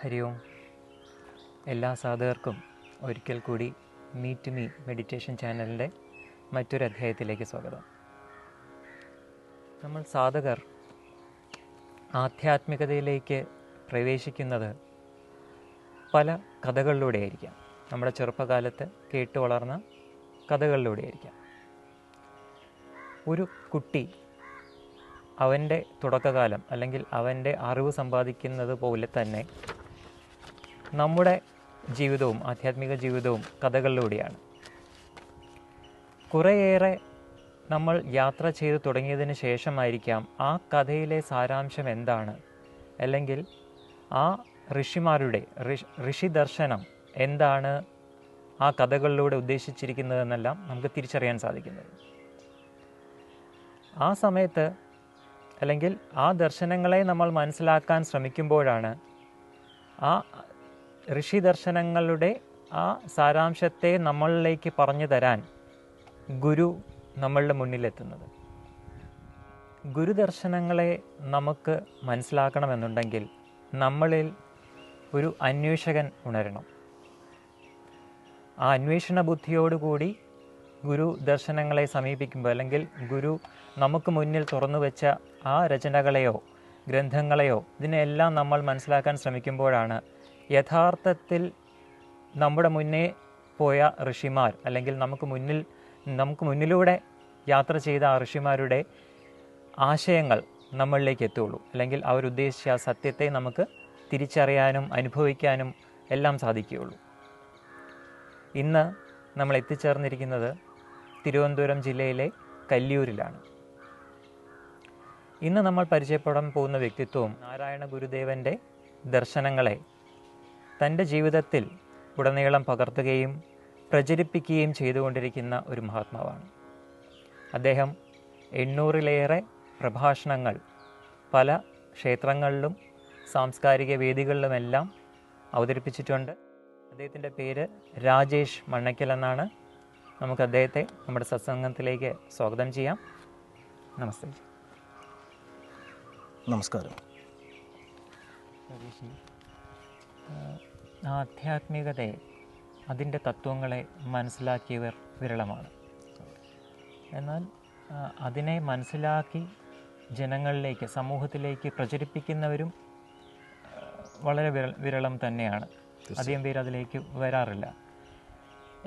ഹരി ഓം. എല്ലാ സാധകർക്കും ഒരിക്കൽ കൂടി മീറ്റ് മീ മെഡിറ്റേഷൻ ചാനലിൻ്റെ മറ്റൊരു അധ്യായത്തിലേക്ക് സ്വാഗതം. നമ്മൾ സാധകർ ആധ്യാത്മികതയിലേക്ക് പ്രവേശിക്കുന്നത് പല കഥകളിലൂടെയായിരിക്കാം. നമ്മുടെ ചെറുപ്പകാലത്ത് കേട്ടു വളർന്ന കഥകളിലൂടെയായിരിക്കാം. ഒരു കുട്ടി അവൻ്റെ തുടക്കകാലം അല്ലെങ്കിൽ അവൻ്റെ അറിവ് സമ്പാദിക്കുന്നത് പോലെ തന്നെ നമ്മുടെ ജീവിതവും ആധ്യാത്മിക ജീവിതവും കഥകളിലൂടെയാണ്. കുറേയേറെ നമ്മൾ യാത്ര ചെയ്ത് തുടങ്ങിയതിന് ശേഷമായിരിക്കാം ആ കഥയിലെ സാരാംശം എന്താണ്, അല്ലെങ്കിൽ ആ ഋഷിമാരുടെ ഋഷി ദർശനം എന്താണ് ആ കഥകളിലൂടെ ഉദ്ദേശിച്ചിരിക്കുന്നതെന്നെല്ലാം നമുക്ക് തിരിച്ചറിയാൻ സാധിക്കുന്നത്. ആ സമയത്ത് അല്ലെങ്കിൽ ആ ദർശനങ്ങളെ നമ്മൾ മനസ്സിലാക്കാൻ ശ്രമിക്കുമ്പോഴാണ് ആ ഋഷി ദർശനങ്ങളുടെ ആ സാരാംശത്തെ നമ്മളിലേക്ക് പറഞ്ഞു തരാൻ ഗുരു നമ്മളുടെ മുന്നിലെത്തുന്നത്. ഗുരുദർശനങ്ങളെ നമുക്ക് മനസ്സിലാക്കണമെന്നുണ്ടെങ്കിൽ നമ്മളിൽ ഒരു അന്വേഷകൻ ഉണരണം. ആ അന്വേഷണ ബുദ്ധിയോടുകൂടി ഗുരു ദർശനങ്ങളെ സമീപിക്കുമ്പോൾ, അല്ലെങ്കിൽ ഗുരു നമുക്ക് മുന്നിൽ തുറന്നു വെച്ച ആ രചനകളെയോ ഗ്രന്ഥങ്ങളെയോ ഇതിനെല്ലാം നമ്മൾ മനസ്സിലാക്കാൻ ശ്രമിക്കുമ്പോഴാണ് യഥാർത്ഥത്തിൽ നമ്മുടെ മുന്നേ പോയ ഋഷിമാർ, അല്ലെങ്കിൽ നമുക്ക് മുന്നിലൂടെ യാത്ര ചെയ്ത ആ ഋഷിമാരുടെ ആശയങ്ങൾ നമ്മളിലേക്ക് എത്തുകയുള്ളൂ. അല്ലെങ്കിൽ അവരുദ്ദേശിച്ച ആ സത്യത്തെ നമുക്ക് തിരിച്ചറിയാനും അനുഭവിക്കാനും എല്ലാം സാധിക്കുകയുള്ളൂ. ഇന്ന് നമ്മൾ എത്തിച്ചേർന്നിരിക്കുന്നത് തിരുവനന്തപുരം ജില്ലയിലെ കല്ലിയൂരിലാണ്. ഇന്ന് നമ്മൾ പരിചയപ്പെടാൻ പോകുന്ന വ്യക്തിത്വവും നാരായണ ഗുരുദേവൻ്റെ ദർശനങ്ങളെ തൻ്റെ ജീവിതത്തിൽ ഉടനീളം പകർത്തുകയും പ്രചരിപ്പിക്കുകയും ചെയ്തുകൊണ്ടിരിക്കുന്ന ഒരു മഹാത്മാവാണ്. അദ്ദേഹം 800-ലേറെ പ്രഭാഷണങ്ങൾ പല ക്ഷേത്രങ്ങളിലും സാംസ്കാരിക വേദികളിലുമെല്ലാം അവതരിപ്പിച്ചിട്ടുണ്ട്. അദ്ദേഹത്തിൻ്റെ പേര് രാജേഷ് മണ്ണയ്ക്കൽ എന്നാണ്. നമുക്ക് അദ്ദേഹത്തെ നമ്മുടെ സത്സംഗത്തിലേക്ക് സ്വാഗതം ചെയ്യാം. നമസ്തേ. നമസ്കാരം. രാജേഷ്, ആധ്യാത്മികതയെ, അതിൻ്റെ തത്വങ്ങളെ മനസ്സിലാക്കിയവർ വിരളമാണ്. എന്നാൽ അതിനെ മനസ്സിലാക്കി ജനങ്ങളിലേക്ക്, സമൂഹത്തിലേക്ക് പ്രചരിപ്പിക്കുന്നവരും വളരെ വിരളം തന്നെയാണ്. അധികം പേര് അതിലേക്ക് വരാറില്ല.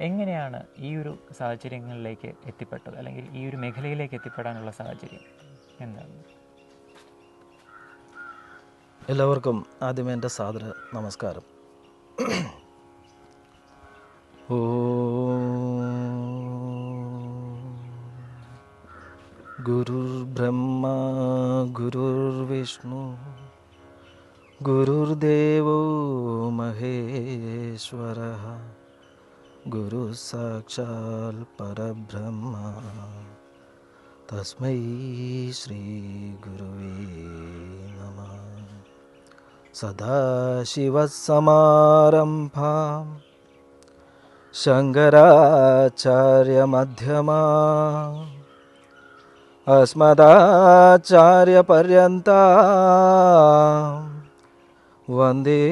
എങ്ങനെയാണ് ഈ ഒരു സാഹചര്യങ്ങളിലേക്ക് എത്തിപ്പെട്ടത്, അല്ലെങ്കിൽ ഈ ഒരു മേഖലയിലേക്ക് എത്തിപ്പെടാനുള്ള സാഹചര്യം എന്താണ്? എല്ലാവർക്കും ആദ്യമേ എൻ്റെ സാദര നമസ്കാരം. ഗുരുർബ്രഹ്മ ഗുരുർവിഷ്ണു ഗുരുർദേവോ മഹേശ്വരഃ ഗുരു സാക്ഷാൽ പരബ്രഹ്മ തസ്മൈ ശ്രീ ഗുരുവേ നമഃ. സദാശിവസമാരംഭാം ശങ്കരാചാര്യമധ്യമാം അസ്മദാചാര്യപര്യന്താം വന്ദേ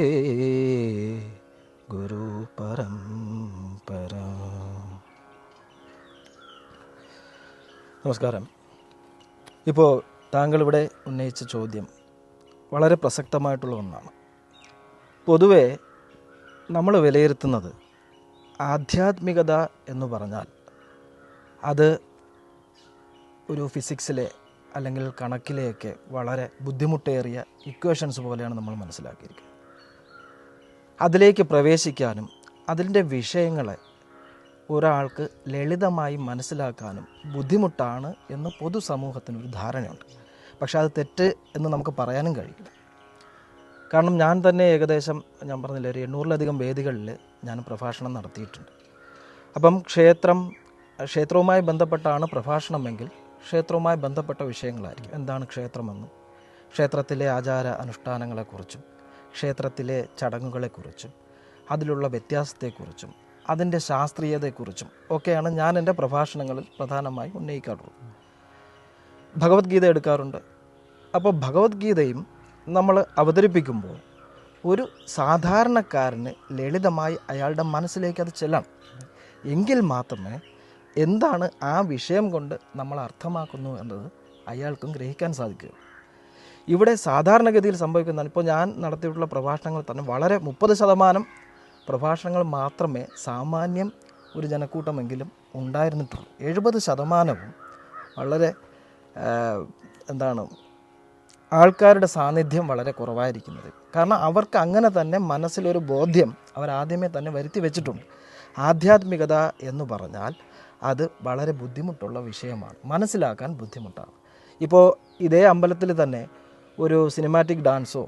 ഗുരുപരമ്പരാ. നമസ്കാരം. ഇപ്പോൾ താങ്കളിവിടെ ഉന്നയിച്ച ചോദ്യം വളരെ പ്രസക്തമായിട്ടുള്ള ഒന്നാണ്. പൊതുവെ നമ്മൾ വിലയിരുത്തുന്നത് ആധ്യാത്മികത എന്ന് പറഞ്ഞാൽ അത് ഒരു ഫിസിക്സിലെ അല്ലെങ്കിൽ കണക്കിലെയൊക്കെ വളരെ ബുദ്ധിമുട്ടേറിയ ഇക്വേഷൻസ് പോലെയാണ് നമ്മൾ മനസ്സിലാക്കിയിരിക്കുന്നത്. അതിലേക്ക് പ്രവേശിക്കാനും അതിൻ്റെ വിഷയങ്ങളെ ഒരാൾക്ക് ലളിതമായി മനസ്സിലാക്കാനും ബുദ്ധിമുട്ടാണ് എന്ന് പൊതുസമൂഹത്തിനൊരു ധാരണയുണ്ട്. പക്ഷേ അത് തെറ്റ് എന്ന് നമുക്ക് പറയാനും കഴിയും. കാരണം ഞാൻ തന്നെ ഏകദേശം, ഞാൻ പറഞ്ഞില്ല, ഒരു 800-ലധികം വേദികളിൽ ഞാൻ പ്രഭാഷണം നടത്തിയിട്ടുണ്ട്. അപ്പം ക്ഷേത്രവുമായി ബന്ധപ്പെട്ടാണ് പ്രഭാഷണമെങ്കിൽ ക്ഷേത്രവുമായി ബന്ധപ്പെട്ട വിഷയങ്ങളായിരിക്കും. എന്താണ് ക്ഷേത്രമെന്നും ക്ഷേത്രത്തിലെ ആചാര അനുഷ്ഠാനങ്ങളെക്കുറിച്ചും ക്ഷേത്രത്തിലെ ചടങ്ങുകളെക്കുറിച്ചും അതിലുള്ള വ്യത്യാസത്തെക്കുറിച്ചും അതിൻ്റെ ശാസ്ത്രീയതയെക്കുറിച്ചും ഒക്കെയാണ് ഞാൻ എൻ്റെ പ്രഭാഷണങ്ങളിൽ പ്രധാനമായും ഉന്നയിക്കാറുള്ളത്. ഭഗവത്ഗീത എടുക്കാറുണ്ട്. അപ്പോൾ ഭഗവത്ഗീതയും നമ്മൾ അവതരിപ്പിക്കുമ്പോൾ ഒരു സാധാരണക്കാരന് ലളിതമായി അയാളുടെ മനസ്സിലേക്ക് അത് ചെല്ലണം. എങ്കിൽ മാത്രമേ എന്താണ് ആ വിഷയം കൊണ്ട് നമ്മൾ അർത്ഥമാക്കുന്നു എന്നത് അയാൾക്കും ഗ്രഹിക്കാൻ സാധിക്കുകയുള്ളൂ. ഇവിടെ സാധാരണഗതിയിൽ സംഭവിക്കുന്നതാണ്, ഇപ്പോൾ ഞാൻ നടത്തിയിട്ടുള്ള പ്രഭാഷണങ്ങൾ തന്നെ വളരെ 30% പ്രഭാഷണങ്ങൾ മാത്രമേ സാമാന്യം ഒരു ജനക്കൂട്ടമെങ്കിലും ഉണ്ടായിരുന്നിട്ടുള്ളൂ. 70% വളരെ ആൾക്കാരുടെ സാന്നിധ്യം വളരെ കുറവായിരിക്കുന്നത്. കാരണം അവർക്ക് അങ്ങനെ തന്നെ മനസ്സിലൊരു ബോധ്യം അവരാദ്യമേ തന്നെ വരുത്തി വെച്ചിട്ടുണ്ട്. ആധ്യാത്മികത എന്ന് പറഞ്ഞാൽ അത് വളരെ ബുദ്ധിമുട്ടുള്ള വിഷയമാണ്, മനസ്സിലാക്കാൻ ബുദ്ധിമുട്ടാണ്. ഇപ്പോൾ ഇതേ അമ്പലത്തിൽ തന്നെ ഒരു സിനിമാറ്റിക് ഡാൻസോ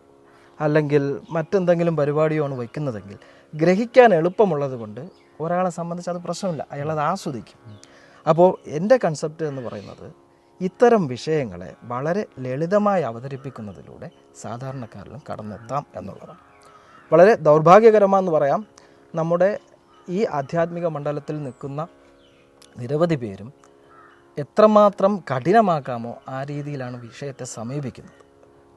അല്ലെങ്കിൽ മറ്റെന്തെങ്കിലും പരിപാടിയോ ആണ് വയ്ക്കുന്നതെങ്കിൽ ഗ്രഹിക്കാൻ എളുപ്പമുള്ളത് കൊണ്ട് ഒരാളെ സംബന്ധിച്ച് അത് പ്രശ്നമില്ല, അയാളത് ആസ്വദിക്കും. അപ്പോൾ എൻ്റെ കൺസെപ്റ്റ് എന്ന് പറയുന്നത് ഇത്തരം വിഷയങ്ങളെ വളരെ ലളിതമായി അവതരിപ്പിക്കുന്നതിലൂടെ സാധാരണക്കാരിലും കടന്നെത്താം എന്നുള്ളതാണ്. വളരെ ദൗർഭാഗ്യകരമാണെന്ന് പറയാം, നമ്മുടെ ഈ ആധ്യാത്മിക മണ്ഡലത്തിൽ നിൽക്കുന്ന നിരവധി പേരും എത്രമാത്രം കഠിനമാക്കാമോ ആ രീതിയിലാണ് വിഷയത്തെ സമീപിക്കുന്നത്.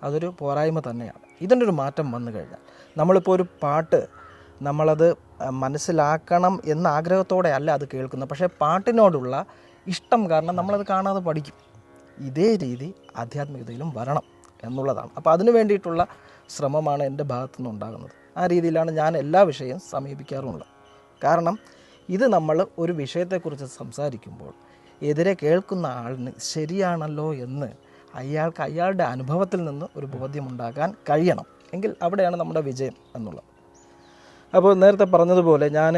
അതൊരു പോരായ്മ തന്നെയാണ്. ഇതിൻ്റെ ഒരു മാറ്റം വന്നു കഴിഞ്ഞാൽ, നമ്മളിപ്പോൾ ഒരു പാട്ട് നമ്മളത് മനസ്സിലാക്കണം എന്ന ആഗ്രഹത്തോടെ അല്ല അത് കേൾക്കുന്നത്, പക്ഷേ പാട്ടിനോടുള്ള ഇഷ്ടം കാരണം നമ്മളത് കാണാതെ പഠിക്കും. ഇതേ രീതി ആധ്യാത്മികതയിലും വരണം എന്നുള്ളതാണ്. അപ്പോൾ അതിനു വേണ്ടിയിട്ടുള്ള ശ്രമമാണ് എൻ്റെ ഭാഗത്തു നിന്നുണ്ടാകുന്നത്. ആ രീതിയിലാണ് ഞാൻ എല്ലാ വിഷയവും സമീപിക്കാറുമുള്ളത്. കാരണം ഇത് നമ്മൾ ഒരു വിഷയത്തെക്കുറിച്ച് സംസാരിക്കുമ്പോൾ എതിരെ കേൾക്കുന്ന ആളിന് ശരിയാണല്ലോ എന്ന് അയാൾക്ക് അയാളുടെ അനുഭവത്തിൽ നിന്ന് ഒരു ബോധ്യമുണ്ടാക്കാൻ കഴിയണം. എങ്കിൽ അവിടെയാണ് നമ്മുടെ വിജയം എന്നുള്ളത്. അപ്പോൾ നേരത്തെ പറഞ്ഞതുപോലെ ഞാൻ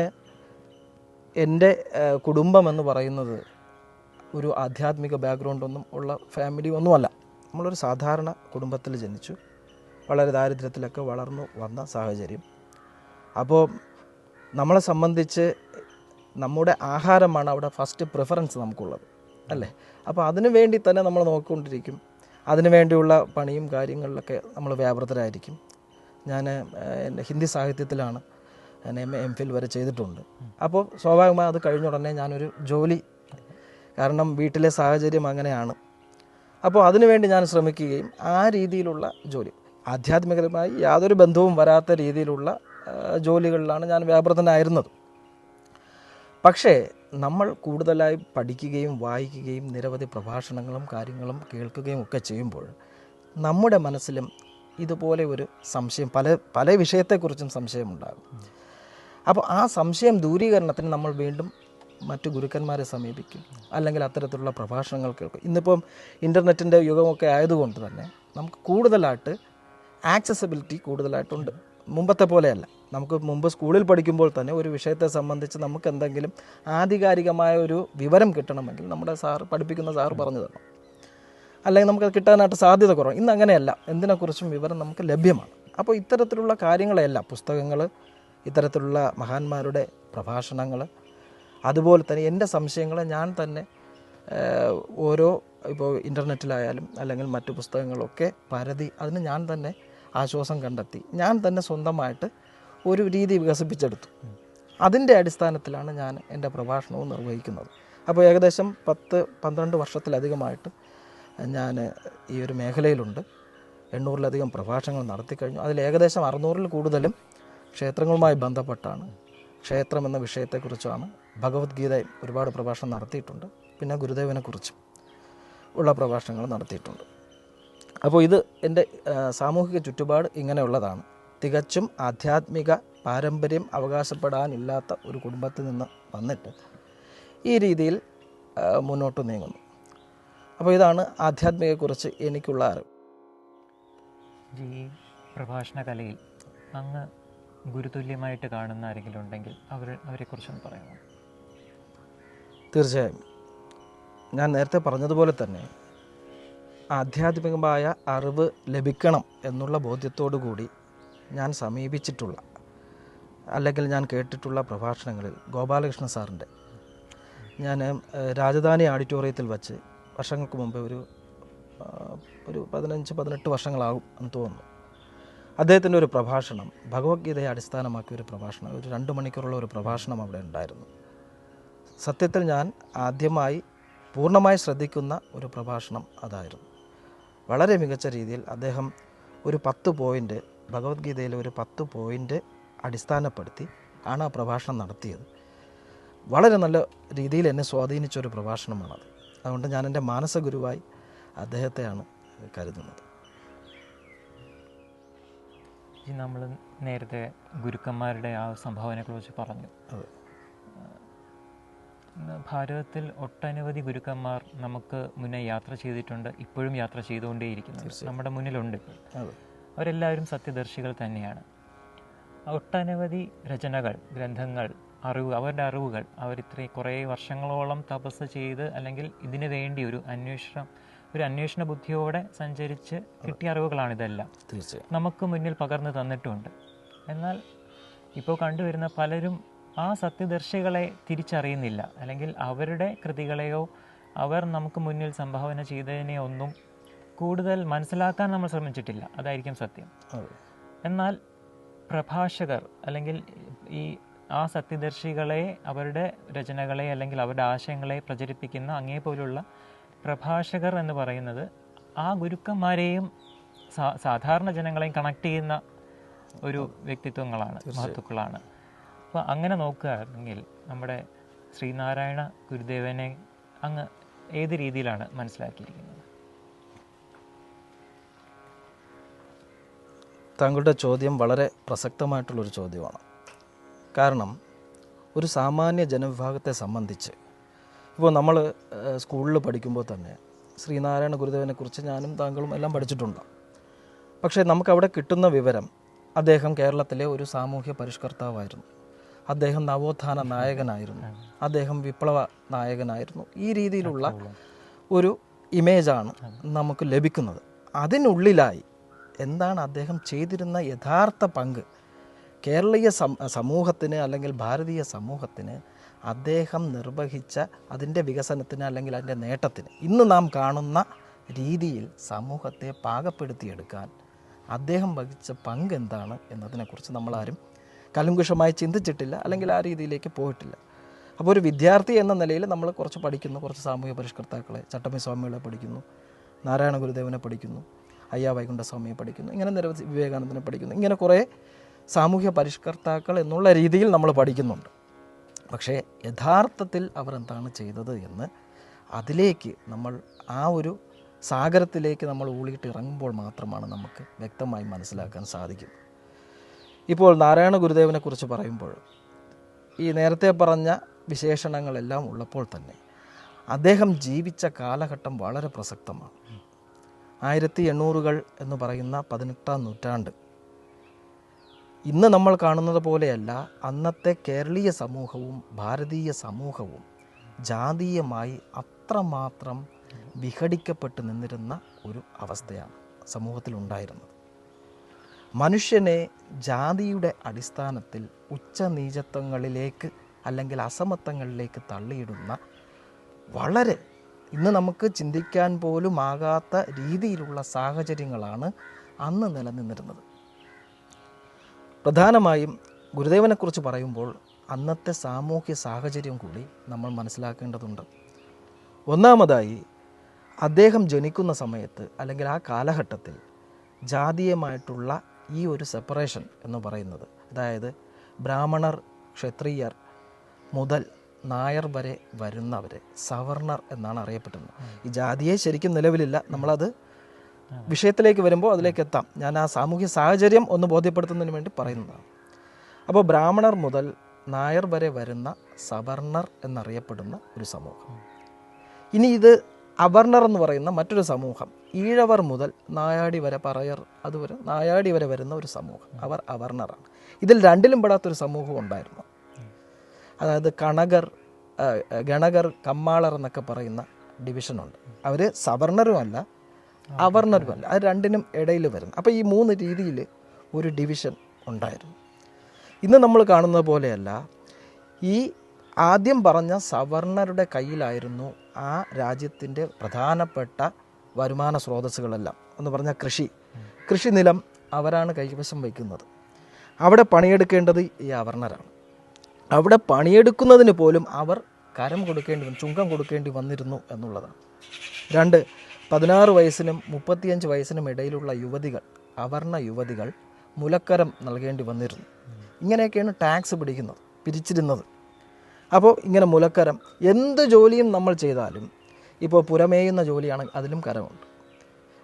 എൻ്റെ കുടുംബം എന്ന് പറയുന്നത് ഒരു ആധ്യാത്മിക ബാക്ക്ഗ്രൗണ്ടൊന്നും ഉള്ള ഫാമിലി ഒന്നുമല്ല. നമ്മളൊരു സാധാരണ കുടുംബത്തിൽ ജനിച്ചു, വളരെ ദാരിദ്ര്യത്തിലൊക്കെ വളർന്നു വന്ന സാഹചര്യം. അപ്പോൾ നമ്മളെ സംബന്ധിച്ച് നമ്മുടെ ആഹാരമാണ് അവിടെ ഫസ്റ്റ് പ്രിഫറൻസ് നമുക്കുള്ളത്, അല്ലേ? അപ്പോൾ അതിനു വേണ്ടി തന്നെ നമ്മൾ നോക്കിക്കൊണ്ടിരിക്കും. അതിനു വേണ്ടിയുള്ള പണിയും കാര്യങ്ങളിലൊക്കെ നമ്മൾ വ്യാപൃതരായിരിക്കും. ഞാൻ ഹിന്ദി സാഹിത്യത്തിലാണ് MA MPhil വരെ ചെയ്തിട്ടുണ്ട്. അപ്പോൾ സ്വാഭാവികമായി അത് കഴിഞ്ഞ ഉടനെ ഞാനൊരു ജോലി, കാരണം വീട്ടിലെ സാഹചര്യം അങ്ങനെയാണ്, അപ്പോൾ അതിനുവേണ്ടി ഞാൻ ശ്രമിക്കുകയും ആ രീതിയിലുള്ള ജോലി, ആധ്യാത്മികമായി യാതൊരു ബന്ധവും വരാത്ത രീതിയിലുള്ള ജോലികളിലാണ് ഞാൻ വ്യാപൃതനായിരുന്നത്. പക്ഷേ നമ്മൾ കൂടുതലായി പഠിക്കുകയും വായിക്കുകയും നിരവധി പ്രഭാഷണങ്ങളും കാര്യങ്ങളും കേൾക്കുകയും ഒക്കെ ചെയ്യുമ്പോൾ നമ്മുടെ മനസ്സിലും ഇതുപോലെ ഒരു സംശയം, പല വിഷയത്തെക്കുറിച്ചും സംശയമുണ്ടാകും. അപ്പോൾ ആ സംശയം ദൂരീകരണത്തിന് നമ്മൾ വീണ്ടും മറ്റു ഗുരുക്കന്മാരെ സമീപിക്കും, അല്ലെങ്കിൽ അത്തരത്തിലുള്ള പ്രഭാഷണങ്ങൾ കേൾക്കും. ഇന്നിപ്പം ഇൻ്റർനെറ്റിൻ്റെ യുഗമൊക്കെ ആയതുകൊണ്ട് തന്നെ നമുക്ക് കൂടുതലായിട്ട് ആക്സസിബിലിറ്റി കൂടുതലായിട്ടുണ്ട്. മുമ്പത്തെ പോലെയല്ല. നമുക്ക് മുമ്പ് സ്കൂളിൽ പഠിക്കുമ്പോൾ തന്നെ ഒരു വിഷയത്തെ സംബന്ധിച്ച് നമുക്ക് എന്തെങ്കിലും ആധികാരികമായ ഒരു വിവരം കിട്ടണമെങ്കിൽ നമ്മുടെ പഠിപ്പിക്കുന്ന സാറ് പറഞ്ഞു തരണം, അല്ലെങ്കിൽ നമുക്കത് കിട്ടാനായിട്ട് സാധ്യത കുറവാണ്. ഇന്ന് അങ്ങനെയല്ല, എന്തിനെക്കുറിച്ചും വിവരം നമുക്ക് ലഭ്യമാണ്. അപ്പോൾ ഇത്തരത്തിലുള്ള കാര്യങ്ങളെല്ലാം, പുസ്തകങ്ങൾ, ഇത്തരത്തിലുള്ള മഹാന്മാരുടെ പ്രഭാഷണങ്ങൾ, അതുപോലെ തന്നെ എൻ്റെ സംശയങ്ങളെ ഞാൻ തന്നെ ഓരോ ഇപ്പോൾ ഇൻ്റർനെറ്റിലായാലും അല്ലെങ്കിൽ മറ്റു പുസ്തകങ്ങളൊക്കെ പരതി അതിന് ഞാൻ തന്നെ ആശ്വാസം കണ്ടെത്തി ഞാൻ തന്നെ സ്വന്തമായിട്ട് ഒരു രീതി വികസിപ്പിച്ചെടുത്തു. അതിൻ്റെ അടിസ്ഥാനത്തിലാണ് ഞാൻ എൻ്റെ പ്രഭാഷണവും നിർവഹിക്കുന്നത്. അപ്പോൾ ഏകദേശം 10-12 വർഷത്തിലധികമായിട്ട് ഞാൻ ഈ ഒരു മേഖലയിലുണ്ട്. 800-ലധികം പ്രഭാഷണങ്ങൾ നടത്തിക്കഴിഞ്ഞു. അതിൽ ഏകദേശം 600-ൽ കൂടുതലും ക്ഷേത്രങ്ങളുമായി ബന്ധപ്പെട്ടാണ്. ക്ഷേത്രം എന്ന വിഷയത്തെക്കുറിച്ചാണ്. ഭഗവത്ഗീതയും ഒരുപാട് പ്രഭാഷണം നടത്തിയിട്ടുണ്ട്. പിന്നെ ഗുരുദേവനെക്കുറിച്ചും ഉള്ള പ്രഭാഷണങ്ങൾ നടത്തിയിട്ടുണ്ട്. അപ്പോൾ ഇത് എൻ്റെ സാമൂഹിക ചുറ്റുപാട് ഇങ്ങനെയുള്ളതാണ്. തികച്ചും ആധ്യാത്മിക പാരമ്പര്യം അവകാശപ്പെടാനില്ലാത്ത ഒരു കുടുംബത്തിൽ നിന്ന് വന്നിട്ട് ഈ രീതിയിൽ മുന്നോട്ട് നീങ്ങുന്നു. അപ്പോൾ ഇതാണ് ആധ്യാത്മികയെക്കുറിച്ച് എനിക്കുള്ള അറിവ്. ഈ പ്രഭാഷണ കലയിൽ അങ്ങ് ഗുരുതുല്യമായിട്ട് കാണുന്ന ആരെങ്കിലും ഉണ്ടെങ്കിൽ അവരെക്കുറിച്ചൊന്ന് പറയാമോ? തീർച്ചയായും. ഞാൻ നേരത്തെ പറഞ്ഞതുപോലെ തന്നെ ആധ്യാത്മികമായ അറിവ് ലഭിക്കണം എന്നുള്ള ബോധ്യത്തോടു കൂടി ഞാൻ സമീപിച്ചിട്ടുള്ള അല്ലെങ്കിൽ ഞാൻ കേട്ടിട്ടുള്ള പ്രഭാഷണങ്ങളിൽ ഗോപാലകൃഷ്ണ സാറിൻ്റെ, ഞാൻ രാജധാനി ഓഡിറ്റോറിയത്തിൽ വച്ച് വർഷങ്ങൾക്ക് മുമ്പ് ഒരു 15-18 വർഷങ്ങളാകും എന്ന് തോന്നുന്നു, അദ്ദേഹത്തിൻ്റെ ഒരു പ്രഭാഷണം, ഭഗവത്ഗീതയെ അടിസ്ഥാനമാക്കിയ ഒരു പ്രഭാഷണം, ഒരു 2 മണിക്കൂറുള്ള ഒരു പ്രഭാഷണം അവിടെ ഉണ്ടായിരുന്നു. സത്യത്തിൽ ഞാൻ ആദ്യമായി പൂർണ്ണമായി ശ്രദ്ധിക്കുന്ന ഒരു പ്രഭാഷണം അതായിരുന്നു. വളരെ മികച്ച രീതിയിൽ അദ്ദേഹം ഒരു 10 പോയിൻ്റ് ഭഗവത്ഗീതയിലെ ഒരു 10 പോയിൻ്റ് അടിസ്ഥാനപ്പെടുത്തി ആണ് ആ പ്രഭാഷണം നടത്തിയത്. വളരെ നല്ല രീതിയിൽ എന്നെ സ്വാധീനിച്ചൊരു പ്രഭാഷണമാണത്. അതുകൊണ്ട് ഞാൻ എൻ്റെ മാനസ ഗുരുവായി അദ്ദേഹത്തെയാണ് കരുതുന്നത്. നമ്മൾ നേരത്തെ ഗുരുക്കന്മാരുടെ ആ സംഭാവനയെക്കുറിച്ച് പറഞ്ഞു. അതെ. ഭാരതത്തിൽ ഒട്ടനവധി ഗുരുക്കന്മാർ നമുക്ക് മുന്നേ യാത്ര ചെയ്തിട്ടുണ്ട്, ഇപ്പോഴും യാത്ര ചെയ്തുകൊണ്ടേയിരിക്കുന്നു, നമ്മുടെ മുന്നിലുണ്ട് ഇപ്പോൾ. അവരെല്ലാവരും സത്യദർശികൾ തന്നെയാണ്. ഒട്ടനവധി രചനകൾ, ഗ്രന്ഥങ്ങൾ, അവരുടെ അറിവുകൾ അവരിത്രയും കുറേ വർഷങ്ങളോളം തപസ് ചെയ്ത് അല്ലെങ്കിൽ ഇതിനു വേണ്ടി ഒരു അന്വേഷണ ബുദ്ധിയോടെ സഞ്ചരിച്ച് കിട്ടിയ അറിവുകളാണിതെല്ലാം. തീർച്ചയായും നമുക്ക് മുന്നിൽ പകർന്നു തന്നിട്ടുണ്ട്. എന്നാൽ ഇപ്പോൾ കണ്ടുവരുന്ന പലരും ആ സത്യദർശികളെ തിരിച്ചറിയുന്നില്ല, അല്ലെങ്കിൽ അവരുടെ കൃതികളെയോ അവർ നമുക്ക് മുന്നിൽ സംഭാവന ചെയ്തതിനെ ഒന്നും കൂടുതൽ മനസ്സിലാക്കാൻ നമ്മൾ ശ്രമിച്ചിട്ടില്ല. അതായിരിക്കും സത്യം. എന്നാൽ പ്രഭാഷകർ അല്ലെങ്കിൽ ആ സത്യദർശികളെ, അവരുടെ രചനകളെ അല്ലെങ്കിൽ അവരുടെ ആശയങ്ങളെ പ്രചരിപ്പിക്കുന്ന അങ്ങേപോലുള്ള പ്രഭാഷകർ എന്ന് പറയുന്നത് ആ ഗുരുക്കന്മാരെയും സാധാരണ ജനങ്ങളെയും കണക്ട് ചെയ്യുന്ന ഒരു വ്യക്തിത്വങ്ങളാണ്, മഹത്തുക്കളാണ്. അപ്പോൾ അങ്ങനെ നോക്കുകയാണെങ്കിൽ നമ്മുടെ ശ്രീനാരായണ ഗുരുദേവനെ അങ്ങ് ഏത് രീതിയിലാണ് മനസ്സിലാക്കിയിരിക്കുന്നത്? താങ്കളുടെ ചോദ്യം വളരെ പ്രസക്തമായിട്ടുള്ളൊരു ചോദ്യമാണ്. കാരണം ഒരു സാമാന്യ ജനവിഭാഗത്തെ സംബന്ധിച്ച് ഇപ്പോൾ നമ്മൾ സ്കൂളിൽ പഠിക്കുമ്പോൾ തന്നെ ശ്രീനാരായണ ഗുരുദേവനെക്കുറിച്ച് ഞാനും താങ്കളും എല്ലാം പഠിച്ചിട്ടുണ്ട്. പക്ഷേ നമുക്കവിടെ കിട്ടുന്ന വിവരം അദ്ദേഹം കേരളത്തിലെ ഒരു സാമൂഹ്യ പരിഷ്കർത്താവായിരുന്നു, അദ്ദേഹം നവോത്ഥാന നായകനായിരുന്നു, അദ്ദേഹം വിപ്ലവ നായകനായിരുന്നു. ഈ രീതിയിലുള്ള ഒരു ഇമേജാണ് നമുക്ക് ലഭിക്കുന്നത്. അതിനുള്ളിലായി എന്താണ് അദ്ദേഹം ചെയ്തിരുന്ന യഥാർത്ഥ പങ്ക്, കേരളീയ സമൂഹത്തിന് അല്ലെങ്കിൽ ഭാരതീയ സമൂഹത്തിന് അദ്ദേഹം നിർവഹിച്ച അതിൻ്റെ വികസനത്തിന് അല്ലെങ്കിൽ അതിൻ്റെ നേട്ടത്തിന്, ഇന്ന് നാം കാണുന്ന രീതിയിൽ സമൂഹത്തെ പാകപ്പെടുത്തിയെടുക്കാൻ അദ്ദേഹം വഹിച്ച പങ്ക് എന്താണ് എന്നതിനെക്കുറിച്ച് നമ്മളാരും കലുങ്കുഷമായി ചിന്തിച്ചിട്ടില്ല, അല്ലെങ്കിൽ ആ രീതിയിലേക്ക് പോയിട്ടില്ല. അപ്പോൾ ഒരു വിദ്യാർത്ഥി എന്ന നിലയിൽ നമ്മൾ കുറച്ച് പഠിക്കുന്നു, കുറച്ച് സാമൂഹ്യ പരിഷ്കർത്താക്കളെ, ചട്ടമ്പി സ്വാമികളെ പഠിക്കുന്നു, നാരായണ ഗുരുദേവനെ പഠിക്കുന്നു, അയ്യാ വൈകുണ്ഠസ്വാമിയെ പഠിക്കുന്നു, ഇങ്ങനെ നിരവധി, വിവേകാനന്ദനെ പഠിക്കുന്നു, ഇങ്ങനെ കുറേ സാമൂഹ്യ പരിഷ്കർത്താക്കൾ എന്നുള്ള രീതിയിൽ നമ്മൾ പഠിക്കുന്നുണ്ട്. പക്ഷേ യഥാർത്ഥത്തിൽ അവർ എന്താണ് ചെയ്തത് എന്ന് അതിലേക്ക് നമ്മൾ ആ ഒരു സാഗരത്തിലേക്ക് നമ്മൾ ഊളിയിട്ട് ഇറങ്ങുമ്പോൾ മാത്രമാണ് നമുക്ക് വ്യക്തമായി മനസ്സിലാക്കാൻ സാധിക്കും. ഇപ്പോൾ നാരായണ ഗുരുദേവനെക്കുറിച്ച് പറയുമ്പോൾ ഈ നേരത്തെ പറഞ്ഞ വിശേഷണങ്ങളെല്ലാം ഉള്ളപ്പോൾ തന്നെ അദ്ദേഹം ജീവിച്ച കാലഘട്ടം വളരെ പ്രസക്തമാണ്. 1800-കൾ എന്ന് പറയുന്ന 18-ാം നൂറ്റാണ്ട് ഇന്ന് നമ്മൾ കാണുന്നത് പോലെയല്ല. അന്നത്തെ കേരളീയ സമൂഹവും ഭാരതീയ സമൂഹവും ജാതീയമായി അത്രമാത്രം വിഘടിക്കപ്പെട്ട് നിന്നിരുന്ന ഒരു അവസ്ഥയാണ് സമൂഹത്തിലുണ്ടായിരുന്നത്. മനുഷ്യനെ ജാതിയുടെ അടിസ്ഥാനത്തിൽ ഉച്ചനീചത്വങ്ങളിലേക്ക് അല്ലെങ്കിൽ അസമത്വങ്ങളിലേക്ക് തള്ളിയിടുന്ന വളരെ ഇന്ന് നമുക്ക് ചിന്തിക്കാൻ പോലും ആകാത്ത രീതിയിലുള്ള സാഹചര്യങ്ങളാണ് അന്ന് നിലനിന്നിരുന്നത്. പ്രധാനമായും ഗുരുദേവനെക്കുറിച്ച് പറയുമ്പോൾ അന്നത്തെ സാമൂഹ്യ സാഹചര്യം കൂടി നമ്മൾ മനസ്സിലാക്കേണ്ടതുണ്ട്. ഒന്നാമതായി അദ്ദേഹം ജനിക്കുന്ന സമയത്ത് അല്ലെങ്കിൽ ആ കാലഘട്ടത്തിൽ ജാതീയമായിട്ടുള്ള ഈ ഒരു സെപ്പറേഷൻ എന്ന് പറയുന്നത്, അതായത് ബ്രാഹ്മണർ, ക്ഷത്രിയർ മുതൽ നായർ വരെ വരുന്നവരെ സവർണർ എന്നാണ് അറിയപ്പെടുന്നത്. ഈ ജാതിയെ ശരിക്കും നിലവിലില്ല, നമ്മളത് വിഷയത്തിലേക്ക് വരുമ്പോൾ അതിലേക്ക് എത്താം. ഞാൻ ആ സാമൂഹ്യ സാഹചര്യം ഒന്ന് ബോധ്യപ്പെടുത്തുന്നതിന് വേണ്ടി പറയുന്നതാണ്. അപ്പോൾ ബ്രാഹ്മണർ മുതൽ നായർ വരെ വരുന്ന സവർണർ എന്നറിയപ്പെടുന്ന ഒരു സമൂഹം. ഇനി ഇത് അവർണർ എന്ന് പറയുന്ന മറ്റൊരു സമൂഹം, ഈഴവർ മുതൽ നായാടി വരെ, പറയർ അതുവരെ നായാടി വരെ വരുന്ന ഒരു സമൂഹം, അവർ അവർണറാണ്. ഇതിൽ രണ്ടിലും പെടാത്തൊരു സമൂഹം ഉണ്ടായിരുന്നു. അതായത് ഗണകർ, കമ്മാളർ എന്നൊക്കെ പറയുന്ന ഡിവിഷനുണ്ട്. അവർ സവർണരുമല്ല അവർണരുമല്ല, അത് രണ്ടിനും ഇടയിൽ വരുന്നു. അപ്പോൾ ഈ 3 രീതിയിൽ ഒരു ഡിവിഷൻ ഉണ്ടായിരുന്നു. ഇന്ന് നമ്മൾ കാണുന്നത് പോലെയല്ല. ഈ ആദ്യം പറഞ്ഞ സവർണരുടെ കയ്യിലായിരുന്നു ആ രാജ്യത്തിൻ്റെ പ്രധാനപ്പെട്ട വരുമാന സ്രോതസ്സുകളെല്ലാം. എന്ന് പറഞ്ഞാൽ കൃഷി നിലം അവരാണ് കൈവശം വയ്ക്കുന്നത്. അവിടെ പണിയെടുക്കേണ്ടത് ഈ അവർണരാണ്. അവിടെ പണിയെടുക്കുന്നതിന് പോലും അവർ കരം കൊടുക്കേണ്ടി വന്നു, ചുങ്കം കൊടുക്കേണ്ടി വന്നിരുന്നു എന്നുള്ളതാണ്. 2, 16 വയസ്സിനും 35 വയസ്സിനും ഇടയിലുള്ള യുവതികൾ, അവർണ യുവതികൾ മുലക്കരം നൽകേണ്ടി വന്നിരുന്നു. ഇങ്ങനെയൊക്കെയാണ് ടാക്സ് പിരിച്ചിരുന്നത്. അപ്പോൾ ഇങ്ങനെ മുലക്കരം, എന്ത് ജോലിയും നമ്മൾ ചെയ്താലും, ഇപ്പോൾ പുരമേയുന്ന ജോലിയാണെങ്കിൽ അതിലും കരമുണ്ട്,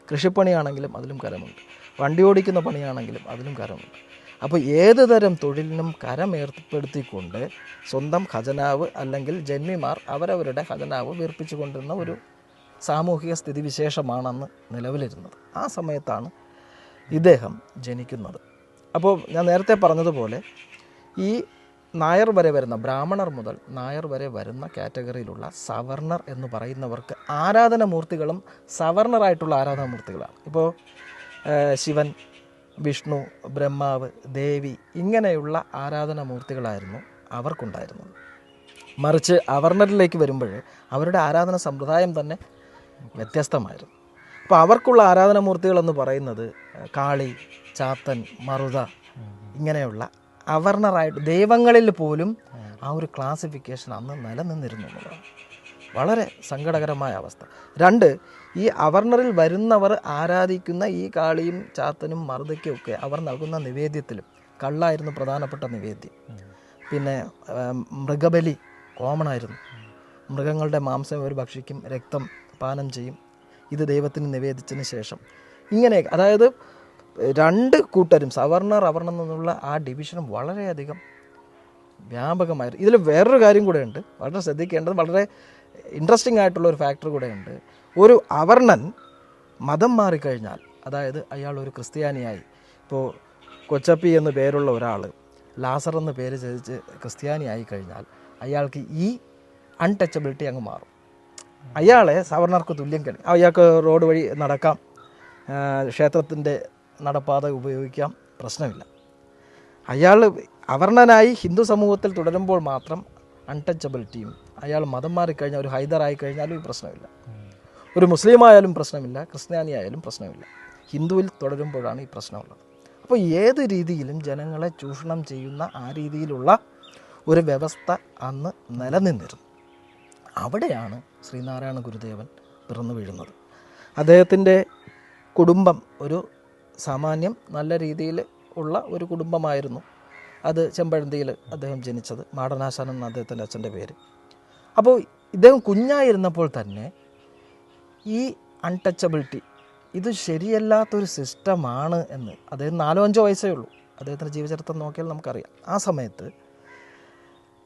കൃഷിപ്പണിയാണെങ്കിലും അതിലും കരമുണ്ട്, വണ്ടി ഓടിക്കുന്ന പണിയാണെങ്കിലും അതിലും കരമുണ്ട്. അപ്പോൾ ഏത് തരം തൊഴിലിനും കരമേർപ്പെടുത്തിക്കൊണ്ട് സ്വന്തം ഖജനാവ് അല്ലെങ്കിൽ ജന്മിമാർ അവരവരുടെ ഖജനാവ് വീർപ്പിച്ചു കൊണ്ടിരുന്ന ഒരു സാമൂഹിക സ്ഥിതിവിശേഷമാണെന്ന് നിലവിലിരുന്നത്. ആ സമയത്താണ് ഇദ്ദേഹം ജനിക്കുന്നത്. അപ്പോൾ ഞാൻ നേരത്തെ പറഞ്ഞതുപോലെ ഈ നായർ വരെ വരുന്ന, ബ്രാഹ്മണർ മുതൽ നായർ വരെ വരുന്ന കാറ്റഗറിയിലുള്ള സവർണർ എന്ന് പറയുന്നവർക്ക് ആരാധനാമൂർത്തികളും സവർണറായിട്ടുള്ള ആരാധനാമൂർത്തികളാണ്. ഇപ്പോൾ ശിവൻ, വിഷ്ണു, ബ്രഹ്മാവ്, ദേവി ഇങ്ങനെയുള്ള ആരാധനാമൂർത്തികളായിരുന്നു അവർക്കുണ്ടായിരുന്നത്. മറിച്ച് അവർണറിലേക്ക് വരുമ്പോൾ അവരുടെ ആരാധന സമ്പ്രദായം തന്നെ വ്യത്യസ്തമായിരുന്നു. അപ്പോൾ അവർക്കുള്ള ആരാധനാമൂർത്തികളെന്ന് പറയുന്നത് കാളി, ചാത്തൻ, മറുത ഇങ്ങനെയുള്ള അവർണറായിട്ട് ദൈവങ്ങളിൽ പോലും ആ ഒരു ക്ലാസിഫിക്കേഷൻ അന്ന് നിലനിന്നിരുന്നു എന്നുള്ളതാണ് വളരെ സങ്കടകരമായ അവസ്ഥ. 2, ഈ അവർണറിൽ വരുന്നവർ ആരാധിക്കുന്ന ഈ കാളിയും ചാത്തനും മറുതയ്ക്കും ഒക്കെ അവർ നൽകുന്ന നിവേദ്യത്തിലും കള്ളായിരുന്നു പ്രധാനപ്പെട്ട നിവേദ്യം. പിന്നെ മൃഗബലി കോമൺ ആയിരുന്നു. മൃഗങ്ങളുടെ മാംസം ഇവർ ഭക്ഷിക്കും, രക്തം പാനം ചെയ്യും. ഇത് ദൈവത്തിന് നിവേദിച്ചതിന് ശേഷം ഇങ്ങനെയൊക്കെ, അതായത് 2 കൂട്ടരും സവർണർ അവർണം എന്നുള്ള ആ ഡിവിഷനും വളരെയധികം വ്യാപകമായിരുന്നു. ഇതിൽ വേറൊരു കാര്യം കൂടെ ഉണ്ട്, വളരെ ശ്രദ്ധിക്കേണ്ടത്, വളരെ ഇൻട്രസ്റ്റിംഗ് ആയിട്ടുള്ള ഒരു ഫാക്ടർ കൂടെ ഉണ്ട്. ഒരു അവർണൻ മതം മാറിക്കഴിഞ്ഞാൽ, അതായത് അയാൾ ഒരു ക്രിസ്ത്യാനിയായി, ഇപ്പോൾ കൊച്ചപ്പി എന്ന് പേരുള്ള ഒരാൾ ലാസർ എന്ന് പേര് ചോദിച്ച് ക്രിസ്ത്യാനിയായി കഴിഞ്ഞാൽ അയാൾക്ക് ഈ അൺടച്ചബിലിറ്റി അങ്ങ് മാറും. അയാളെ സവർണർക്ക് തുല്യം കഴിയും. അയാൾക്ക് റോഡ് വഴി നടക്കാം, ക്ഷേത്രത്തിൻ്റെ നടപ്പാത ഉപയോഗിക്കാം, പ്രശ്നമില്ല. അയാൾ അവർണനായി ഹിന്ദു സമൂഹത്തിൽ തുടരുമ്പോൾ മാത്രം അൺടച്ചബിലിറ്റിയും, അയാൾ മതം മാറിക്കഴിഞ്ഞാൽ ഒരു ഹൈദറായി കഴിഞ്ഞാലും ഈ പ്രശ്നമില്ല. ഒരു മുസ്ലിം ആയാലും പ്രശ്നമില്ല, ക്രിസ്ത്യാനി ആയാലും പ്രശ്നമില്ല. ഹിന്ദുവിൽ തുടരുമ്പോഴാണ് ഈ പ്രശ്നമുള്ളത്. അപ്പോൾ ഏത് രീതിയിലും ജനങ്ങളെ ചൂഷണം ചെയ്യുന്ന ആ രീതിയിലുള്ള ഒരു വ്യവസ്ഥ അന്ന് നിലനിന്നിരുന്നു. അവിടെയാണ് ശ്രീനാരായണ ഗുരുദേവൻ പിറന്നു വീഴുന്നത്. അദ്ദേഹത്തിൻ്റെ കുടുംബം ഒരു സാമാന്യം നല്ല രീതിയിൽ ഉള്ള ഒരു കുടുംബമായിരുന്നു. അത് ചെമ്പഴന്തിയിൽ അദ്ദേഹം ജനിച്ചത്. മാടനാശാനം എന്ന അദ്ദേഹത്തിൻ്റെ അച്ഛൻ്റെ പേര്. അപ്പോൾ ഇദ്ദേഹം കുഞ്ഞായിരുന്നപ്പോൾ തന്നെ ഈ അൺടച്ചബിലിറ്റി ഇത് ശരിയല്ലാത്തൊരു സിസ്റ്റമാണ് എന്ന്, അദ്ദേഹം 4-5 വയസ്സേ ഉള്ളൂ. അദ്ദേഹത്തിൻ്റെ ജീവചരിത്രം നോക്കിയാൽ നമുക്കറിയാം. ആ സമയത്ത്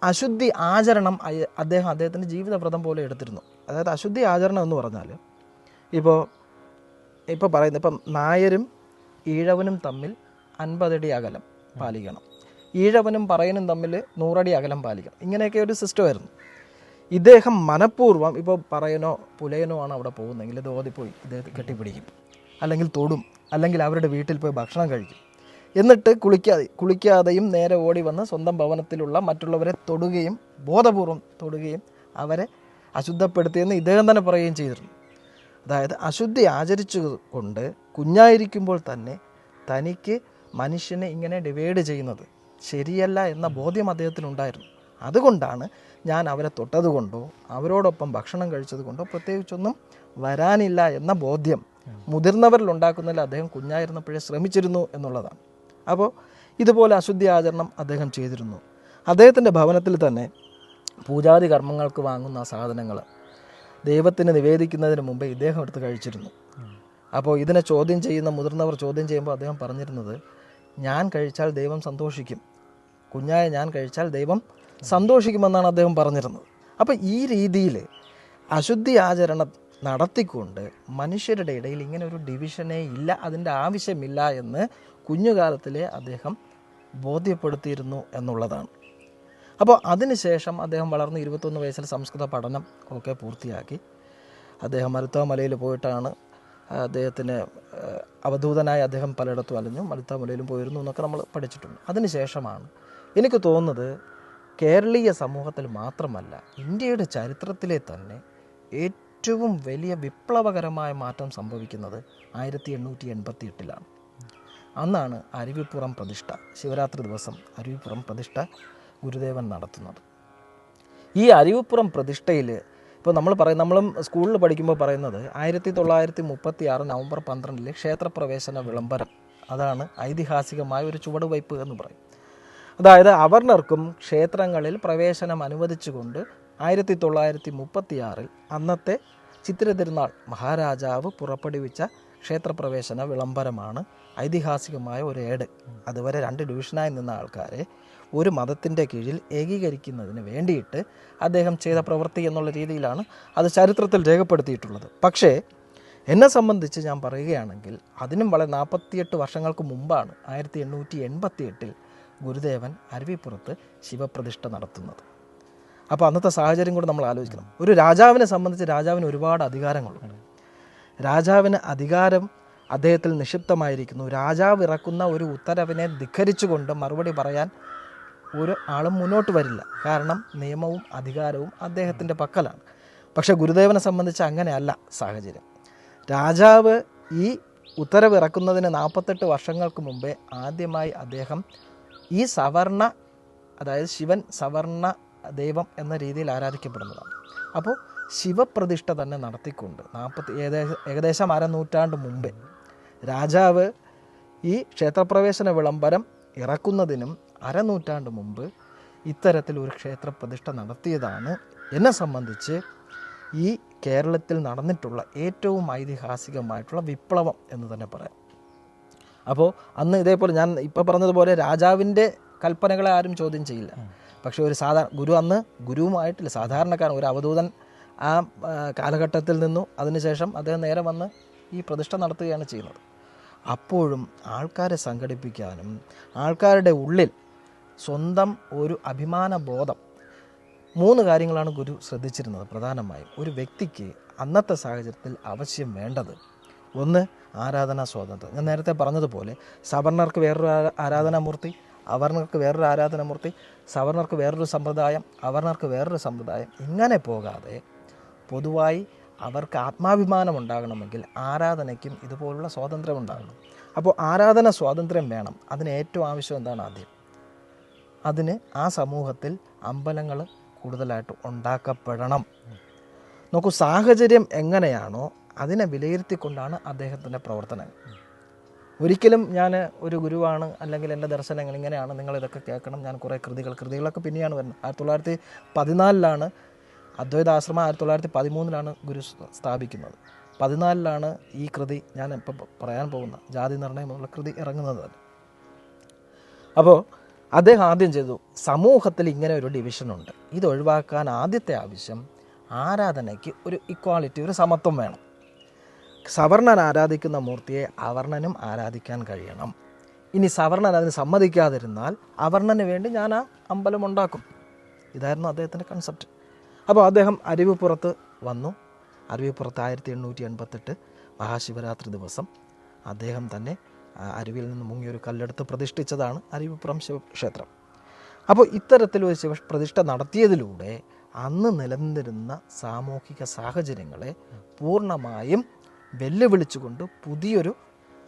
അശുദ്ധി ആചരണം അദ്ദേഹത്തിൻ്റെ ജീവിതവ്രതം പോലെ എടുത്തിരുന്നു. അതായത് അശുദ്ധി ആചരണം എന്ന് പറഞ്ഞാൽ ഇപ്പോൾ പറയുന്നത്, ഇപ്പം നായരും ഈഴവനും തമ്മിൽ 50 അടി അകലം പാലിക്കണം, ഈഴവനും പറയനും തമ്മിൽ 100 അടി അകലം പാലിക്കണം. ഇങ്ങനെയൊക്കെ ഒരു സിസ്റ്റമായിരുന്നു. ഇദ്ദേഹം മനഃപൂർവ്വം, ഇപ്പോൾ പറയനോ പുലയനോ ആണ് അവിടെ പോകുന്നതെങ്കിൽ ഇത് ഓതിപ്പോയി ഇദ്ദേഹത്തെ കെട്ടിപ്പിടിക്കും, അല്ലെങ്കിൽ തൊടും, അല്ലെങ്കിൽ അവരുടെ വീട്ടിൽ പോയി ഭക്ഷണം കഴിക്കും. എന്നിട്ട് കുളിക്കാതെയും നേരെ ഓടി വന്ന് സ്വന്തം ഭവനത്തിലുള്ള മറ്റുള്ളവരെ തൊടുകയും, ബോധപൂർവം തൊടുകയും അവരെ അശുദ്ധപ്പെടുത്തിയെന്ന് ഇദ്ദേഹം തന്നെ പറയുകയും ചെയ്തിരുന്നു. അതായത് അശുദ്ധി ആചരിച്ചു കൊണ്ട് കുഞ്ഞായിരിക്കുമ്പോൾ തന്നെ തനിക്ക് മനുഷ്യനെ ഇങ്ങനെ ഡിവൈഡ് ചെയ്യുന്നത് ശരിയല്ല എന്ന ബോധ്യം അദ്ദേഹത്തിനുണ്ടായിരുന്നു. അതുകൊണ്ടാണ് ഞാൻ അവരെ തൊട്ടതുകൊണ്ടോ അവരോടൊപ്പം ഭക്ഷണം കഴിച്ചതുകൊണ്ടോ പ്രത്യേകിച്ചൊന്നും വരാനില്ല എന്ന ബോധ്യം മുതിർന്നവരിൽ ഉണ്ടാക്കുന്നതിൽ അദ്ദേഹം കുഞ്ഞായിരുന്നപ്പോഴേ ശ്രമിച്ചിരുന്നു എന്നുള്ളതാണ്. അപ്പോൾ ഇതുപോലെ അശുദ്ധി ആചരണം അദ്ദേഹം ചെയ്തിരുന്നു. അദ്ദേഹത്തിൻ്റെ ഭവനത്തിൽ തന്നെ പൂജാതി കർമ്മങ്ങൾക്ക് വാങ്ങുന്ന സാധനങ്ങൾ ദൈവത്തിന് നിവേദിക്കുന്നതിന് മുമ്പേ ഇദ്ദേഹം എടുത്ത് കഴിച്ചിരുന്നു. അപ്പോൾ ഇതിനെ ചോദ്യം ചെയ്യുന്ന മുതിർന്നവർ ചോദ്യം ചെയ്യുമ്പോൾ അദ്ദേഹം പറഞ്ഞിരുന്നത്, ഞാൻ കഴിച്ചാൽ ദൈവം സന്തോഷിക്കും, കുഞ്ഞായ ഞാൻ കഴിച്ചാൽ ദൈവം സന്തോഷിക്കുമെന്നാണ് അദ്ദേഹം പറഞ്ഞിരുന്നത്. അപ്പോൾ ഈ രീതിയിൽ അശുദ്ധി ആചരണം നടത്തിക്കൊണ്ട് മനുഷ്യരുടെ ഇടയിൽ ഇങ്ങനെ ഒരു ഡിവിഷനേ ഇല്ല, അതിൻ്റെ ആവശ്യമില്ല എന്ന് കുഞ്ഞുകാലത്തിലെ അദ്ദേഹം ബോധ്യപ്പെടുത്തിയിരുന്നു എന്നുള്ളതാണ്. അപ്പോൾ അതിനുശേഷം അദ്ദേഹം വളർന്ന് 21 വയസ്സിൽ സംസ്കൃത പഠനം ഒക്കെ പൂർത്തിയാക്കി അദ്ദേഹം മരുത്താമലയിൽ പോയിട്ടാണ് അദ്ദേഹത്തിന് അവധൂതനായി അദ്ദേഹം പലയിടത്തും അലഞ്ഞു, മരുത്താമലയിലും പോയിരുന്നു എന്നൊക്കെ നമ്മൾ പഠിച്ചിട്ടുണ്ട്. അതിനുശേഷമാണ് എനിക്ക് തോന്നുന്നത് കേരളീയ സമൂഹത്തിൽ മാത്രമല്ല ഇന്ത്യയുടെ ചരിത്രത്തിലെ തന്നെ ഏറ്റവും വലിയ വിപ്ലവകരമായ മാറ്റം സംഭവിക്കുന്നത് 1888-ലാണ്. അന്നാണ് അരുവിപ്പുറം പ്രതിഷ്ഠ, ശിവരാത്രി ദിവസം അരുവിപ്പുറം പ്രതിഷ്ഠ ഗുരുദേവൻ നടത്തുന്നത്. ഈ അരുവിപ്പുറം പ്രതിഷ്ഠയിൽ ഇപ്പോൾ നമ്മളും സ്കൂളിൽ പഠിക്കുമ്പോൾ പറയുന്നത് 1936 നവംബർ 12 ക്ഷേത്രപ്രവേശന വിളംബരം അതാണ് ഐതിഹാസികമായ ഒരു ചുവടുവയ്പ് എന്ന് പറയും. അതായത് അവർണർക്കും ക്ഷേത്രങ്ങളിൽ പ്രവേശനം അനുവദിച്ചുകൊണ്ട് 1936 അന്നത്തെ ചിത്തിര തിരുനാൾ മഹാരാജാവ് പുറപ്പെടുവിച്ച ക്ഷേത്രപ്രവേശന വിളംബരമാണ് ഐതിഹാസികമായ ഒരു ഏട്. അതുവരെ 2 ഡിവിഷനായി നിന്ന ആൾക്കാരെ ഒരു മതത്തിൻ്റെ കീഴിൽ ഏകീകരിക്കുന്നതിന് വേണ്ടിയിട്ട് അദ്ദേഹം ചെയ്ത പ്രവൃത്തി എന്നുള്ള രീതിയിലാണ് അത് ചരിത്രത്തിൽ രേഖപ്പെടുത്തിയിട്ടുള്ളത്. പക്ഷേ എന്നെ സംബന്ധിച്ച് ഞാൻ പറയുകയാണെങ്കിൽ അതിനും വളരെ 48 വർഷങ്ങൾക്ക് മുമ്പാണ് 1888 ഗുരുദേവൻ അരുവിപ്പുറത്ത് ശിവപ്രതിഷ്ഠ നടത്തുന്നത്. അപ്പോൾ അന്നത്തെ സാഹചര്യം കൂടെ നമ്മൾ ആലോചിക്കണം. ഒരു രാജാവിനെ സംബന്ധിച്ച് രാജാവിന് ഒരുപാട് അധികാരങ്ങളുണ്ട്. രാജാവിന് അധികാരം അദ്ദേഹത്തിൽ നിക്ഷിപ്തമായിരിക്കുന്നു. രാജാവ് ഇറക്കുന്ന ഒരു ഉത്തരവിനെ ധിക്കരിച്ചുകൊണ്ട് മറുപടി പറയാൻ ഒരു ആളും മുന്നോട്ട് വരില്ല. കാരണം നിയമവും അധികാരവും അദ്ദേഹത്തിൻ്റെ പക്കലാണ്. പക്ഷേ ഗുരുദേവനെ സംബന്ധിച്ച് അങ്ങനെയല്ല സാഹചര്യം. രാജാവ് ഈ ഉത്തരവ് ഇറക്കുന്നതിന് 48 വർഷങ്ങൾക്ക് മുമ്പേ ആദ്യമായി അദ്ദേഹം ഈ സവർണ, അതായത് ശിവൻ സവർണ ദൈവം എന്ന രീതിയിൽ ആരാധിക്കപ്പെടുന്നതാണ്. അപ്പോൾ ശിവപ്രതിഷ്ഠ തന്നെ നടത്തിക്കൊണ്ട് ഏകദേശം 1/2 നൂറ്റാണ്ട് മുമ്പേ രാജാവ് ഈ ക്ഷേത്രപ്രവേശന വിളംബരം ഇറക്കുന്നതിനും 1/2 നൂറ്റാണ്ട് മുമ്പ് ഇത്തരത്തിൽ ഒരു ക്ഷേത്രപ്രതിഷ്ഠ നടത്തിയതാണ് എന്നെ സംബന്ധിച്ച് ഈ കേരളത്തിൽ നടന്നിട്ടുള്ള ഏറ്റവും ഐതിഹാസികമായിട്ടുള്ള വിപ്ലവം എന്ന് തന്നെ പറയാം. അപ്പോൾ അന്ന് ഇതേപോലെ ഞാൻ ഇപ്പോൾ പറഞ്ഞതുപോലെ രാജാവിൻ്റെ കൽപ്പനകളെ ആരും ചോദ്യം ചെയ്യില്ല. പക്ഷേ ഒരു ഗുരു അന്ന് ഗുരുവുമായിട്ടില്ല, സാധാരണക്കാരൻ ഒരു അവധൂതൻ ആ കാലഘട്ടത്തിൽ നിന്നു. അതിനുശേഷം അദ്ദേഹം നേരെ വന്ന് ഈ പ്രതിഷ്ഠ നടത്തുകയാണ് ചെയ്യുന്നത്. അപ്പോഴും ആൾക്കാരെ സംഘടിപ്പിക്കാനും ആൾക്കാരുടെ ഉള്ളിൽ സ്വന്തം ഒരു അഭിമാന ബോധം, 3 കാര്യങ്ങളാണ് ഗുരു ശ്രദ്ധിച്ചിരുന്നത് പ്രധാനമായും. ഒരു വ്യക്തിക്ക് അന്നത്തെ സാഹചര്യത്തിൽ ആവശ്യം വേണ്ടത്, ഒന്ന് ആരാധനാ സ്വാതന്ത്ര്യം. ഞാൻ നേരത്തെ പറഞ്ഞതുപോലെ സവർണർക്ക് വേറൊരു ആരാധനാമൂർത്തി, അവർണർക്ക് വേറൊരു ആരാധനാമൂർത്തി, സവർണർക്ക് വേറൊരു സമ്പ്രദായം, അവർണർക്ക് വേറൊരു സമ്പ്രദായം. ഇങ്ങനെ പോകാതെ പൊതുവായി അവർക്ക് ആത്മാഭിമാനം ഉണ്ടാകണമെങ്കിൽ ആരാധനയ്ക്കും ഇതുപോലുള്ള സ്വാതന്ത്ര്യം ഉണ്ടാകണം. അപ്പോൾ ആരാധന സ്വാതന്ത്ര്യം വേണം. അതിന് ഏറ്റവും ആവശ്യം എന്താണ്? ആദ്യം അതിന് ആ സമൂഹത്തിൽ അമ്പലങ്ങൾ കൂടുതലായിട്ട് ഉണ്ടാക്കപ്പെടണം. നോക്കൂ, സാഹചര്യം എങ്ങനെയാണോ അതിനെ വിലയിരുത്തിക്കൊണ്ടാണ് അദ്ദേഹത്തിൻ്റെ പ്രവർത്തനങ്ങൾ. ഒരിക്കലും ഞാൻ ഒരു ഗുരുവാണ്, അല്ലെങ്കിൽ എൻ്റെ ദർശനങ്ങൾ ഇങ്ങനെയാണ്, നിങ്ങളിതൊക്കെ കേൾക്കണം, ഞാൻ കുറേ കൃതികളൊക്കെ പിന്നെയാണ് വരുന്നത്. 1914 അദ്വൈതാശ്രമം 1913 ഗുരു സ്ഥാപിക്കുന്നത്. 14 ഈ കൃതി, ഞാൻ ഇപ്പോൾ പറയാൻ പോകുന്ന ജാതി നിർണയം എന്നുള്ള കൃതി ഇറങ്ങുന്നത് തന്നെ. അപ്പോൾ അദ്ദേഹം ആദ്യം ചെയ്തു, സമൂഹത്തിൽ ഇങ്ങനെ ഒരു ഡിവിഷനുണ്ട്, ഇത് ഒഴിവാക്കാൻ ആദ്യത്തെ ആവശ്യം ആരാധനയ്ക്ക് ഒരു ഇക്വാളിറ്റി, ഒരു സമത്വം വേണം. സവർണൻ ആരാധിക്കുന്ന മൂർത്തിയെ അവർണനും ആരാധിക്കാൻ കഴിയണം. ഇനി സവർണൻ അതിന് സമ്മതിക്കാതിരുന്നാൽ അവർണന് വേണ്ടി ഞാൻ ആ അമ്പലം ഉണ്ടാക്കും. ഇതായിരുന്നു അദ്ദേഹത്തിൻ്റെ കൺസെപ്റ്റ്. അപ്പോൾ അദ്ദേഹം അരുവിപ്പുറത്ത് വന്നു. അരുവിപ്പുറത്ത് 1888 മഹാശിവരാത്രി ദിവസം അദ്ദേഹം തന്നെ അരുവിയിൽ നിന്ന് മുങ്ങിയൊരു കല്ലെടുത്ത് പ്രതിഷ്ഠിച്ചതാണ് അരുവിപ്പുറം ശിവക്ഷേത്രം. അപ്പോൾ ഇത്തരത്തിലൊരു ശിവപ്രതിഷ്ഠ നടത്തിയതിലൂടെ അന്ന് നിലനിന്നിരുന്ന സാമൂഹിക സാഹചര്യങ്ങളെ പൂർണ്ണമായും വെല്ലുവിളിച്ചുകൊണ്ട് പുതിയൊരു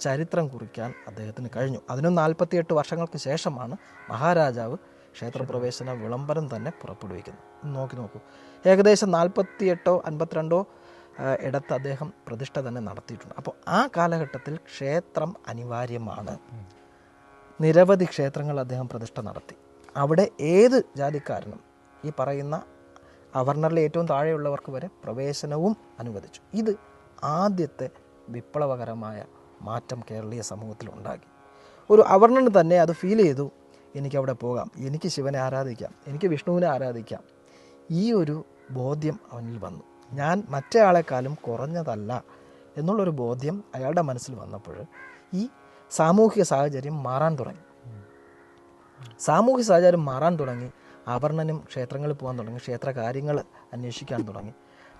ചരിത്രം കുറിക്കാൻ അദ്ദേഹത്തിന് കഴിഞ്ഞു. അതിനും 48 വർഷങ്ങൾക്ക് ശേഷമാണ് മഹാരാജാവ് ക്ഷേത്രപ്രവേശന വിളംബരം തന്നെ പുറപ്പെടുവിക്കുന്നത്. നോക്കൂ, ഏകദേശം 48 52 ഇടത്ത് അദ്ദേഹം പ്രതിഷ്ഠ തന്നെ നടത്തിയിട്ടുണ്ട്. അപ്പോൾ ആ കാലഘട്ടത്തിൽ ക്ഷേത്രം അനിവാര്യമാണ്. നിരവധി ക്ഷേത്രങ്ങൾ അദ്ദേഹം പ്രതിഷ്ഠ നടത്തി. അവിടെ ഏത് ജാതിക്കാരനും, ഈ പറയുന്ന അവർണറിലെ ഏറ്റവും താഴെയുള്ളവർക്ക് വരെ പ്രവേശനവും അനുവദിച്ചു. ഇത് ആദ്യത്തെ വിപ്ലവകരമായ മാറ്റം കേരളീയ സമൂഹത്തിൽ ഉണ്ടാക്കി. ഒരു അവർണന് തന്നെ അത് ഫീൽ ചെയ്തു, എനിക്കവിടെ പോകാം, എനിക്ക് ശിവനെ ആരാധിക്കാം, എനിക്ക് വിഷ്ണുവിനെ ആരാധിക്കാം. ഈ ഒരു ബോധ്യം അവനിൽ വന്നു. ഞാൻ മറ്റേ ആളെക്കാളും കുറഞ്ഞതല്ല എന്നുള്ളൊരു ബോധ്യം അയാളുടെ മനസ്സിൽ വന്നപ്പോൾ ഈ സാമൂഹിക സാഹചര്യം മാറാൻ തുടങ്ങി. അവർണനും ക്ഷേത്രങ്ങളിൽ പോകാൻ തുടങ്ങി, ക്ഷേത്ര കാര്യങ്ങൾ അന്വേഷിക്കാൻ തുടങ്ങി,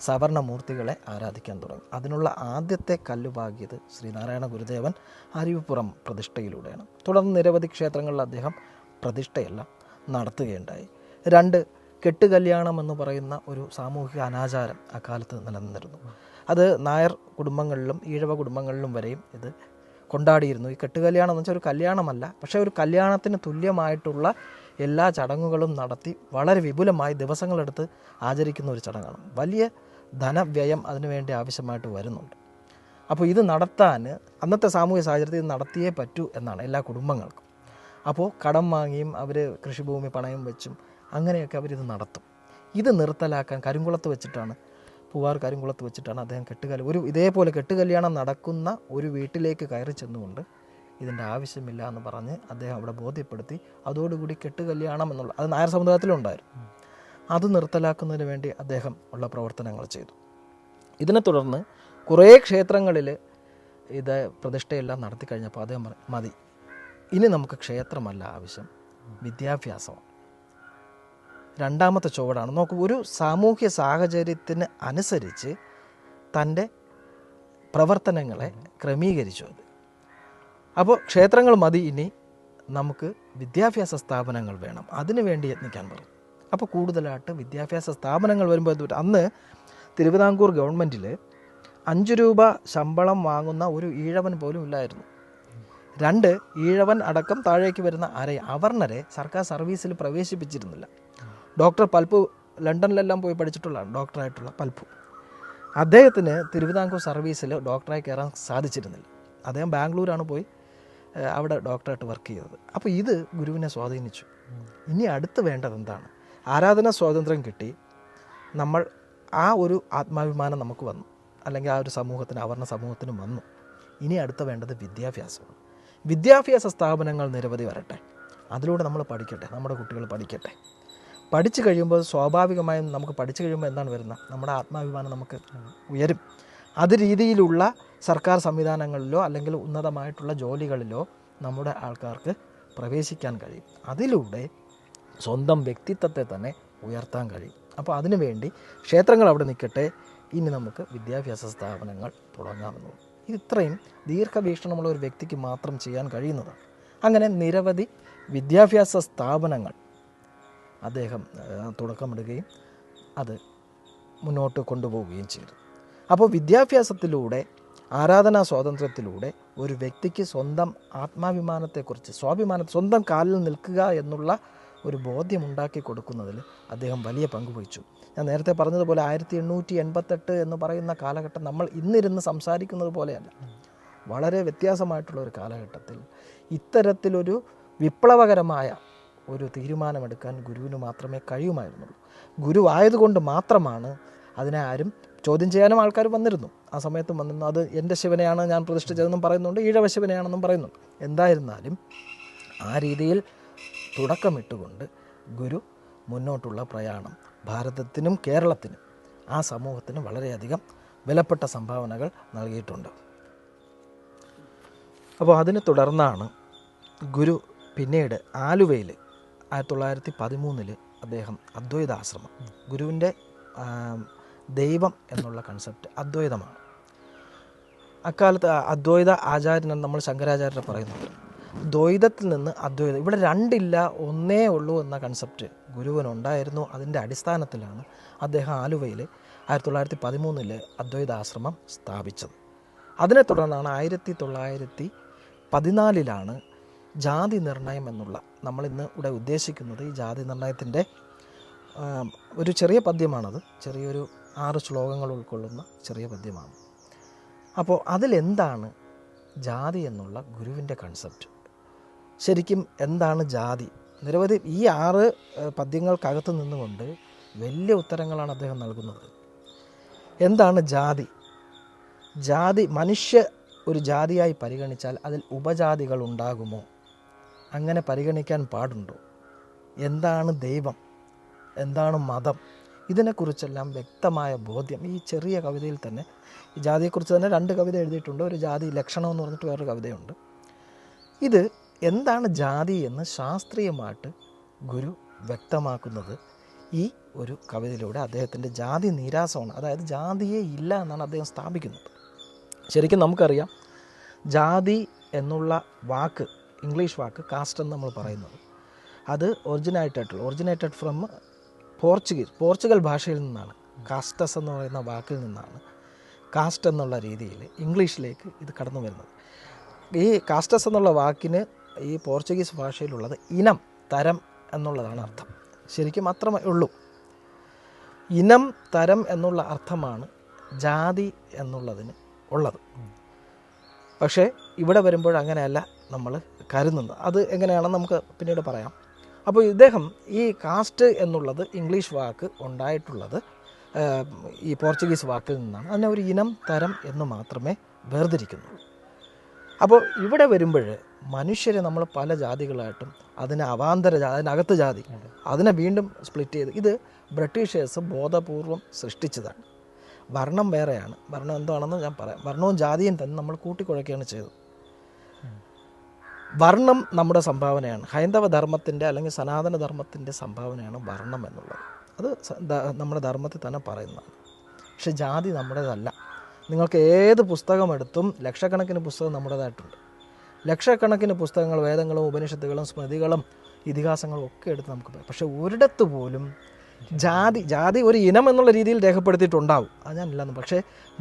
സവർണ മൂർത്തികളെ ആരാധിക്കാൻ തുടങ്ങി. അതിനുള്ള ആദ്യത്തെ കല്ലുപാകിയത് ശ്രീനാരായണ ഗുരുദേവൻ അരുവിപ്പുറം പ്രതിഷ്ഠയിലൂടെയാണ്. തുടർന്ന് നിരവധി ക്ഷേത്രങ്ങളിൽ അദ്ദേഹം പ്രതിഷ്ഠയെല്ലാം നടത്തുകയുണ്ടായി. 2 കെട്ടുകല്യാണം എന്ന് പറയുന്ന ഒരു സാമൂഹിക അനാചാരം അക്കാലത്ത് നിലനിന്നിരുന്നു. അത് നായർ കുടുംബങ്ങളിലും ഈഴവ കുടുംബങ്ങളിലും വരെയും ഇത് കൊണ്ടാടിയിരുന്നു. ഈ കെട്ടുകല്യാണം എന്ന് വെച്ചാൽ ഒരു കല്യാണമല്ല, പക്ഷേ ഒരു കല്യാണത്തിന് തുല്യമായിട്ടുള്ള എല്ലാ ചടങ്ങുകളും നടത്തി വളരെ വിപുലമായി ദിവസങ്ങളെടുത്ത് ആചരിക്കുന്ന ഒരു ചടങ്ങാണ്. വലിയ ധനവ്യയം അതിനുവേണ്ടി ആവശ്യമായിട്ട് വരുന്നുണ്ട്. അപ്പോൾ ഇത് നടത്താൻ അന്നത്തെ സാമൂഹ്യ സാഹചര്യത്തിൽ ഇത് നടത്തിയേ പറ്റൂ എന്നാണ് എല്ലാ കുടുംബങ്ങൾക്കും. അപ്പോൾ കടം വാങ്ങിയും അവർ കൃഷിഭൂമി പണയം വെച്ചും അങ്ങനെയൊക്കെ അവരിത് നടത്തും. ഇത് നിർത്തലാക്കാൻ കരിങ്കുളത്ത് വെച്ചിട്ടാണ്, പൂവാർ കരിങ്കുളത്ത് വെച്ചിട്ടാണ് അദ്ദേഹം ഇതേപോലെ കെട്ടുകല്യാണം നടക്കുന്ന ഒരു വീട്ടിലേക്ക് കയറി ചെന്നുകൊണ്ട് ഇതിൻ്റെ ആവശ്യമില്ല എന്ന് പറഞ്ഞ് അദ്ദേഹം അവിടെ ബോധ്യപ്പെടുത്തി. അതോടുകൂടി കെട്ടുകല്യാണം എന്നുള്ള അത് നായർ സമുദായത്തിലുണ്ടായിരുന്നു. അത് നിർത്തലാക്കുന്നതിന് വേണ്ടി അദ്ദേഹം ഉള്ള പ്രവർത്തനങ്ങൾ ചെയ്തു. ഇതിനെ തുടർന്ന് കുറേ ക്ഷേത്രങ്ങളിൽ ഇത് പ്രതിഷ്ഠയെല്ലാം നടത്തി കഴിഞ്ഞപ്പോൾ അദ്ദേഹം പറഞ്ഞു, മതി, ഇനി നമുക്ക് ക്ഷേത്രമല്ല ആവശ്യം, വിദ്യാഭ്യാസമാണ്. രണ്ടാമത്തെ ചുവടാണ്. നോക്കൂ, ഒരു സാമൂഹ്യ സാഹചര്യത്തിന് അനുസരിച്ച് തൻ്റെ പ്രവർത്തനങ്ങളെ ക്രമീകരിച്ചു അത്. അപ്പോൾ ക്ഷേത്രങ്ങൾ മതി, ഇനി നമുക്ക് വിദ്യാഭ്യാസ സ്ഥാപനങ്ങൾ വേണം, അതിനു വേണ്ടി യത്നിക്കാൻ പറഞ്ഞു. അപ്പോൾ കൂടുതലായിട്ട് വിദ്യാഭ്യാസ സ്ഥാപനങ്ങൾ വരുമ്പോൾ അന്ന് തിരുവിതാംകൂർ ഗവൺമെൻറ്റിൽ 5 രൂപ ശമ്പളം വാങ്ങുന്ന ഒരു ഈഴവൻ പോലും ഇല്ലായിരുന്നു. 2 ഈഴവൻ അടക്കം താഴേക്ക് വരുന്ന അവർണരെ സർക്കാർ സർവീസിൽ പ്രവേശിപ്പിച്ചിരുന്നില്ല. ഡോക്ടർ പൽപ്പു ലണ്ടനിലെല്ലാം പോയി പഠിച്ചിട്ടുള്ളതാണ്, ഡോക്ടറായിട്ടുള്ള പൽപ്പു. അദ്ദേഹത്തിന് തിരുവിതാംകൂർ സർവീസിൽ ഡോക്ടറായി കയറാൻ സാധിച്ചിരുന്നില്ല. അദ്ദേഹം ബാംഗ്ലൂരാണ് പോയി അവിടെ ഡോക്ടറായിട്ട് വർക്ക് ചെയ്തത്. അപ്പോൾ ഇത് ഗുരുവിനെ സ്വാധീനിച്ചു. ഇനി അടുത്ത് വേണ്ടത് എന്താണ്? ആരാധന സ്വാതന്ത്ര്യം കിട്ടി, നമ്മൾ ആ ഒരു ആത്മാഭിമാനം നമുക്ക് വന്നു, അല്ലെങ്കിൽ ആ ഒരു സമൂഹത്തിന്, അവർണ സമൂഹത്തിനും വന്നു. ഇനി അടുത്ത് വേണ്ടത് വിദ്യാഭ്യാസമാണ്. വിദ്യാഭ്യാസ സ്ഥാപനങ്ങൾ നിരവധി വരട്ടെ, അതിലൂടെ നമ്മൾ പഠിക്കട്ടെ, നമ്മുടെ കുട്ടികൾ പഠിക്കട്ടെ. പഠിച്ചു കഴിയുമ്പോൾ സ്വാഭാവികമായും നമുക്ക് പഠിച്ചു കഴിയുമ്പോൾ എന്താണ് വരുന്നത്? നമ്മുടെ ആത്മാഭിമാനം നമുക്ക് ഉയരും. അത് രീതിയിലുള്ള സർക്കാർ സംവിധാനങ്ങളിലോ അല്ലെങ്കിൽ ഉന്നതമായിട്ടുള്ള ജോലികളിലോ നമ്മുടെ ആൾക്കാർക്ക് പ്രവേശിക്കാൻ കഴിയും. അതിലൂടെ സ്വന്തം വ്യക്തിത്വത്തെ തന്നെ ഉയർത്താൻ കഴിയും. അപ്പോൾ അതിനുവേണ്ടി ക്ഷേത്രങ്ങൾ അവിടെ നിൽക്കട്ടെ, ഇനി നമുക്ക് വിദ്യാഭ്യാസ സ്ഥാപനങ്ങൾ തുടങ്ങാമെന്നു. ഇത്രയും ദീർഘവീക്ഷണമുള്ള ഒരു വ്യക്തിക്ക് മാത്രം ചെയ്യാൻ കഴിയുന്നതാണ്. അങ്ങനെ നിരവധി വിദ്യാഭ്യാസ സ്ഥാപനങ്ങൾ അദ്ദേഹം തുടക്കമിടുകയും അത് മുന്നോട്ട് കൊണ്ടുപോവുകയും ചെയ്തു. അപ്പോൾ വിദ്യാഭ്യാസത്തിലൂടെ, ആരാധനാ സ്വാതന്ത്ര്യത്തിലൂടെ ഒരു വ്യക്തിക്ക് സ്വന്തം ആത്മാഭിമാനത്തെക്കുറിച്ച്, സ്വന്തം കാലിൽ നിൽക്കുക എന്നുള്ള ഒരു ബോധ്യമുണ്ടാക്കി കൊടുക്കുന്നതിൽ അദ്ദേഹം വലിയ പങ്ക് വഹിച്ചു. ഞാൻ നേരത്തെ പറഞ്ഞതുപോലെ 1888 എന്ന് പറയുന്ന കാലഘട്ടം നമ്മൾ ഇന്നിരുന്ന് സംസാരിക്കുന്നത് പോലെയല്ല. വളരെ വ്യത്യാസമായിട്ടുള്ള ഒരു കാലഘട്ടത്തിൽ ഇത്തരത്തിലൊരു വിപ്ലവകരമായ ഒരു തീരുമാനമെടുക്കാൻ ഗുരുവിന് മാത്രമേ കഴിയുമായിരുന്നുള്ളൂ. ഗുരുവായതുകൊണ്ട് മാത്രമാണ് അതിനെ ആരും ചോദ്യം ചെയ്യാനും ആൾക്കാർ വന്നിരുന്നു. ആ സമയത്തും വന്നിരുന്നു. അത് എൻ്റെ ശിവനെയാണ് ഞാൻ പ്രതിഷ്ഠിച്ചതെന്നും പറയുന്നുണ്ട്, ഈഴവ ശിവനെയാണെന്നും പറയുന്നുണ്ട്. എന്തായിരുന്നാലും ആ രീതിയിൽ തുടക്കമിട്ടുകൊണ്ട് ഗുരു മുന്നോട്ടുള്ള പ്രയാണം ഭാരതത്തിനും കേരളത്തിനും ആ സമൂഹത്തിനും വളരെയധികം വിലപ്പെട്ട സംഭാവനകൾ നൽകിയിട്ടുണ്ട്. അപ്പോൾ അതിനെ തുടർന്നാണ് ഗുരു പിന്നീട് ആലുവയിൽ 1913 അദ്ദേഹം അദ്വൈതാശ്രമം, ഗുരുവിൻ്റെ ദൈവം എന്നുള്ള കൺസെപ്റ്റ് അദ്വൈതമാണ്. അക്കാലത്ത് അദ്വൈത ആചാര്യൻ നമ്മൾ ശങ്കരാചാര്യരെ പറയുന്നുണ്ട്. ദ്വൈതത്തിൽ നിന്ന് അദ്വൈതം, ഇവിടെ രണ്ടില്ല ഒന്നേ ഉള്ളൂ എന്ന കൺസെപ്റ്റ് ഗുരുവിനുണ്ടായിരുന്നു. അതിൻ്റെ അടിസ്ഥാനത്തിലാണ് അദ്ദേഹം ആലുവയിൽ 1913 അദ്വൈതാശ്രമം സ്ഥാപിച്ചത്. അതിനെ തുടർന്നാണ് 1914 ജാതി നിർണയം എന്നുള്ള, നമ്മളിന്ന് ഇവിടെ ഉദ്ദേശിക്കുന്നത് ഈ ജാതി നിർണയത്തിൻ്റെ ഒരു ചെറിയ പദ്യമാണത്. ചെറിയൊരു 6 ശ്ലോകങ്ങൾ ഉൾക്കൊള്ളുന്ന ചെറിയ പദ്യമാണ്. അപ്പോൾ അതിലെന്താണ് ജാതി എന്നുള്ള ഗുരുവിൻ്റെ കൺസെപ്റ്റ്? ശരിക്കും എന്താണ് ജാതി? നിരവധി ഈ 6 പദ്യങ്ങൾക്കകത്ത് നിന്നുകൊണ്ട് വലിയ ഉത്തരങ്ങളാണ് അദ്ദേഹം നൽകുന്നത്. എന്താണ് ജാതി? ജാതി, മനുഷ്യ ഒരു ജാതിയായി പരിഗണിച്ചാൽ അതിൽ ഉപജാതികൾ ഉണ്ടാകുമോ? അങ്ങനെ പരിഗണിക്കാൻ പാടുണ്ടോ? എന്താണ് ദൈവം? എന്താണ് മതം? ഇതിനെക്കുറിച്ചെല്ലാം വ്യക്തമായ ബോധ്യം ഈ ചെറിയ കവിതയിൽ തന്നെ, ഈ ജാതിയെക്കുറിച്ച് തന്നെ 2 കവിത എഴുതിയിട്ടുണ്ട്. ഒരു ജാതി ലക്ഷണം എന്ന് പറഞ്ഞിട്ട് വേറൊരു കവിതയുണ്ട്. ഇത് എന്താണ് ജാതി എന്ന് ശാസ്ത്രീയമായിട്ട് ഗുരു വ്യക്തമാക്കുന്നത് ഈ ഒരു കവിതയിലൂടെ അദ്ദേഹത്തിൻ്റെ ജാതി നിരാസമാണ്. അതായത് ജാതിയെ ഇല്ല എന്നാണ് അദ്ദേഹം സ്ഥാപിക്കുന്നത്. ശരിക്കും നമുക്കറിയാം, ജാതി എന്നുള്ള വാക്ക്, ഇംഗ്ലീഷ് വാക്ക് കാസ്റ്റ് എന്ന് നമ്മൾ പറയുന്നത്, അത് ഒറിജിനേറ്റഡ് ഫ്രം പോർച്ചുഗൽ ഭാഷയിൽ നിന്നാണ്. കാസ്റ്റസ് എന്ന് പറയുന്ന വാക്കിൽ നിന്നാണ് കാസ്റ്റ് എന്നുള്ള രീതിയിൽ ഇംഗ്ലീഷിലേക്ക് ഇത് കടന്നു വരുന്നത്. ഈ കാസ്റ്റസ് എന്നുള്ള വാക്കിന് ഈ പോർച്ചുഗീസ് ഭാഷയിലുള്ളത് ഇനം, തരം എന്നുള്ളതാണ് അർത്ഥം. ശരിക്കും അത്രമേ ഉള്ളൂ. ഇനം, തരം എന്നുള്ള അർത്ഥമാണ് ജാതി എന്നുള്ളതിന് ഉള്ളത്. പക്ഷേ ഇവിടെ വരുമ്പോൾ അങ്ങനെയല്ല നമ്മൾ കരുതുന്നത്. അത് എങ്ങനെയാണെന്ന് നമുക്ക് പിന്നീട് പറയാം. അപ്പോൾ ഇദ്ദേഹം ഈ കാസ്റ്റ് എന്നുള്ളത് ഇംഗ്ലീഷ് വാക്ക് ഉണ്ടായിട്ടുള്ളത് ഈ പോർച്ചുഗീസ് വാക്കിൽ നിന്നാണ്. അതിനെ ഒരു ഇനം, തരം എന്ന് മാത്രമേ വേർതിരിക്കുന്നുള്ളൂ. അപ്പോൾ ഇവിടെ വരുമ്പോൾ മനുഷ്യരെ നമ്മൾ പല ജാതികളായിട്ടും അതിനെ അവാന്തര ജാതി, അതിനകത്ത് ജാതി, അതിനെ വീണ്ടും സ്പ്ലിറ്റ് ചെയ്ത് ഇത് ബ്രിട്ടീഷേഴ്സ് ബോധപൂർവം സൃഷ്ടിച്ചതാണ്. വർണ്ണം വേറെയാണ്. വർണ്ണം എന്താണെന്ന് ഞാൻ പറയാം. വർണ്ണവും ജാതിയും തന്നെ നമ്മൾ കൂട്ടിക്കുഴയ്ക്കുകയാണ് ചെയ്തത്. വർണ്ണം നമ്മുടെ സംഭാവനയാണ്. ഹൈന്ദവ ധർമ്മത്തിൻ്റെ അല്ലെങ്കിൽ സനാതന ധർമ്മത്തിൻ്റെ സംഭാവനയാണ് വർണ്ണം എന്നുള്ളത്. അത് നമ്മുടെ ധർമ്മത്തിൽ തന്നെ പറയുന്നതാണ്. പക്ഷെ ജാതി നമ്മുടേതല്ല. നിങ്ങൾക്ക് ഏത് പുസ്തകം എടുത്തും ലക്ഷക്കണക്കിന് പുസ്തകം നമ്മുടേതായിട്ടുണ്ട്. ലക്ഷക്കണക്കിന് പുസ്തകങ്ങൾ, വേദങ്ങളും ഉപനിഷത്തുകളും സ്മൃതികളും ഇതിഹാസങ്ങളും ഒക്കെ എടുത്ത് നമുക്ക് പറയാം. പക്ഷെ ഒരിടത്ത് പോലും ജാതി ഒരു ഇനം എന്നുള്ള രീതിയിൽ രേഖപ്പെടുത്തിയിട്ടുണ്ടാവും, അത് ഞാനില്ലെന്ന്. പക്ഷേ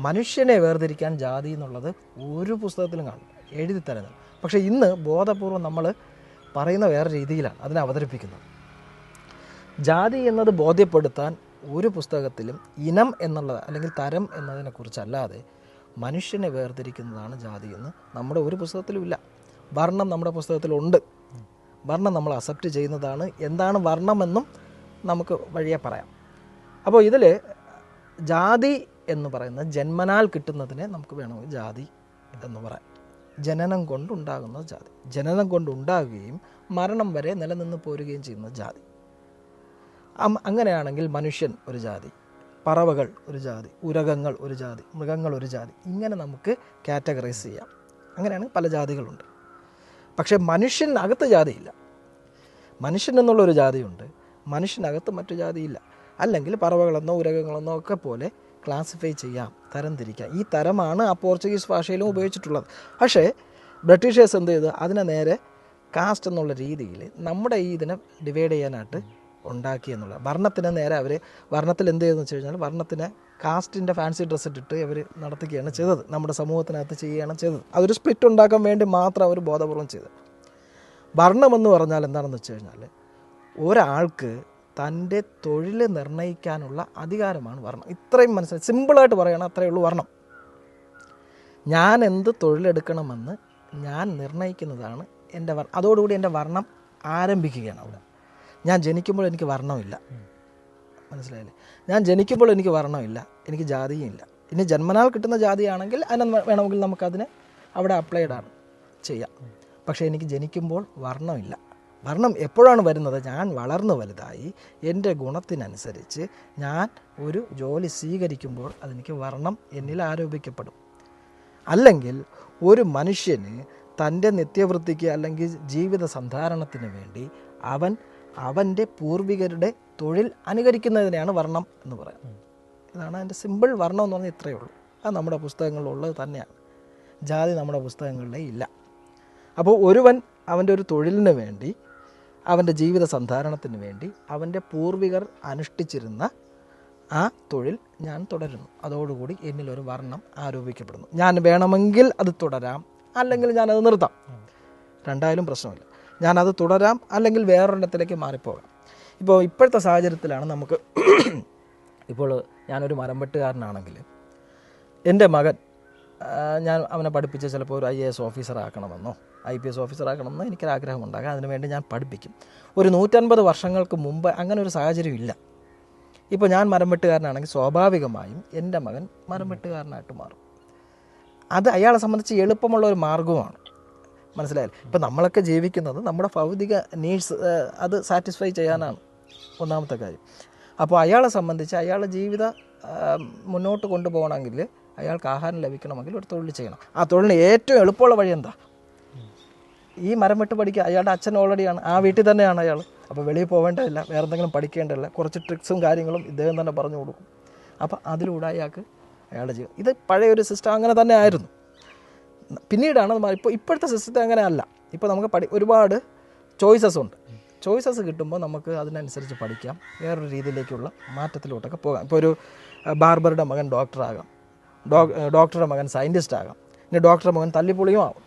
മനുഷ്യനെ വേർതിരിക്കാൻ ജാതി എന്നുള്ളത് ഒരു പുസ്തകത്തിലും കാണും, എഴുതി തരുന്നത്. പക്ഷേ ഇന്ന് ബോധപൂർവം നമ്മൾ പറയുന്ന വേറെ രീതിയിലാണ് അതിനെ അവതരിപ്പിക്കുന്നത്. ജാതി എന്നത് ബോധ്യപ്പെടുത്താൻ ഒരു പുസ്തകത്തിലും ഇനം എന്നുള്ളത് അല്ലെങ്കിൽ തരം എന്നതിനെക്കുറിച്ചല്ലാതെ മനുഷ്യനെ വേർതിരിക്കുന്നതാണ് ജാതി എന്ന് നമ്മുടെ ഒരു പുസ്തകത്തിലും ഇല്ല. വർണ്ണം നമ്മുടെ പുസ്തകത്തിലുണ്ട്. വർണ്ണം നമ്മൾ അക്സെപ്റ്റ് ചെയ്യുന്നതാണ്. എന്താണ് വർണ്ണമെന്നും നമുക്ക് വഴിയെ പറയാം. അപ്പോൾ ഇതിൽ ജാതി എന്ന് പറയുന്നത് ജന്മനാൽ കിട്ടുന്നതിനെ നമുക്ക് വേണമെങ്കിൽ ജാതി എന്ന് പറയാം. ജനനം കൊണ്ടുണ്ടാകുന്ന ജാതി, ജനനം കൊണ്ടുണ്ടാകുകയും മരണം വരെ നിലനിന്ന് പോരുകയും ചെയ്യുന്ന ജാതി. അങ്ങനെയാണെങ്കിൽ മനുഷ്യൻ ഒരു ജാതി, പറവകൾ ഒരു ജാതി, ഉരകങ്ങൾ ഒരു ജാതി, മൃഗങ്ങൾ ഒരു ജാതി, ഇങ്ങനെ നമുക്ക് കാറ്റഗറൈസ് ചെയ്യാം. അങ്ങനെയാണ് പല ജാതികളുണ്ട്. പക്ഷേ മനുഷ്യനകത്ത് ജാതിയില്ല. മനുഷ്യൻ എന്നുള്ളൊരു ജാതിയുണ്ട്, മനുഷ്യനകത്ത് മറ്റു ജാതിയില്ല. അല്ലെങ്കിൽ പറവകളെന്നോ ഉരകങ്ങളെന്നോ ഒക്കെ പോലെ ക്ലാസിഫൈ ചെയ്യാം, തരംതിരിക്കാം. ഈ തരമാണ് ആ പോർച്ചുഗീസ് ഭാഷയിലും ഉപയോഗിച്ചിട്ടുള്ളത്. പക്ഷേ ബ്രിട്ടീഷേഴ്സ് എന്ത് ചെയ്തു? അതിനെ നേരെ കാസ്റ്റ് എന്നുള്ള രീതിയിൽ നമ്മുടെ ഈ ഇതിനെ ഡിവൈഡ് ചെയ്യാനായിട്ട് ഉണ്ടാക്കി എന്നുള്ളത്. വർണ്ണത്തിന് നേരെ അവർ വർണ്ണത്തിൽ എന്ത് ചെയ്തെന്ന് വെച്ച് കഴിഞ്ഞാൽ വർണ്ണത്തിനെ കാസ്റ്റിൻ്റെ ഫാൻസി ഡ്രസ്സ് ഇട്ടിട്ട് അവർ നടത്തുകയാണ് ചെയ്തത്. നമ്മുടെ സമൂഹത്തിനകത്ത് ചെയ്യുകയാണ് ചെയ്തത്. അതൊരു സ്പ്ലിറ്റ് ഉണ്ടാക്കാൻ വേണ്ടി മാത്രം അവർ ബോധപൂർവം ചെയ്തത്. വർണ്ണമെന്ന് പറഞ്ഞാൽ എന്താണെന്ന് വെച്ച് കഴിഞ്ഞാൽ ഒരാൾക്ക് തൻ്റെ തൊഴിൽ നിർണ്ണയിക്കാനുള്ള അധികാരമാണ് വർണ്ണം. ഇത്രയും മനസ്സിലായി, സിമ്പിളായിട്ട് പറയുകയാണ്, അത്രയേ ഉള്ളൂ വർണ്ണം. ഞാൻ എന്ത് തൊഴിലെടുക്കണമെന്ന് ഞാൻ നിർണ്ണയിക്കുന്നതാണ് എൻ്റെ വർണ്ണം. അതോടുകൂടി എൻ്റെ വർണ്ണം ആരംഭിക്കുകയാണ് അവിടെ. ഞാൻ ജനിക്കുമ്പോൾ എനിക്ക് വർണ്ണമില്ല, മനസ്സിലായില്ലേ? ഞാൻ ജനിക്കുമ്പോൾ എനിക്ക് വർണ്ണമില്ല, എനിക്ക് ജാതിയും ഇല്ല. ഇനി ജന്മനാൽ കിട്ടുന്ന ജാതിയാണെങ്കിൽ അതിനെ വേണമെങ്കിൽ നമുക്കതിനെ അവിടെ അപ്ലൈഡാണ് ചെയ്യാം. പക്ഷേ എനിക്ക് ജനിക്കുമ്പോൾ വർണ്ണമില്ല. വർണ്ണം എപ്പോഴാണ് വരുന്നത്? ഞാൻ വളർന്നു വലുതായി എൻ്റെ ഗുണത്തിനനുസരിച്ച് ഞാൻ ഒരു ജോലി സ്വീകരിക്കുമ്പോൾ അതെനിക്ക് വർണ്ണം എന്നിൽ ആരോപിക്കപ്പെടും. അല്ലെങ്കിൽ ഒരു മനുഷ്യന് തൻ്റെ നിത്യവൃത്തിക്ക് അല്ലെങ്കിൽ ജീവിത സന്ധാരണത്തിന് വേണ്ടി അവൻ്റെ പൂർവികരുടെ തൊഴിൽ അനുകരിക്കുന്നതിനെയാണ് വർണ്ണം എന്ന് പറയുന്നത്. ഇതാണ് അതിൻ്റെ സിമ്പിൾ. വർണ്ണം എന്ന് പറഞ്ഞാൽ ഇത്രയേ ഉള്ളൂ. അത് നമ്മുടെ പുസ്തകങ്ങളിലുള്ളത് തന്നെയാണ്. ജാതി നമ്മുടെ പുസ്തകങ്ങളിലേ ഇല്ല. അപ്പോൾ ഒരുവൻ അവൻ്റെ ഒരു തൊഴിലിന് വേണ്ടി, അവൻ്റെ ജീവിത സന്ധാരണത്തിന് വേണ്ടി അവൻ്റെ പൂർവികർ അനുഷ്ഠിച്ചിരുന്ന ആ തൊഴിൽ ഞാൻ തുടരുന്നു. അതോടുകൂടി എന്നിലൊരു വർണ്ണം ആരോപിക്കപ്പെടുന്നു. ഞാൻ വേണമെങ്കിൽ അത് തുടരാം, അല്ലെങ്കിൽ ഞാനത് നിർത്താം. രണ്ടായാലും പ്രശ്നമില്ല. ഞാനത് തുടരാം, അല്ലെങ്കിൽ വേറൊരെണ്ണത്തിലേക്ക് മാറിപ്പോകാം. ഇപ്പോൾ ഇപ്പോഴത്തെ സാഹചര്യത്തിലാണ് നമുക്ക് ഇപ്പോൾ ഞാനൊരു മരം വെട്ടുകാരനാണെങ്കിൽ എൻ്റെ മകൻ ഞാൻ അവനെ പഠിപ്പിച്ച് ചിലപ്പോൾ ഒരു IAS ഓഫീസർ ആക്കണമെന്നോ IPS ഓഫീസർ ആക്കണമെന്നോ എനിക്കൊരാഗ്രഹമുണ്ടാകാം. അതിനുവേണ്ടി ഞാൻ പഠിപ്പിക്കും. ഒരു 150 വർഷങ്ങൾക്ക് മുമ്പ് അങ്ങനെ ഒരു സാഹചര്യം ഇല്ല. ഇപ്പോൾ ഞാൻ മരം വെട്ടുകാരനാണെങ്കിൽ സ്വാഭാവികമായും എൻ്റെ മകൻ മരം വെട്ടുകാരനായിട്ട് മാറും. അത് അയാളെ സംബന്ധിച്ച് എളുപ്പമുള്ള ഒരു മാർഗ്ഗവുമാണ്. മനസ്സിലായില്ലേ? ഇപ്പം നമ്മളൊക്കെ ജീവിക്കുന്നത് നമ്മുടെ ഭൗതിക നീഡ്സ് അത് സാറ്റിസ്ഫൈ ചെയ്യാനാണ് ഒന്നാമത്തെ കാര്യം. അപ്പോൾ അയാളെ സംബന്ധിച്ച് അയാളുടെ ജീവിത മുന്നോട്ട് കൊണ്ടുപോകണമെങ്കിൽ, അയാൾക്ക് ആഹാരം ലഭിക്കണമെങ്കിൽ ഒരു തൊഴിൽ ചെയ്യണം. ആ തൊഴിലിന് ഏറ്റവും എളുപ്പമുള്ള വഴി എന്താ? ഈ മരം വെട്ട് പഠിക്കുക. അയാളുടെ അച്ഛൻ ഓൾറെഡിയാണ്, ആ വീട്ടിൽ തന്നെയാണ് അയാൾ. അപ്പോൾ വെളിയിൽ പോവേണ്ടതില്ല, വേറെ എന്തെങ്കിലും പഠിക്കേണ്ടതില്ല. കുറച്ച് ട്രിക്സും കാര്യങ്ങളും ഇദ്ദേഹം തന്നെ പറഞ്ഞു കൊടുക്കും. അപ്പോൾ അതിലൂടെ അയാൾക്ക് അയാളുടെ ജീവിതം, ഇത് പഴയൊരു സിസ്റ്റം അങ്ങനെ തന്നെ ആയിരുന്നു. പിന്നീടാണ് ഇപ്പോഴത്തെ സിസ്റ്റം അങ്ങനെ അല്ല. ഇപ്പോൾ നമുക്ക് ഒരുപാട് ചോയ്സസ് ഉണ്ട്. ചോയ്സസ് കിട്ടുമ്പോൾ നമുക്ക് അതിനനുസരിച്ച് പഠിക്കാം, വേറൊരു രീതിയിലേക്കുള്ള മാറ്റത്തിലോട്ടൊക്കെ പോകാം. ഇപ്പോൾ ഒരു ബാർബറുടെ മകൻ ഡോക്ടറാകാം, ഡോക്ടറുടെ മകൻ സയൻറ്റിസ്റ്റ് ആകാം, ഇനി ഡോക്ടറുടെ മകൻ തല്ലിപ്പൊളിയും ആവും,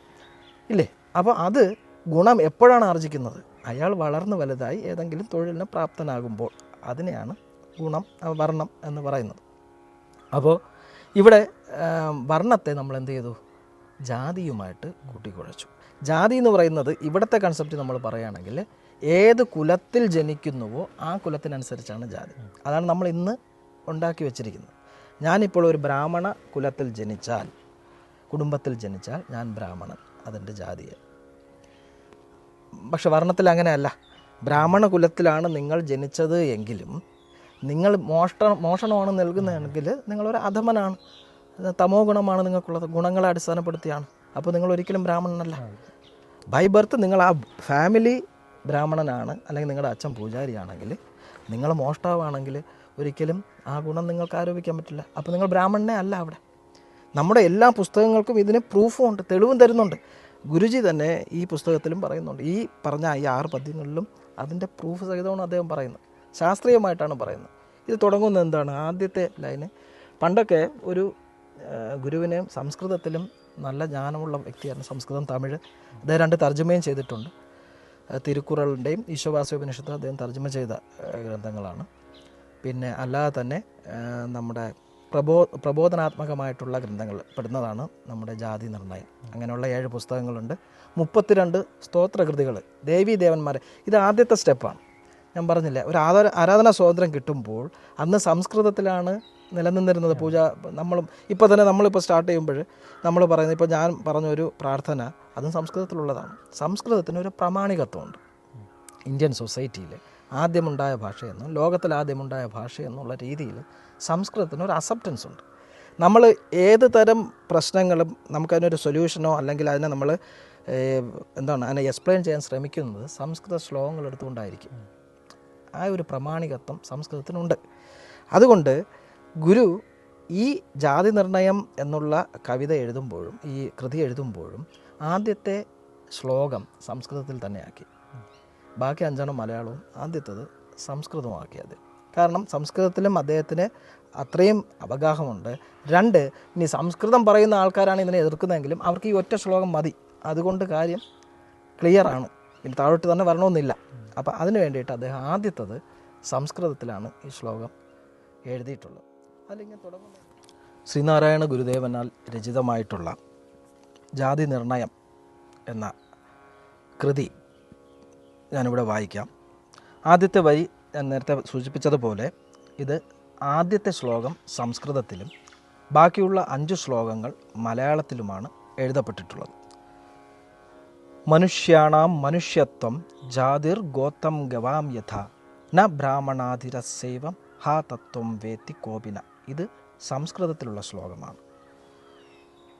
ഇല്ലേ? അപ്പോൾ അത് ഗുണം എപ്പോഴാണ് ആർജിക്കുന്നത്? അയാൾ വളർന്നു വലുതായി ഏതെങ്കിലും തൊഴിലിന് പ്രാപ്തനാകുമ്പോൾ. അതിനെയാണ് ഗുണം, വർണ്ണം എന്ന് പറയുന്നത്. അപ്പോൾ ഇവിടെ വർണ്ണത്തെ നമ്മൾ എന്ത് ചെയ്തു? ജാതിയുമായിട്ട് കൂട്ടിക്കുഴച്ചു. ജാതി എന്ന് പറയുന്നത് ഇവിടുത്തെ കൺസെപ്റ്റ് നമ്മൾ പറയുകയാണെങ്കിൽ ഏത് കുലത്തിൽ ജനിക്കുന്നുവോ ആ കുലത്തിനനുസരിച്ചാണ് ജാതി. അതാണ് നമ്മൾ ഇന്ന് ഉണ്ടാക്കി വെച്ചിരിക്കുന്നത്. ഞാനിപ്പോൾ ഒരു ബ്രാഹ്മണ കുലത്തിൽ ജനിച്ചാൽ, കുടുംബത്തിൽ ജനിച്ചാൽ ഞാൻ ബ്രാഹ്മണൻ, അതെൻ്റെ ജാതിയെ. പക്ഷെ വർണ്ണത്തിൽ അങ്ങനെയല്ല. ബ്രാഹ്മണ കുലത്തിലാണ് നിങ്ങൾ ജനിച്ചത് എങ്കിലും നിങ്ങൾ മോഷണമാണ് നൽകുന്നതെങ്കിൽ നിങ്ങളൊരു അധമനാണ്, തമോ ഗുണമാണ് നിങ്ങൾക്കുള്ളത്, ഗുണങ്ങളെ അടിസ്ഥാനപ്പെടുത്തിയാണ്. അപ്പോൾ നിങ്ങൾ ഒരിക്കലും ബ്രാഹ്മണനല്ല. ബൈ ബർത്ത് നിങ്ങൾ ആ ഫാമിലി ബ്രാഹ്മണനാണ്, അല്ലെങ്കിൽ നിങ്ങളുടെ അച്ഛൻ പൂജാരിയാണെങ്കിൽ, നിങ്ങൾ മോഷ്ടാവാണെങ്കിൽ ഒരിക്കലും ആ ഗുണം നിങ്ങൾക്ക് ആരോപിക്കാൻ പറ്റില്ല. അപ്പോൾ നിങ്ങൾ ബ്രാഹ്മണനെ അല്ല. അവിടെ നമ്മുടെ എല്ലാ പുസ്തകങ്ങൾക്കും ഇതിന് പ്രൂഫും ഉണ്ട്, തെളിവും തരുന്നുണ്ട്. ഗുരുജി തന്നെ ഈ പുസ്തകത്തിലും പറയുന്നുണ്ട്. ഈ പറഞ്ഞ ഈ 6 പദ്യങ്ങളിലും അതിൻ്റെ പ്രൂഫ് സഹിതമാണ് അദ്ദേഹം പറയുന്നത്. ശാസ്ത്രീയമായിട്ടാണ് പറയുന്നത്. ഇത് തുടങ്ങുന്നത് എന്താണ്? ആദ്യത്തെ ലൈന്, പണ്ടൊക്കെ ഒരു ഗുരുവിന് സംസ്കൃതത്തിലും നല്ല ജ്ഞാനമുള്ള വ്യക്തിയാണ്. സംസ്കൃതം, തമിഴ് അദ്ദേഹം 2 തർജ്ജമയും ചെയ്തിട്ടുണ്ട്. തിരുക്കുറളിൻ്റെയും ഈശ്വവാസ്യോപനിഷത്ത് അദ്ദേഹം തർജ്ജമ ചെയ്ത ഗ്രന്ഥങ്ങളാണ്. പിന്നെ അല്ലാതെ തന്നെ നമ്മുടെ പ്രബോധനാത്മകമായിട്ടുള്ള ഗ്രന്ഥങ്ങൾ പെടുന്നതാണ് നമ്മുടെ ജാതി നിർണയം. അങ്ങനെയുള്ള 7 പുസ്തകങ്ങളുണ്ട്. 32 സ്തോത്രകൃതികൾ, ദേവീ ദേവന്മാരെ. ഇത് ആദ്യത്തെ സ്റ്റെപ്പാണ്. ഞാൻ പറഞ്ഞില്ലേ, ഒരു ആരാധനാ സ്വാതന്ത്ര്യം കിട്ടുമ്പോൾ അന്ന് സംസ്കൃതത്തിലാണ് നിലനിന്നിരുന്നത് പൂജ. നമ്മളിപ്പോൾ സ്റ്റാർട്ട് ചെയ്യുമ്പോൾ നമ്മൾ പറയുന്നത്, ഇപ്പോൾ ഞാൻ പറഞ്ഞൊരു പ്രാർത്ഥന അതും സംസ്കൃതത്തിലുള്ളതാണ്. സംസ്കൃതത്തിനൊരു പ്രാമാണികത്വമുണ്ട്. ഇന്ത്യൻ സൊസൈറ്റിയിൽ ആദ്യമുണ്ടായ ഭാഷയെന്നും ലോകത്തിൽ ആദ്യമുണ്ടായ ഭാഷയെന്നുള്ള രീതിയിൽ സംസ്കൃതത്തിനൊരു അക്സെപ്റ്റൻസ് ഉണ്ട്. നമ്മൾ ഏത് തരം പ്രശ്നങ്ങളും നമുക്കതിനൊരു സൊല്യൂഷനോ അല്ലെങ്കിൽ അതിനെ നമ്മൾ അതിനെ എക്സ്പ്ലെയിൻ ചെയ്യാൻ ശ്രമിക്കുന്നത് സംസ്കൃത ശ്ലോകങ്ങൾ എടുത്തുകൊണ്ടായിരിക്കും. ആ ഒരു പ്രാമാണികത്വം സംസ്കൃതത്തിനുണ്ട്. അതുകൊണ്ട് ഗുരു ഈ ജാതി നിർണയം എന്നുള്ള കവിത എഴുതുമ്പോഴും ഈ കൃതി എഴുതുമ്പോഴും ആദ്യത്തെ ശ്ലോകം സംസ്കൃതത്തിൽ തന്നെയാക്കി. ബാക്കി 5 മലയാളവും ആദ്യത്തേത് സംസ്കൃതമാക്കിയത്. കാരണം സംസ്കൃതത്തിലും അദ്ദേഹത്തിന് അത്രയും അവഗാഹമുണ്ട്. 2, ഇനി സംസ്കൃതം പറയുന്ന ആൾക്കാരാണ് ഇതിനെ എതിർക്കുന്നതെങ്കിലും അവർക്ക് ഈ ഒറ്റ ശ്ലോകം മതി. അതുകൊണ്ട് കാര്യം ക്ലിയറാണ്, ഇനി താഴോട്ട് തന്നെ വരണമെന്നില്ല. അപ്പം അതിന് വേണ്ടിയിട്ട് അദ്ദേഹം ആദ്യത്തേത് സംസ്കൃതത്തിലാണ് ഈ ശ്ലോകം എഴുതിയിട്ടുള്ളത്. അതിലിങ്ങനെ തുടങ്ങുന്നത് ശ്രീനാരായണ ഗുരുദേവനാൽ രചിതമായിട്ടുള്ള ജാതി നിർണയം എന്ന കൃതി ഞാനിവിടെ വായിക്കാം. ആദ്യത്തെ വരി ഞാൻ നേരത്തെ സൂചിപ്പിച്ചതുപോലെ ഇത് ആദ്യത്തെ ശ്ലോകം സംസ്കൃതത്തിലും ബാക്കിയുള്ള 5 ശ്ലോകങ്ങൾ മലയാളത്തിലുമാണ് എഴുതപ്പെട്ടിട്ടുള്ളത്. മനുഷ്യാണാം മനുഷ്യത്വം ജാതിർ ഗോത്രം ഗവാം യഥ ന ബ്രാഹ്മണാതിരസൈവം ഹാ തത്വം വേത്തി കോപിന. ഇത് സംസ്കൃതത്തിലുള്ള ശ്ലോകമാണ്.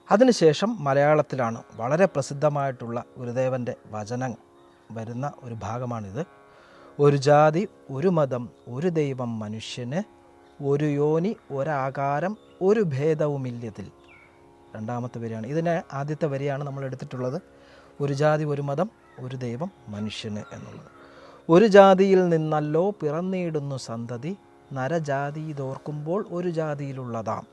അതിനുശേഷം മലയാളത്തിലാണ് വളരെ പ്രസിദ്ധമായിട്ടുള്ള ഗുരുദേവൻ്റെ വചനം വരുന്ന ഒരു ഭാഗമാണിത്. ഒരു ജാതി, ഒരു മതം, ഒരു ദൈവം മനുഷ്യന്, ഒരു യോനി, ഒരാകാരം, ഒരു ഭേദവുമില്ലതിൽ. 2ാമത്തെ വരിയാണ്. ഇതിന് ആദ്യത്തെ വരിയാണ് നമ്മൾ എടുത്തിട്ടുള്ളത്. ഒരു ജാതി, ഒരു മതം, ഒരു ദൈവം മനുഷ്യന് എന്നുള്ളത്. ഒരു ജാതിയിൽ നിന്നല്ലോ പിറന്നിടുന്നു സന്തതി, നരജാതി ഇതോർക്കുമ്പോൾ ഒരു ജാതിയിലുള്ളതാം.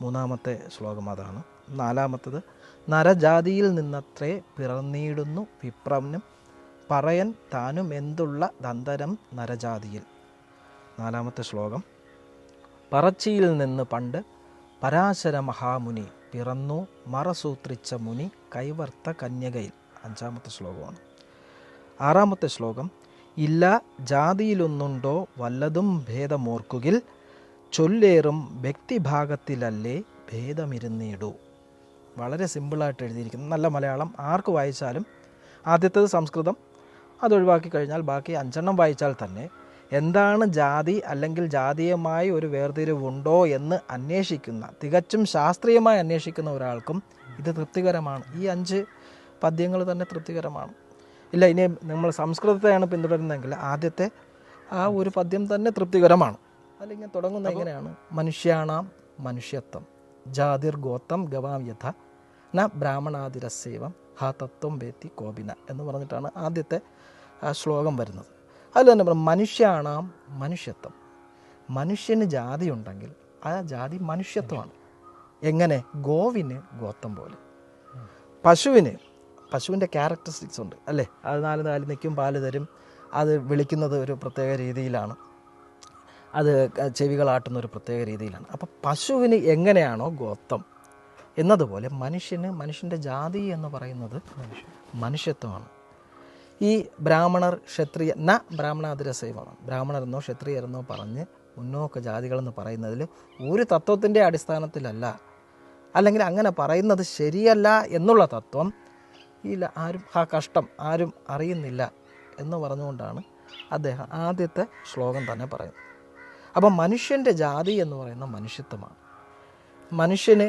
3ാമത്തെ ശ്ലോകം അതാണ്. 4ാമത്തത്, നരജാതിയിൽ നിന്നത്രേ പിറന്നിടുന്നു വിപ്രവനും പറയൻ താനും എന്തുള്ള ദന്തരം നരജാതിയിൽ. 4ാമത്തെ ശ്ലോകം, പറച്ചിയിൽ നിന്ന് പണ്ട് പരാശര മഹാമുനി പിറന്നു മറസൂത്രിച്ച മുനി കൈവർത്ത കന്യകയിൽ. 5ാമത്തെ ശ്ലോകമാണ്. 6ാമത്തെ ശ്ലോകം, ഇല്ല ജാതിയിലൊന്നുണ്ടോ വല്ലതും ഭേദമോർക്കുകിൽ ചൊല്ലേറും വ്യക്തിഭാഗത്തിലല്ലേ ഭേദമിരുന്നിടൂ. വളരെ സിമ്പിളായിട്ട് എഴുതിയിരിക്കുന്നു, നല്ല മലയാളം. ആർക്ക് വായിച്ചാലും ആദ്യത്തേത് സംസ്കൃതം, അതൊഴിവാക്കി കഴിഞ്ഞാൽ ബാക്കി 5 വായിച്ചാൽ തന്നെ എന്താണ് ജാതി അല്ലെങ്കിൽ ജാതീയമായി ഒരു വേർതിരിവുണ്ടോ എന്ന് അന്വേഷിക്കുന്ന, തികച്ചും ശാസ്ത്രീയമായി അന്വേഷിക്കുന്ന ഒരാൾക്കും ഇത് തൃപ്തികരമാണ്. ഈ 5 പദ്യങ്ങൾ തന്നെ തൃപ്തികരമാണ്. ഇല്ല, ഇനി നമ്മൾ സംസ്കൃതത്തെയാണ് പിന്തുടരുന്നതെങ്കിൽ ആദ്യത്തെ ആ ഒരു പദ്യം തന്നെ തൃപ്തികരമാണ്. അല്ലെങ്കിൽ തുടങ്ങുന്നത് എങ്ങനെയാണ്? മനുഷ്യാണാം മനുഷ്യത്വം ജാതിർ ഗോത്രം ഗവാം യഥ ന ബ്രാഹ്മണാതിരസൈവം ഹാ തത്വം വേത്തി കോപിന എന്ന് പറഞ്ഞിട്ടാണ് ആദ്യത്തെ ആ ശ്ലോകം വരുന്നത്. അതിൽ തന്നെ പറയും മനുഷ്യാണാം മനുഷ്യത്വം. മനുഷ്യന് ജാതി ഉണ്ടെങ്കിൽ ആ ജാതി മനുഷ്യത്വമാണ്. എങ്ങനെ? ഗോവിന് ഗോത്രം പോലെ. പശുവിൻ്റെ ക്യാരക്ടറിസ്റ്റിക്സ് ഉണ്ട് അല്ലേ? അത് 4 നിൽക്കും, പാല് തരും, അത് വിളിക്കുന്നത് ഒരു പ്രത്യേക രീതിയിലാണ്. അത് ചെവികളാട്ടുന്ന ഒരു പ്രത്യേക രീതിയിലാണ്. അപ്പോൾ പശുവിന് എങ്ങനെയാണോ ഗോത്രം എന്നതുപോലെ മനുഷ്യൻ്റെ ജാതി എന്ന് പറയുന്നത് മനുഷ്യത്വമാണ്. ഈ ബ്രാഹ്മണർ ക്ഷത്രിയ ബ്രാഹ്മണാതിരസൈവമാണ്, ബ്രാഹ്മണരെന്നോ ക്ഷത്രിയരെന്നോ പറഞ്ഞ് മുന്നോക്ക ജാതികളെന്ന് പറയുന്നതിൽ ഒരു തത്വത്തിൻ്റെ അടിസ്ഥാനത്തിലല്ല, അല്ലെങ്കിൽ അങ്ങനെ പറയുന്നത് ശരിയല്ല എന്നുള്ള തത്വം ഇല്ല, ആരും കഷ്ടം ആരും അറിയുന്നില്ല എന്ന് പറഞ്ഞുകൊണ്ടാണ് അദ്ദേഹം ആദ്യത്തെ ശ്ലോകം തന്നെ പറയുന്നത്. അപ്പം മനുഷ്യൻ്റെ ജാതി എന്ന് പറയുന്ന മനുഷ്യത്വമാണ്. മനുഷ്യന്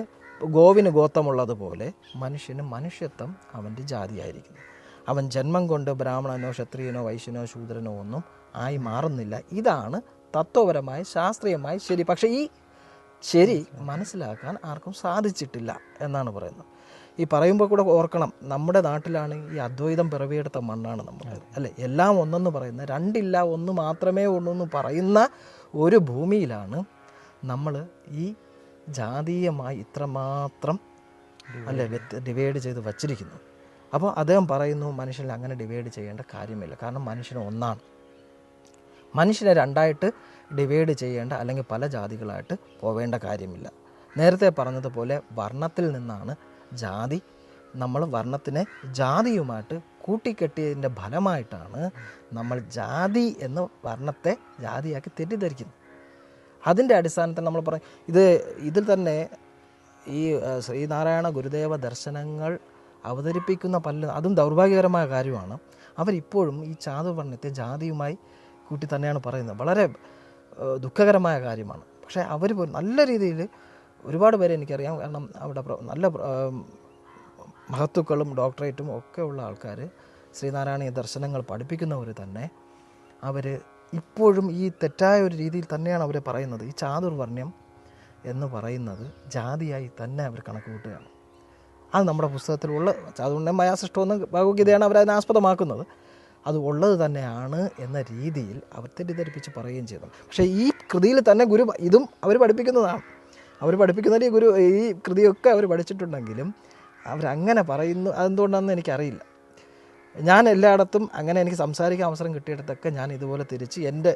ഗോവിന് ഗോത്രമുള്ളതുപോലെ മനുഷ്യന് മനുഷ്യത്വം അവൻ്റെ ജാതിയായിരിക്കുന്നു. അവൻ ജന്മം കൊണ്ട് ബ്രാഹ്മണനോ ക്ഷത്രിയനോ വൈശ്യനോ ശൂദ്രനോ ഒന്നും ആയി മാറുന്നില്ല. ഇതാണ് തത്വപരമായി ശാസ്ത്രീയമായി ശരി. പക്ഷേ ഈ ശരി മനസ്സിലാക്കാൻ ആർക്കും സാധിച്ചിട്ടില്ല എന്നാണ് പറയുന്നത്. ഈ പറയുമ്പോൾ കൂടെ ഓർക്കണം, നമ്മുടെ നാട്ടിലാണ് ഈ അദ്വൈതം പിറവിയെടുത്ത മണ്ണാണ് നമ്മൾ, അല്ലേ? എല്ലാം ഒന്നെന്ന് പറയുന്ന, രണ്ടില്ല ഒന്ന് മാത്രമേ ഉള്ളൂ എന്ന് പറയുന്ന ഒരു ഭൂമിയിലാണ് നമ്മൾ ഈ ജാതീയമായി ഇത്രമാത്രം അല്ലേ ഡിവൈഡ് ചെയ്ത് വച്ചിരിക്കുന്നത്. അപ്പോൾ അദ്ദേഹം പറയുന്നു മനുഷ്യനിൽ അങ്ങനെ ഡിവൈഡ് ചെയ്യേണ്ട കാര്യമില്ല. കാരണം മനുഷ്യന് ഒന്നാണ്. മനുഷ്യനെ രണ്ടായിട്ട് ഡിവൈഡ് ചെയ്യേണ്ട അല്ലെങ്കിൽ പല ജാതികളായിട്ട് പോവേണ്ട കാര്യമില്ല. നേരത്തെ പറഞ്ഞതുപോലെ വർണ്ണത്തിൽ നിന്നാണ് ജാതി, നമ്മൾ വർണ്ണത്തിനെ ജാതിയുമായിട്ട് കൂട്ടിക്കെട്ടിയതിൻ്റെ ഫലമായിട്ടാണ് നമ്മൾ ജാതി എന്ന് വർണ്ണത്തെ ജാതിയാക്കി തെറ്റിദ്ധരിക്കുന്നത്. അതിൻ്റെ അടിസ്ഥാനത്തിൽ നമ്മൾ പറയും ഇതിൽ തന്നെ ഈ ശ്രീനാരായണ ഗുരുദേവ ദർശനങ്ങൾ അവതരിപ്പിക്കുന്ന അതും ദൗർഭാഗ്യകരമായ കാര്യമാണ്. അവരിപ്പോഴും ഈ ചാതുർവർണ്ണത്തെ ജാതിയുമായി കൂട്ടി തന്നെയാണ് പറയുന്നത്. വളരെ ദുഃഖകരമായ കാര്യമാണ്. പക്ഷേ അവർ നല്ല രീതിയിൽ ഒരുപാട് പേരെ എനിക്കറിയാം. കാരണം അവിടെ നല്ല മഹത്തുക്കളും ഡോക്ടറേറ്റും ഒക്കെ ഉള്ള ആൾക്കാർ ശ്രീനാരായണീയ ദർശനങ്ങൾ പഠിപ്പിക്കുന്നവർ തന്നെ അവർ ഇപ്പോഴും ഈ തെറ്റായ ഒരു രീതിയിൽ തന്നെയാണ് അവർ പറയുന്നത്. ഈ ചാതുർവർണ്ണ്യം എന്ന് പറയുന്നത് ജാതിയായി തന്നെ അവർ കണക്ക് കൂട്ടുകയാണ്. അത് നമ്മുടെ പുസ്തകത്തിലുള്ള ചാതുർവർണ്ണ്യം മയാസൃഷ്ടമെന്ന് ഭഗവത്ഗീതയാണ് അവരതിനാസ്പദമാക്കുന്നത്. അത് ഉള്ളത് തന്നെയാണ് എന്ന രീതിയിൽ അവർ തെറ്റിദ്ധരിപ്പിച്ച് പറയുകയും ചെയ്തു. പക്ഷേ ഈ കൃതിയിൽ തന്നെ ഗുരു ഇതും അവർ പഠിപ്പിക്കുന്നതാണ്. അവർ പഠിപ്പിക്കുന്നതിൽ ഈ കൃതിയൊക്കെ അവർ പഠിച്ചിട്ടുണ്ടെങ്കിലും അവരങ്ങനെ പറയുന്നു. അതെന്തുകൊണ്ടാണെന്ന് എനിക്കറിയില്ല. ഞാൻ എല്ലായിടത്തും അങ്ങനെ എനിക്ക് സംസാരിക്കാൻ അവസരം കിട്ടിയിടത്തൊക്കെ ഞാൻ ഇതുപോലെ തിരിച്ച് എൻ്റെ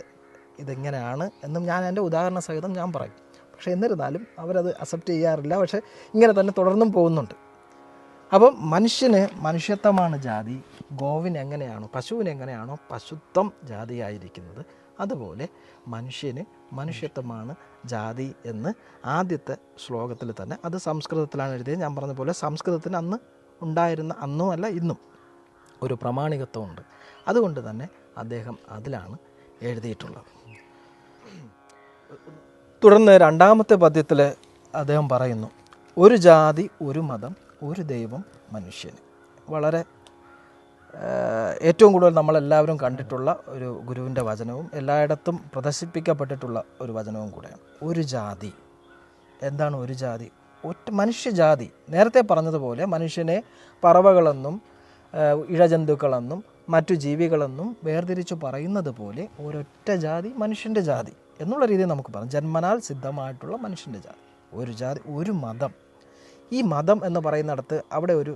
ഇതെങ്ങനെയാണ് എന്നും ഞാൻ എൻ്റെ ഉദാഹരണ സഹിതം ഞാൻ പറയും. പക്ഷേ എന്നിരുന്നാലും അവരത് അക്സെപ്റ്റ് ചെയ്യാറില്ല. പക്ഷേ ഇങ്ങനെ തന്നെ തുടർന്നും പോകുന്നുണ്ട്. അപ്പം മനുഷ്യത്വമാണ് ജാതി. ഗോവിന് എങ്ങനെയാണോ പശുവിന് എങ്ങനെയാണോ പശുത്വം ജാതിയായിരിക്കുന്നത്, അതുപോലെ മനുഷ്യത്വമാണ് ജാതി എന്ന് ആദ്യത്തെ ശ്ലോകത്തിൽ തന്നെ, അത് സംസ്കൃതത്തിലാണ് എഴുതിയത്. ഞാൻ പറഞ്ഞ പോലെ സംസ്കൃതത്തിന് അന്ന് ഉണ്ടായിരുന്ന അന്നും അല്ല ഇന്നും ഒരു പ്രമാണികത്വമുണ്ട്. അതുകൊണ്ട് തന്നെ അദ്ദേഹം അതിലാണ് എഴുതിയിട്ടുള്ളത്. തുടർന്ന് രണ്ടാമത്തെ പദ്യത്തിൽ അദ്ദേഹം പറയുന്നു, ഒരു ജാതി ഒരു മതം ഒരു ദൈവം മനുഷ്യന്. വളരെ ഏറ്റവും കൂടുതൽ നമ്മളെല്ലാവരും കണ്ടിട്ടുള്ള ഒരു ഗുരുവിൻ്റെ വചനവും എല്ലായിടത്തും പ്രദർശിപ്പിക്കപ്പെട്ടിട്ടുള്ള ഒരു വചനവും കൂടെയാണ്. ഒരു ജാതി. എന്താണ് ഒരു ജാതി? മനുഷ്യജാതി. നേരത്തെ പറഞ്ഞതുപോലെ മനുഷ്യനെ പറവകളെന്നും ഇഴജന്തുക്കളെന്നും മറ്റു ജീവികളെന്നും വേർതിരിച്ചു പറയുന്നത് പോലെ ഒരൊറ്റ ജാതി മനുഷ്യൻ്റെ ജാതി എന്നുള്ള രീതിയിൽ നമുക്ക് പറയാം. ജന്മനാൽ സിദ്ധമായിട്ടുള്ള മനുഷ്യൻ്റെ ജാതി. ഒരു ജാതി ഒരു മതം. ഈ മതം എന്ന് പറയുന്നിടത്ത് അവിടെ ഒരു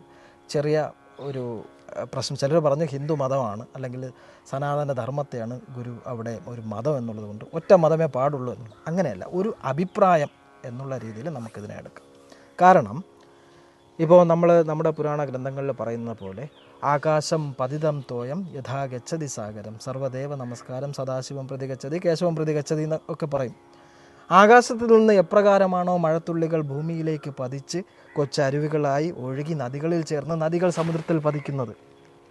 ചെറിയ ഒരു പ്രശ്നം. ചിലർ പറഞ്ഞു ഹിന്ദു മതമാണ് അല്ലെങ്കിൽ സനാതന ധർമ്മത്തെയാണ് ഗുരു അവിടെ ഒരു മതം എന്നുള്ളത് കൊണ്ട് ഒറ്റ മതമേ പാടുള്ളൂ എന്നുള്ളത്. അങ്ങനെയല്ല, ഒരു അഭിപ്രായം എന്നുള്ള രീതിയിൽ നമുക്കിതിനെ എടുക്കാം. കാരണം ഇപ്പോൾ നമ്മുടെ പുരാണ ഗ്രന്ഥങ്ങളിൽ പറയുന്ന പോലെ ആകാശം പതിതം തോയം യഥാ ഗച്ഛതി സാഗരം സർവദേവ നമസ്കാരം സദാശിവം പ്രതി ഗച്ഛതി കേശവം പ്രതി ഗച്ഛതി എന്നൊക്കെ പറയും. ആകാശത്തിൽ നിന്ന് എപ്രകാരമാണോ മഴത്തുള്ളികൾ ഭൂമിയിലേക്ക് പതിച്ച് കൊച്ചരുവികളായി ഒഴുകി നദികളിൽ ചേർന്ന് നദികൾ സമുദ്രത്തിൽ പതിക്കുന്നത്,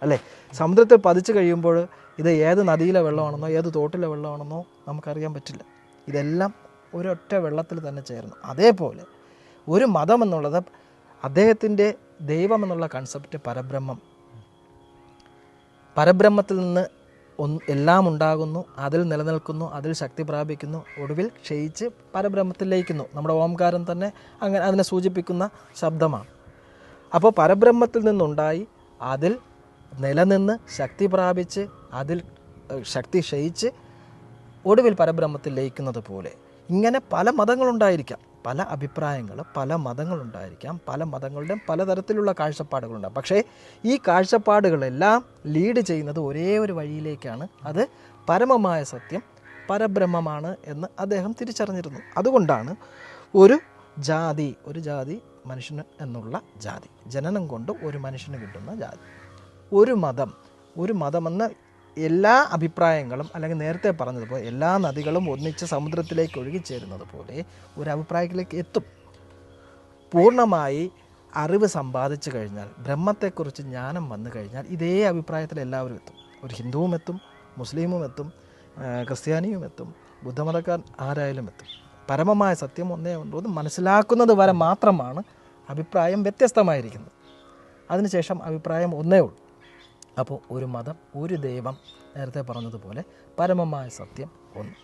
അല്ലേ? സമുദ്രത്തിൽ പതിച്ച് കഴിയുമ്പോൾ ഇത് ഏത് നദിയിലെ വെള്ളമാണെന്നോ ഏത് തോട്ടിലെ വെള്ളമാണെന്നോ നമുക്കറിയാൻ പറ്റില്ല. ഇതെല്ലാം ഒരൊറ്റ വെള്ളത്തിൽ തന്നെ ചേർന്നു. അതേപോലെ ഒരു മതം എന്നുള്ളത് അദ്ദേഹത്തിൻ്റെ ദൈവം എന്നുള്ള കൺസെപ്റ്റ് പരബ്രഹ്മത്തിൽ നിന്ന് എല്ലാം ഉണ്ടാകുന്നു, അതിൽ നിലനിൽക്കുന്നു, അതിൽ ശക്തി പ്രാപിക്കുന്നു, ഒടുവിൽ ക്ഷയിച്ച് പരബ്രഹ്മത്തിൽ ലയിക്കുന്നു. നമ്മുടെ ഓംകാരം തന്നെ അങ്ങനെ അതിനെ സൂചിപ്പിക്കുന്ന ശബ്ദമാണ്. അപ്പോൾ പരബ്രഹ്മത്തിൽ നിന്നുണ്ടായി അതിൽ നിലനിന്ന് ശക്തി പ്രാപിച്ച് അതിൽ ശക്തി ക്ഷയിച്ച് ഒടുവിൽ പരബ്രഹ്മത്തിൽ ലയിക്കുന്നത് പോലെ ഇങ്ങനെ പല മതങ്ങളുണ്ടായിരിക്കാം, പല അഭിപ്രായങ്ങൾ, പല മതങ്ങളുണ്ടായിരിക്കാം, പല മതങ്ങളുടെയും പലതരത്തിലുള്ള കാഴ്ചപ്പാടുകളുണ്ടാകും. പക്ഷേ ഈ കാഴ്ചപ്പാടുകളെല്ലാം ലീഡ് ചെയ്യുന്നത് ഒരേ ഒരു വഴിയിലേക്കാണ്. അത് പരമമായ സത്യം പരബ്രഹ്മമാണ് എന്ന് അദ്ദേഹം തിരിച്ചറിഞ്ഞിരുന്നു. അതുകൊണ്ടാണ് ഒരു ജാതി മനുഷ്യന് എന്നുള്ള ജാതി, ജനനം കൊണ്ട് ഒരു മനുഷ്യന് കിട്ടുന്ന ജാതി. ഒരു മതമെന്ന എല്ലാ അഭിപ്രായങ്ങളും, അല്ലെങ്കിൽ നേരത്തെ പറഞ്ഞതുപോലെ എല്ലാ നദികളും ഒന്നിച്ച് സമുദ്രത്തിലേക്ക് ഒഴുകിച്ചേരുന്നത് പോലെ ഒരു അഭിപ്രായത്തിലേക്ക് എത്തും. പൂർണ്ണമായി അറിവ് സമ്പാദിച്ചു കഴിഞ്ഞാൽ, ബ്രഹ്മത്തെക്കുറിച്ച് ജ്ഞാനം വന്നു കഴിഞ്ഞാൽ ഇതേ അഭിപ്രായത്തിൽ എല്ലാവരും എത്തും. ഒരു ഹിന്ദുവും എത്തും, മുസ്ലിമും എത്തും, ക്രിസ്ത്യാനിയും എത്തും, ബുദ്ധമതക്കാരൻ ആരായാലും എത്തും. പരമമായ സത്യം ഒന്നേ ഉള്ളൂ എന്ന് മനസ്സിലാക്കുന്നത് വരെ മാത്രമാണ് അഭിപ്രായം വ്യത്യസ്തമായിരിക്കുന്നത്. അതിനുശേഷം അഭിപ്രായം ഒന്നേ ഉള്ളൂ. അപ്പോൾ ഒരു മതം, ഒരു ദൈവം, നേരത്തെ പറഞ്ഞതുപോലെ പരമമായ സത്യം ഒന്ന്.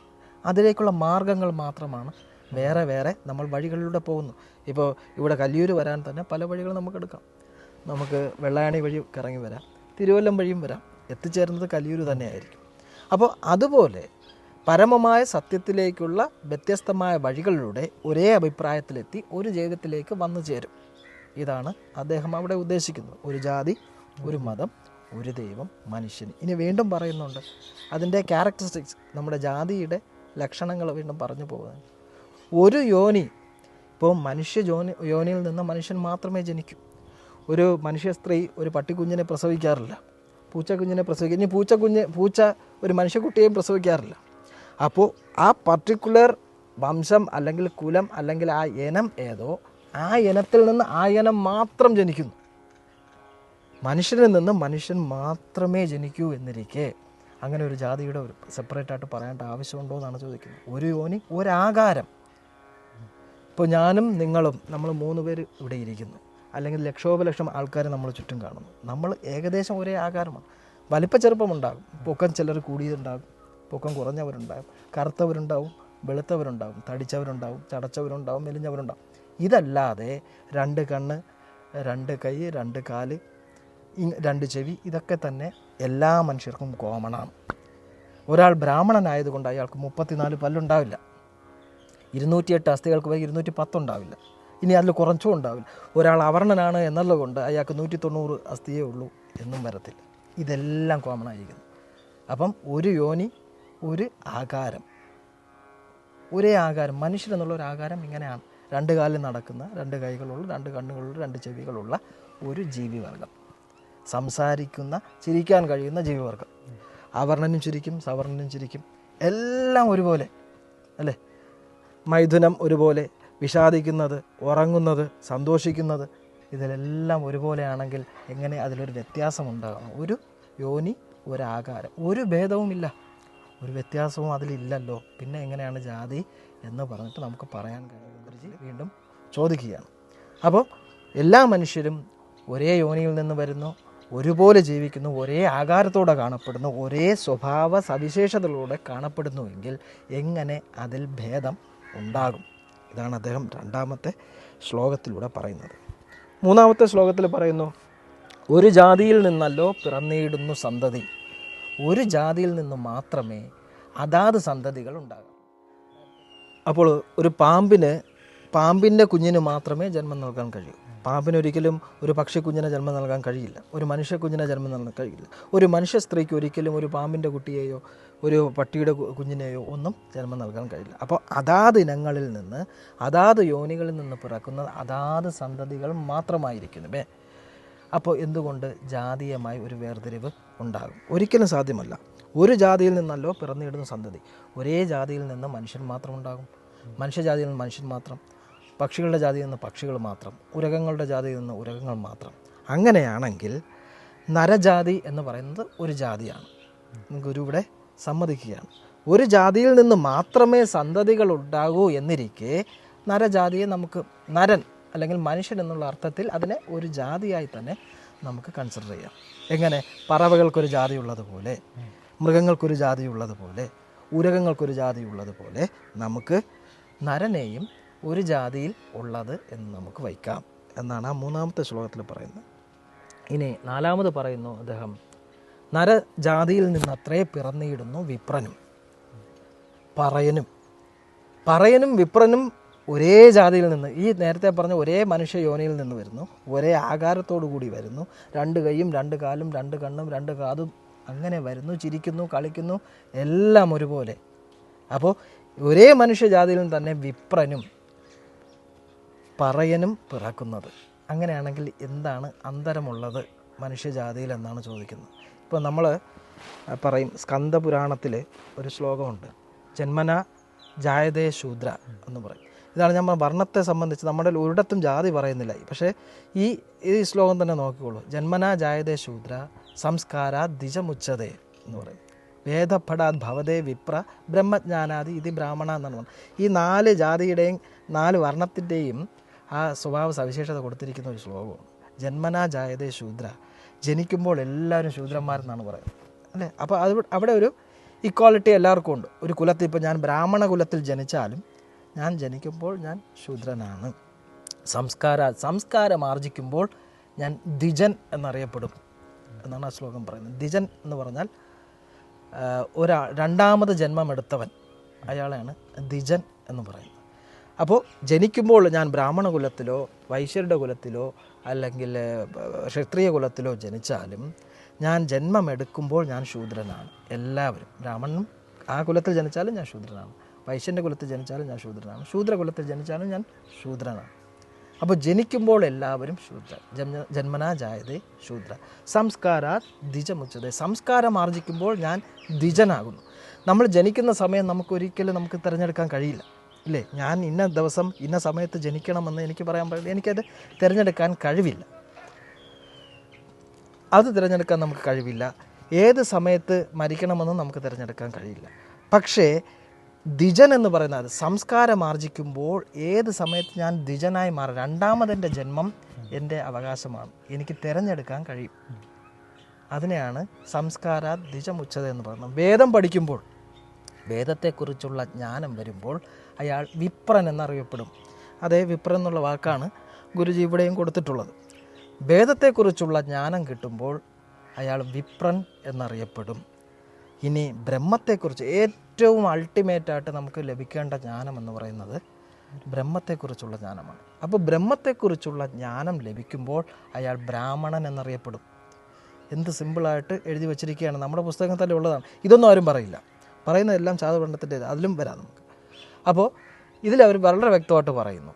അതിലേക്കുള്ള മാർഗങ്ങൾ മാത്രമാണ് വേറെ വേറെ നമ്മൾ വഴികളിലൂടെ പോകുന്നു. ഇപ്പോൾ ഇവിടെ കല്ലിയൂർ വരാൻ തന്നെ പല വഴികൾ നമുക്ക് എടുക്കാം. നമുക്ക് വെള്ളായണി വഴി ഇറങ്ങി വരാം, തിരുവല്ലം വഴിയും വരാം, എത്തിച്ചേരുന്നത് കല്ലിയൂർ തന്നെയായിരിക്കും. അപ്പോൾ അതുപോലെ പരമമായ സത്യത്തിലേക്കുള്ള വ്യത്യസ്തമായ വഴികളിലൂടെ ഒരേ അഭിപ്രായത്തിലെത്തി ഒരു ജീവിതത്തിലേക്ക് വന്നു ചേരും. ഇതാണ് അദ്ദേഹം അവിടെ ഉദ്ദേശിക്കുന്നത്. ഒരു ജാതി, ഒരു മതം, ഒരു ദൈവം, മനുഷ്യൻ. ഇനി വീണ്ടും പറയുന്നുണ്ട് അതിൻ്റെ ക്യാരക്ടറിസ്റ്റിക്സ്, നമ്മുടെ ജാതിയുടെ ലക്ഷണങ്ങൾ വീണ്ടും പറഞ്ഞു പോകുന്നത്. ഒരു യോനി, ഇപ്പോൾ യോനിയിൽ നിന്ന് മനുഷ്യൻ മാത്രമേ ജനിക്കൂ. ഒരു മനുഷ്യ സ്ത്രീ ഒരു പട്ടിക്കുഞ്ഞിനെ പ്രസവിക്കാറില്ല, പൂച്ചക്കുഞ്ഞിനെ പ്രസവിക്കുക. ഇനി പൂച്ച ഒരു മനുഷ്യക്കുട്ടിയെയും പ്രസവിക്കാറില്ല. അപ്പോൾ ആ പർട്ടിക്കുലർ വംശം അല്ലെങ്കിൽ കുലം അല്ലെങ്കിൽ ആ ഇനം ഏതോ ആ ഇനത്തിൽ നിന്ന് ആ ഇനം മാത്രം ജനിക്കുന്നു. മനുഷ്യനിൽ നിന്ന് മനുഷ്യൻ മാത്രമേ ജനിക്കൂ എന്നിരിക്കെ അങ്ങനെ ഒരു ജാതിയുടെ ഒരു സെപ്പറേറ്റായിട്ട് പറയേണ്ട ആവശ്യമുണ്ടോ എന്നാണ് ചോദിക്കുന്നത്. ഒരു യോനി, ഒരാകാരം. ഇപ്പോൾ ഞാനും നിങ്ങളും, നമ്മൾ 3 പേര് ഇവിടെ ഇരിക്കുന്നു, അല്ലെങ്കിൽ ലക്ഷോപലക്ഷം ആൾക്കാരെ നമ്മൾ ചുറ്റും കാണുന്നു. നമ്മൾ ഏകദേശം ഒരേ ആകാരമാണ്. വലിപ്പ ചെറുപ്പമുണ്ടാകും, പൊക്കം ചിലർ കൂടിയതുണ്ടാകും, പൊക്കം കുറഞ്ഞവരുണ്ടാകും, കറുത്തവരുണ്ടാവും, വെളുത്തവരുണ്ടാവും, തടിച്ചവരുണ്ടാവും, ചടച്ചവരുണ്ടാവും, മെലിഞ്ഞവരുണ്ടാവും. ഇതല്ലാതെ 2 കണ്ണ്, 2 കൈ, 2 കാല്, 2 ചെവി, ഇതൊക്കെ തന്നെ എല്ലാ മനുഷ്യർക്കും കോമണാണ്. ഒരാൾ ബ്രാഹ്മണനായതുകൊണ്ട് അയാൾക്ക് 34 പല്ലുണ്ടാവില്ല, 208 അസ്ഥികൾക്ക് പോയി 210 ഉണ്ടാവില്ല, ഇനി അതിൽ കുറച്ചും ഉണ്ടാവില്ല. ഒരാൾ അവർണനാണ് എന്നുള്ളതുകൊണ്ട് അയാൾക്ക് 190 അസ്ഥിയേ ഉള്ളൂ എന്നും വരത്തില്ല. ഇതെല്ലാം കോമൺ ആയിരിക്കുന്നു. അപ്പം ഒരു യോനി, ഒരു ആകാരം, ഒരേ ആകാരം. മനുഷ്യരെന്നുള്ള ഒരു ആകാരം ഇങ്ങനെയാണ്. 2 കാലിൽ നടക്കുന്ന, 2 കൈകളുള്ള, 2 കണ്ണുകളുള്ള, 2 ചെവികളുള്ള ഒരു ജീവിവർഗം, സംസാരിക്കുന്ന, ചിരിക്കാൻ കഴിയുന്ന ജീവിവർഗം. അവർണനും ചിരിക്കും, സവർണനും ചിരിക്കും, എല്ലാം ഒരുപോലെ അല്ലേ? മൈഥുനം ഒരുപോലെ, വിഷാദിക്കുന്നത്, ഉറങ്ങുന്നത്, സന്തോഷിക്കുന്നത്, ഇതിലെല്ലാം ഒരുപോലെയാണെങ്കിൽ എങ്ങനെ അതിലൊരു വ്യത്യാസമുണ്ടാകണം? ഒരു യോനി, ഒരാകാരം, ഒരു ഭേദവുമില്ല, ഒരു വ്യത്യാസവും അതിലില്ലല്ലോ. പിന്നെ എങ്ങനെയാണ് ജാതി എന്ന് പറഞ്ഞിട്ട് നമുക്ക് പറയാൻ കഴിയുന്നത്? വീണ്ടും ചോദിക്കുകയാണ്. അപ്പോൾ എല്ലാ മനുഷ്യരും ഒരേ യോനിയിൽ നിന്ന് വരുന്നു, ഒരുപോലെ ജീവിക്കുന്നു, ഒരേ ആകാരത്തോടെ കാണപ്പെടുന്നു, ഒരേ സ്വഭാവ സവിശേഷതകളോടെ കാണപ്പെടുന്നുവെങ്കിൽ എങ്ങനെ അതിൽ ഭേദം ഉണ്ടാകും? ഇതാണ് അദ്ദേഹം 2ാമത്തെ ശ്ലോകത്തിലൂടെ പറയുന്നത്. 3ാമത്തെ ശ്ലോകത്തിൽ പറയുന്നു, ഒരു ജാതിയിൽ നിന്നല്ലോ പിറന്നിടുന്നു സന്തതി. ഒരു ജാതിയിൽ നിന്ന് മാത്രമേ അതാത് സന്തതികൾ ഉണ്ടാകൂ. അപ്പോൾ ഒരു പാമ്പിൻ്റെ കുഞ്ഞിന് മാത്രമേ ജന്മം നൽകാൻ കഴിയൂ. പാമ്പിനൊരിക്കലും ഒരു പക്ഷിക്കുഞ്ഞിനെ ജന്മം നൽകാൻ കഴിയില്ല, ഒരു മനുഷ്യ കുഞ്ഞിനെ ജന്മം നൽകാൻ കഴിയില്ല. ഒരു മനുഷ്യ സ്ത്രീക്ക് ഒരിക്കലും ഒരു പാമ്പിൻ്റെ കുട്ടിയെയോ ഒരു പട്ടിയുടെ കുഞ്ഞിനെയോ ഒന്നും ജന്മം നൽകാൻ കഴിയില്ല. അപ്പോൾ അതാത് ഇനങ്ങളിൽ നിന്ന്, അതാത് യോനികളിൽ നിന്ന് പിറക്കുന്നത് അതാത് സന്തതികൾ മാത്രമായിരിക്കുന്നു. അപ്പോൾ എന്തുകൊണ്ട് ജാതീയമായി ഒരു വേർതിരിവ് ഉണ്ടാകും? ഒരിക്കലും സാധ്യമല്ല. ഒരു ജാതിയിൽ നിന്നല്ലോ പിറന്നിടുന്ന സന്തതി. ഒരേ ജാതിയിൽ നിന്ന് മനുഷ്യൻ മാത്രം ഉണ്ടാകും, മനുഷ്യജാതിയിൽ നിന്ന് മനുഷ്യൻ മാത്രം, പക്ഷികളുടെ ജാതിയിൽ നിന്ന് പക്ഷികൾ മാത്രം, ഉരകങ്ങളുടെ ജാതിയിൽ നിന്ന് ഉരകങ്ങൾ മാത്രം. അങ്ങനെയാണെങ്കിൽ നരജാതി എന്ന് പറയുന്നത് ഒരു ജാതിയാണ്. ഗുരു ഇവിടെ സമ്മതിക്കുകയാണ്. ഒരു ജാതിയിൽ നിന്ന് മാത്രമേ സന്തതികൾ ഉണ്ടാകൂ എന്നിരിക്കെ നരജാതിയെ നമുക്ക്, നരൻ അല്ലെങ്കിൽ മനുഷ്യൻ എന്നുള്ള അർത്ഥത്തിൽ അതിനെ ഒരു ജാതിയായി തന്നെ നമുക്ക് കൺസിഡർ ചെയ്യാം. എങ്ങനെ? പറവകൾക്കൊരു ജാതി ഉള്ളതുപോലെ, മൃഗങ്ങൾക്കൊരു ജാതി ഉള്ളതുപോലെ, ഉരകങ്ങൾക്കൊരു ജാതി ഉള്ളതുപോലെ നമുക്ക് നരനെയും ഒരു ജാതിയിൽ ഉള്ളത് എന്ന് നമുക്ക് വയ്ക്കാം എന്നാണ് ആ 3ാമത്തെ ശ്ലോകത്തിൽ പറയുന്നത്. ഇനി 4ാമത് പറയുന്നു അദ്ദേഹം, നരജാതിയിൽ നിന്നത്രേ പിറന്നിടുന്നു വിപ്രനും. പറയനും വിപ്രനും ഒരേ ജാതിയിൽ നിന്ന്, ഈ നേരത്തെ പറഞ്ഞ ഒരേ മനുഷ്യ യോനിയിൽ നിന്ന് വരുന്നു, ഒരേ ആകാരത്തോടു കൂടി വരുന്നു, 2 കൈയും 2 കാലും 2 കണ്ണും 2 കാതും അങ്ങനെ വരുന്നു, ചിരിക്കുന്നു, കളിക്കുന്നു, എല്ലാം ഒരുപോലെ. അപ്പോൾ ഒരേ മനുഷ്യജാതിയിൽ തന്നെ വിപ്രനും പറയനും പിറക്കുന്നത്. അങ്ങനെയാണെങ്കിൽ എന്താണ് അന്തരമുള്ളത് മനുഷ്യജാതിയിൽ എന്നാണ് ചോദിക്കുന്നത്. ഇപ്പോൾ നമ്മൾ പറയും സ്കന്ദപുരാണത്തിൽ ഒരു ശ്ലോകമുണ്ട്, ജന്മന ജായതേ ശൂദ്ര എന്ന് പറയും. ഇതാണ് ഞാൻ വർണ്ണത്തെ സംബന്ധിച്ച് നമ്മുടെ ഒരിടത്തും ജാതി പറയുന്നില്ല. പക്ഷേ ഈ ശ്ലോകം തന്നെ നോക്കിക്കോളൂ. ജന്മന ജായതേ ശൂദ്ര സംസ്കാരാ ദ്വിജമുച്ചതേ എന്ന് പറയും. വേദപഠാത് ഭവതേ വിപ്ര ബ്രഹ്മജ്ഞാനാദി ഇത് ബ്രാഹ്മണ എന്നാണ് പറഞ്ഞത്. ഈ 4 ജാതിയുടെയും 4 വർണ്ണത്തിൻ്റെയും ആ സ്വഭാവ സവിശേഷത കൊടുത്തിരിക്കുന്ന ഒരു ശ്ലോകമാണ്. ജന്മനാ ജായതേ ശൂദ്ര, ജനിക്കുമ്പോൾ എല്ലാവരും ശൂദ്രന്മാരെന്നാണ് പറയുന്നത്, അല്ലേ? അപ്പോൾ അവിടെ ഒരു ഇക്വാളിറ്റി എല്ലാവർക്കും ഉണ്ട്. ഒരു കുലത്തിൽ, ഇപ്പോൾ ഞാൻ ബ്രാഹ്മണ കുലത്തിൽ ജനിച്ചാലും ഞാൻ ജനിക്കുമ്പോൾ ഞാൻ ശൂദ്രനാണ്. സംസ്കാരം ആർജിക്കുമ്പോൾ ഞാൻ ദ്വിജൻ എന്നറിയപ്പെടും എന്നാണ് ആ ശ്ലോകം പറയുന്നത്. ദ്വിജൻ എന്ന് പറഞ്ഞാൽ രണ്ടാമത് ജന്മമെടുത്തവൻ, അയാളെയാണ് ദ്വിജൻ എന്ന് പറയുന്നത്. അപ്പോൾ ജനിക്കുമ്പോൾ ഞാൻ ബ്രാഹ്മണ കുലത്തിലോ വൈശ്യരുടെ കുലത്തിലോ അല്ലെങ്കിൽ ക്ഷത്രിയ കുലത്തിലോ ജനിച്ചാലും ഞാൻ ജന്മമെടുക്കുമ്പോൾ ഞാൻ ശൂദ്രനാണ്. എല്ലാവരും, ബ്രാഹ്മണനും ആ കുലത്തിൽ ജനിച്ചാലും ഞാൻ ശൂദ്രനാണ്, വൈശ്യൻ്റെ കുലത്തിൽ ജനിച്ചാലും ഞാൻ ശൂദ്രനാണ്, ശൂദ്രകുലത്തിൽ ജനിച്ചാലും ഞാൻ ശൂദ്രനാണ്. അപ്പോൾ ജനിക്കുമ്പോൾ എല്ലാവരും ശൂദ്ര. ജന്മനാ ജായതേ ശൂദ്ര സംസ്കാരാ ദ്വിജമുച്ചതേ. സംസ്കാരം ആർജിക്കുമ്പോൾ ഞാൻ ദ്വിജനാകുന്നു. നമ്മൾ ജനിക്കുന്ന സമയം നമുക്ക് തിരഞ്ഞെടുക്കാൻ കഴിയില്ല, ഇല്ലേ? ഞാൻ ഇന്ന ദിവസം ഇന്ന സമയത്ത് ജനിക്കണമെന്ന് എനിക്ക് പറയാൻ പറ്റില്ല, എനിക്കത് തിരഞ്ഞെടുക്കാൻ കഴിവില്ല. അത് തിരഞ്ഞെടുക്കാൻ നമുക്ക് കഴിവില്ല. ഏത് സമയത്ത് മരിക്കണമെന്ന് നമുക്ക് തിരഞ്ഞെടുക്കാൻ കഴിയില്ല. പക്ഷേ ദ്വിജൻ എന്ന് പറയുന്നത് സംസ്കാരം ആർജിക്കുമ്പോൾ ഏത് സമയത്ത് ഞാൻ ദ്വിജനായി മാറും. രണ്ടാമതെൻ്റെ ജന്മം എൻ്റെ അവകാശമാണ്, എനിക്ക് തിരഞ്ഞെടുക്കാൻ കഴിയും. അതിനെയാണ് സംസ്കാരാ ദ്വിജമുച്ചത എന്ന് പറയുന്നത്. വേദം പഠിക്കുമ്പോൾ, വേദത്തെക്കുറിച്ചുള്ള ജ്ഞാനം വരുമ്പോൾ അയാൾ വിപ്രൻ എന്നറിയപ്പെടും. അതേ വിപ്രൻ എന്നുള്ള വാക്കാണ് ഗുരുജി ഇവിടെയും കൊടുത്തിട്ടുള്ളത്. വേദത്തെക്കുറിച്ചുള്ള ജ്ഞാനം കിട്ടുമ്പോൾ അയാൾ വിപ്രൻ എന്നറിയപ്പെടും. ഇനി ബ്രഹ്മത്തെക്കുറിച്ച് ഏറ്റവും അൾട്ടിമേറ്റായിട്ട് നമുക്ക് ലഭിക്കേണ്ട ജ്ഞാനം എന്ന് പറയുന്നത് ബ്രഹ്മത്തെക്കുറിച്ചുള്ള ജ്ഞാനമാണ്. അപ്പോൾ ബ്രഹ്മത്തെക്കുറിച്ചുള്ള ജ്ഞാനം ലഭിക്കുമ്പോൾ അയാൾ ബ്രാഹ്മണൻ എന്നറിയപ്പെടും. എന്ത് സിമ്പിളായിട്ട് എഴുതി വച്ചിരിക്കുകയാണ്, നമ്മുടെ പുസ്തകത്തിൽ ഉള്ളതാണ്. ഇതൊന്നും ആരും പറയില്ല, പറയുന്നതെല്ലാം ചാതുവർണ്ണത്തിൻ്റെ അതിലും വരാം നമുക്ക്. അപ്പോൾ ഇതിലവർ വളരെ വ്യക്തമായിട്ട് പറയുന്നു,